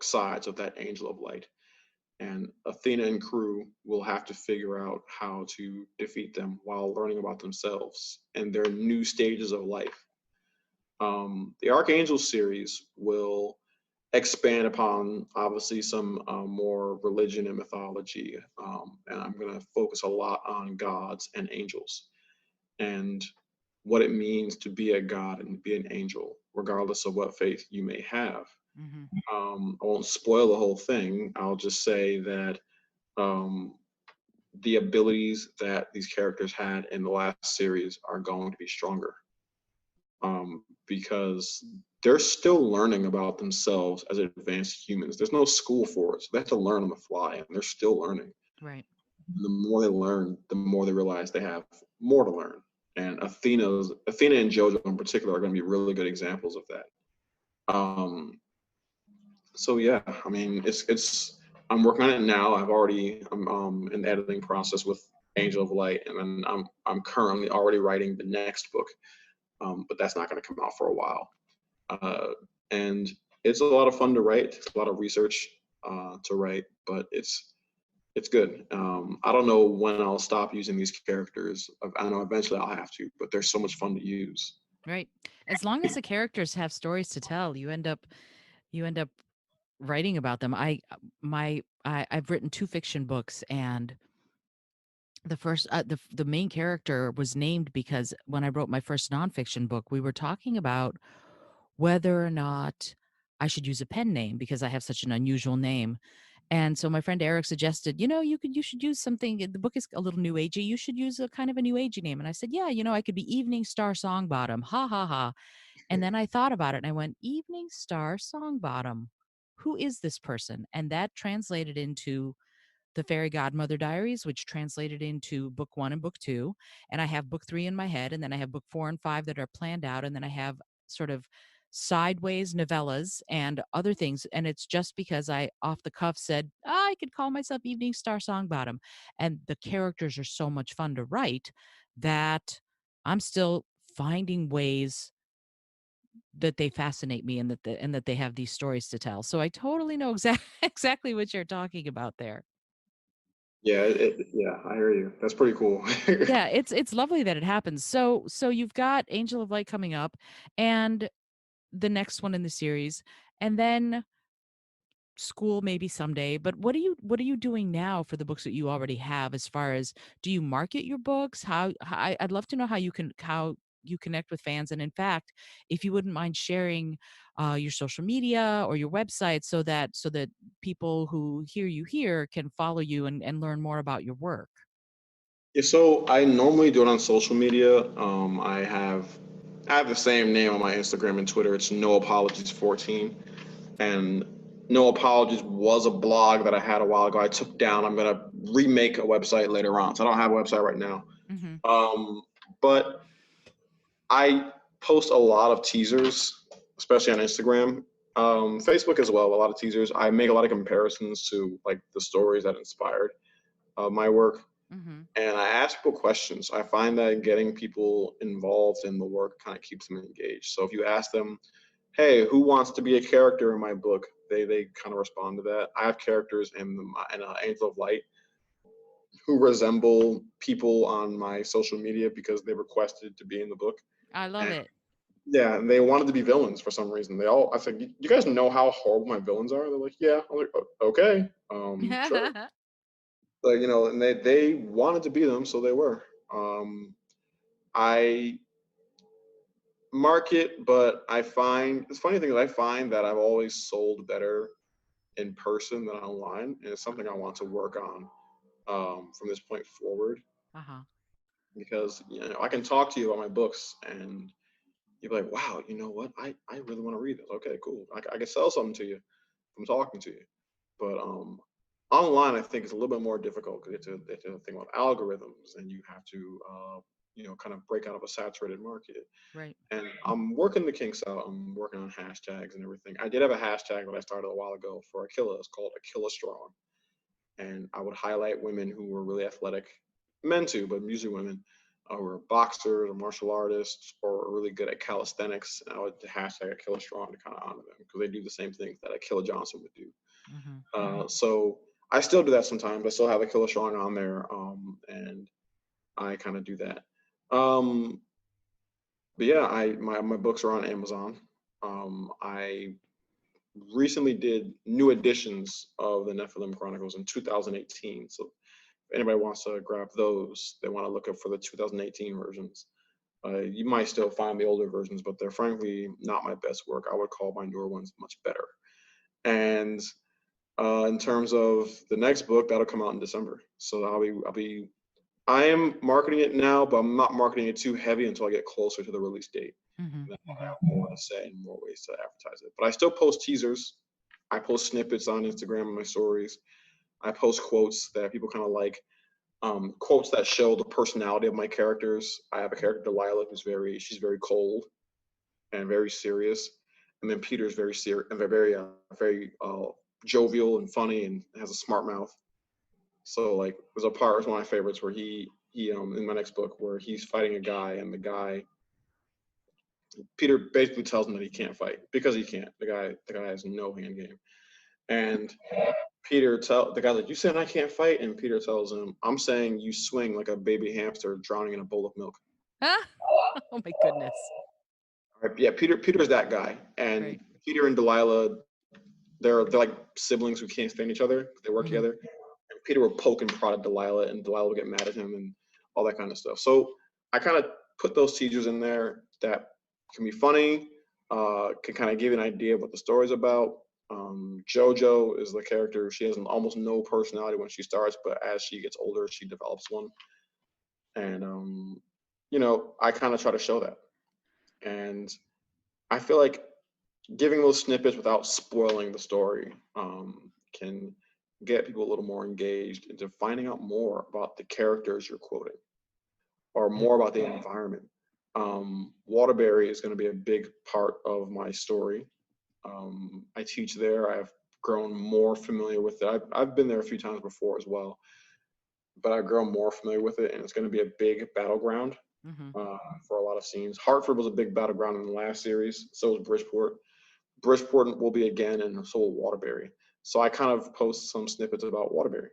sides of that Angel of Light. And Athena and crew will have to figure out how to defeat them while learning about themselves and their new stages of life. The Archangel series will expand upon obviously some more religion and mythology, and I'm going to focus a lot on gods and angels and what it means to be a god and be an angel, regardless of what faith you may have. Mm-hmm. I won't spoil the whole thing. I'll just say that the abilities that these characters had in the last series are going to be stronger because they're still learning about themselves as advanced humans. There's no school for it, so they have to learn on the fly, and they're still learning. Right. The more they learn, the more they realize they have more to learn. And Athena and JoJo in particular are going to be really good examples of that. So yeah, I mean, it's I'm working on it now. I'm in the editing process with Angel of Light, and then I'm currently already writing the next book, but that's not going to come out for a while. And it's a lot of fun to write. It's a lot of research to write, but it's good. I don't know when I'll stop using these characters. I know eventually I'll have to, but they're so much fun to use. Right. As long as the characters have stories to tell, you end up writing about them. I've written 2 fiction books, and the first the main character was named because when I wrote my first nonfiction book, we were talking about whether or not I should use a pen name because I have such an unusual name. And so my friend Eric suggested, you should use something. The book is a little new agey. You should use a kind of a new agey name. And I said, yeah, I could be Evening Star Songbottom. Ha ha ha. And then I thought about it and I went, Evening Star Songbottom. Who is this person? And that translated into the Fairy Godmother Diaries, which translated into book 1 and book 2. And I have book 3 in my head. And then I have book 4 and 5 that are planned out. And then I have sort of sideways novellas and other things. And it's just because I, off the cuff, said, I could call myself Evening Star Songbottom. And the characters are so much fun to write that I'm still finding ways that they fascinate me and that they have these stories to tell. So I totally know exactly what you're talking about there. Yeah, yeah, I hear you. That's pretty cool. Yeah, it's lovely that it happens. So you've got Angel of Light coming up and the next one in the series. And then school maybe someday, but what are you doing now for the books that you already have? As far as, do you market your books? I'd love to know how you connect with fans, and in fact, if you wouldn't mind sharing your social media or your website, so that people who hear you here can follow you and learn more about your work. Yeah, so I normally do it on social media. I have the same name on my Instagram and Twitter. It's No Apologies 14, and No Apologies was a blog that I had a while ago. I took down. I'm gonna remake a website later on, so I don't have a website right now. Hmm. But I post a lot of teasers, especially on Instagram, Facebook as well. A lot of teasers. I make a lot of comparisons to like the stories that inspired my work, Hmm. and I ask people questions. I find that getting people involved in the work kind of keeps them engaged. So if you ask them, "Hey, who wants to be a character in my book?" They kind of respond to that. I have characters in Angel of Light who resemble people on my social media because they requested to be in the book. I love And it. yeah, and they wanted to be villains for some reason. I said, "You guys know how horrible my villains are?" They're like, "Yeah." I'm like, Okay, sure." Like, and they wanted to be them, so they were. I market, but I find the funny thing is I find that I've always sold better in person than online, and it's something I want to work on from this point forward, Uh-huh. because I can talk to you about my books and you'd be like, "Wow, you know what? I really want to read this." Okay, cool. I can sell something to you from talking to you. But online, I think it's a little bit more difficult because you have to think about algorithms, and you have to kind of break out of a saturated market. Right. And I'm working the kinks out. I'm working on hashtags and everything. I did have a hashtag that I started a while ago for Achilles. It's called Achilles Strong, and I would highlight women who were really athletic, men too, but usually women, who were boxers or martial artists or really good at calisthenics. And I would hashtag Achilles Strong to kind of honor them because they do the same things that Achilles Johnson would do. Hmm. So I still do that sometimes. I still have Achilles Strong on there, and I kind of do that. Um, but yeah, my books are on Amazon. I recently did new editions of the Nephilim Chronicles in 2018. So if anybody wants to grab those, they want to look up for the 2018 versions. You might still find the older versions, but they're frankly not my best work. I would call my newer ones much better. And in terms of the next book, that'll come out in December. So I am marketing it now, but I'm not marketing it too heavy until I get closer to the release date. Hmm. Then I'll Hmm. have more to say and more ways to advertise it. But I still post teasers. I post snippets on Instagram and my stories. I post quotes that people kind of like, quotes that show the personality of my characters. I have a character, Delilah, she's very cold and very serious, and then Peter's very serious and very jovial and funny and has a smart mouth. So like, there's a part, it's one of my favorites, where he in my next book where he's fighting a guy, and Peter basically tells him that he can't fight because he can't. The guy has no hand game, and the guy's like, "You saying I can't fight?" And Peter tells him, "I'm saying you swing like a baby hamster drowning in a bowl of milk." Oh my goodness. Right? Yeah, Peter's that guy, Right. and Peter and Delilah, they're like siblings who can't stand each other. They work Hmm. together, and Peter will poke and prod at Delilah, and Delilah will get mad at him and all that kind of stuff. So I kind of put those teasers in there that can be funny, can kind of give you an idea of what the story's about. JoJo is the character. She has almost no personality when she starts, but as she gets older, she develops one. And I kind of try to show that. And I feel like giving those snippets without spoiling the story can get people a little more engaged into finding out more about the characters you're quoting or Yeah. more about the environment. Waterbury is going to be a big part of my story. I teach there. I've grown more familiar with it. I've been there a few times before as well, but I've grown more familiar with it, and it's going to be a big battleground Hmm. uh, for a lot of scenes. Hartford was a big battleground in the last series. So was Bridgeport. Bridgeport will be again, and so will Waterbury. So I kind of post some snippets about Waterbury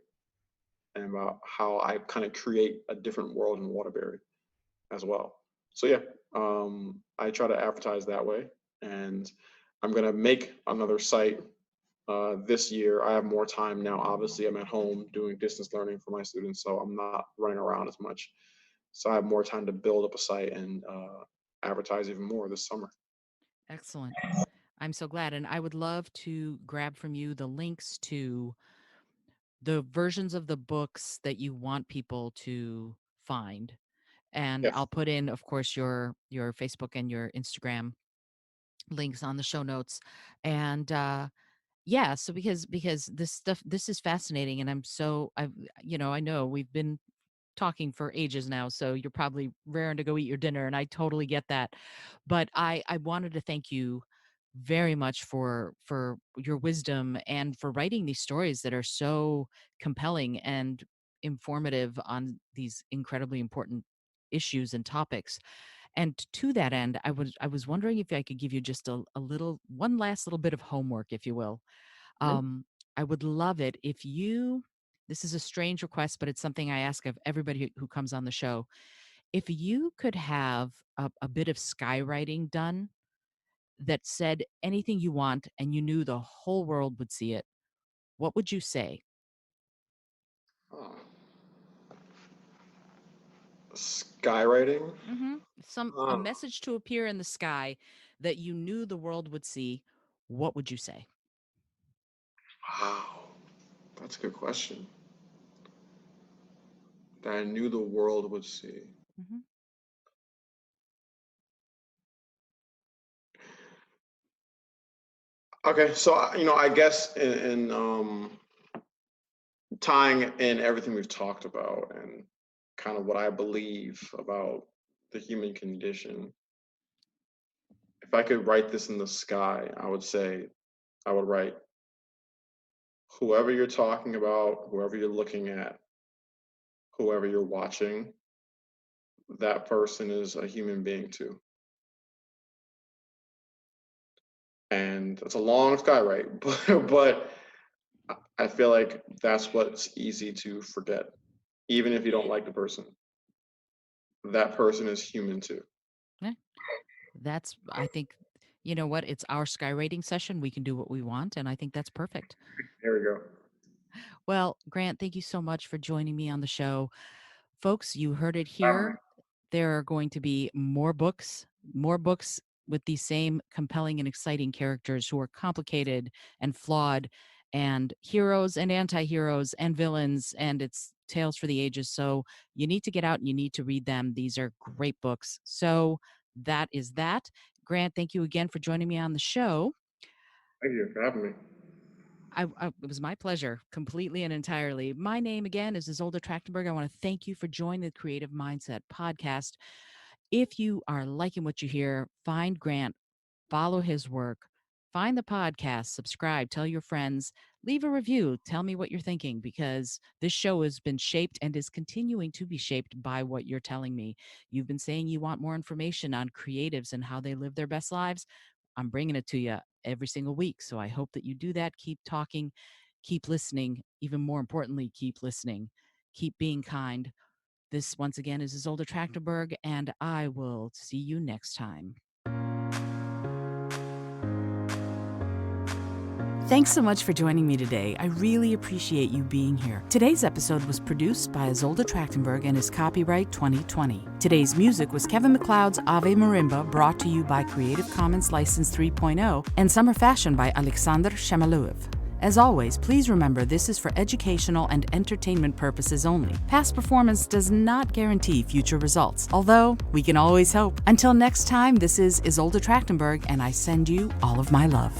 and about how I kind of create a different world in Waterbury as well. So yeah, I try to advertise that way, and I'm gonna make another site this year. I have more time now. Obviously, I'm at home doing distance learning for my students, so I'm not running around as much. So I have more time to build up a site and advertise even more this summer. Excellent. I'm so glad. And I would love to grab from you the links to the versions of the books that you want people to find. And Yes. I'll put in, of course, your Facebook and your Instagram links on the show notes. And yeah, so because this is fascinating, and I know we've been talking for ages now, so you're probably raring to go eat your dinner, and I totally get that. But I wanted to thank you very much for your wisdom and for writing these stories that are so compelling and informative on these incredibly important issues and topics. And to that end, I was wondering if I could give you just a little one last little bit of homework, if you will. Mhm. um, I would love it if you, this is a strange request, but it's something I ask of everybody who comes on the show. If you could have a bit of skywriting done that said anything you want and you knew the whole world would see it, what would you say? Oh. Skywriting. hmm a Oh, message to appear in the sky that you knew the world would see. What would you say? wow, that's a good question. That I knew the world would see. hmm Okay, so I guess in tying in everything we've talked about and kind of what I believe about the human condition, if I could write this in the sky, I would say I would write whoever you're talking about, whoever you're looking at, whoever you're watching, that person is a human being too. And it's a long skywrite, but I feel like that's what's easy to forget. Even if you don't like the person, that person is human too. Yeah, that's, I think, you know what? It's our skywriting session. We can do what we want. And I think that's perfect. There we go. Well, Grant, thank you so much for joining me on the show. Folks, you heard it Um, here. There are going to be more books with these same compelling and exciting characters who are complicated and flawed, and heroes and anti-heroes and villains, and it's tales for the ages. So you need to get out and you need to read them. These are great books. So that is that. Grant, thank you again for joining me on the show. Thank you for having me. It was my pleasure, completely and entirely. My name again is Isolde Trachtenberg. I want to thank you for joining the Creative Mindset podcast. If you are liking what you hear, find Grant, follow his work, find the podcast, subscribe, tell your friends, leave a review, tell me what you're thinking, because this show has been shaped and is continuing to be shaped by what you're telling me. You've been saying you want more information on creatives and how they live their best lives. I'm bringing it to you every single week. So I hope that you do that. Keep talking, keep listening. Even more importantly, keep listening, keep being kind. This, once again, is Isolde Trachtenberg, and I will see you next time. Thanks so much for joining me today. I really appreciate you being here. Today's episode was produced by Isolde Trachtenberg and is copyright 2020. Today's music was Kevin MacLeod's Ave Marimba, brought to you by Creative Commons License 3.0, and Summer Fashion by Alexander Shamaluev. As always, please remember this is for educational and entertainment purposes only. Past performance does not guarantee future results, although we can always hope. Until next time, this is Isolde Trachtenberg, and I send you all of my love.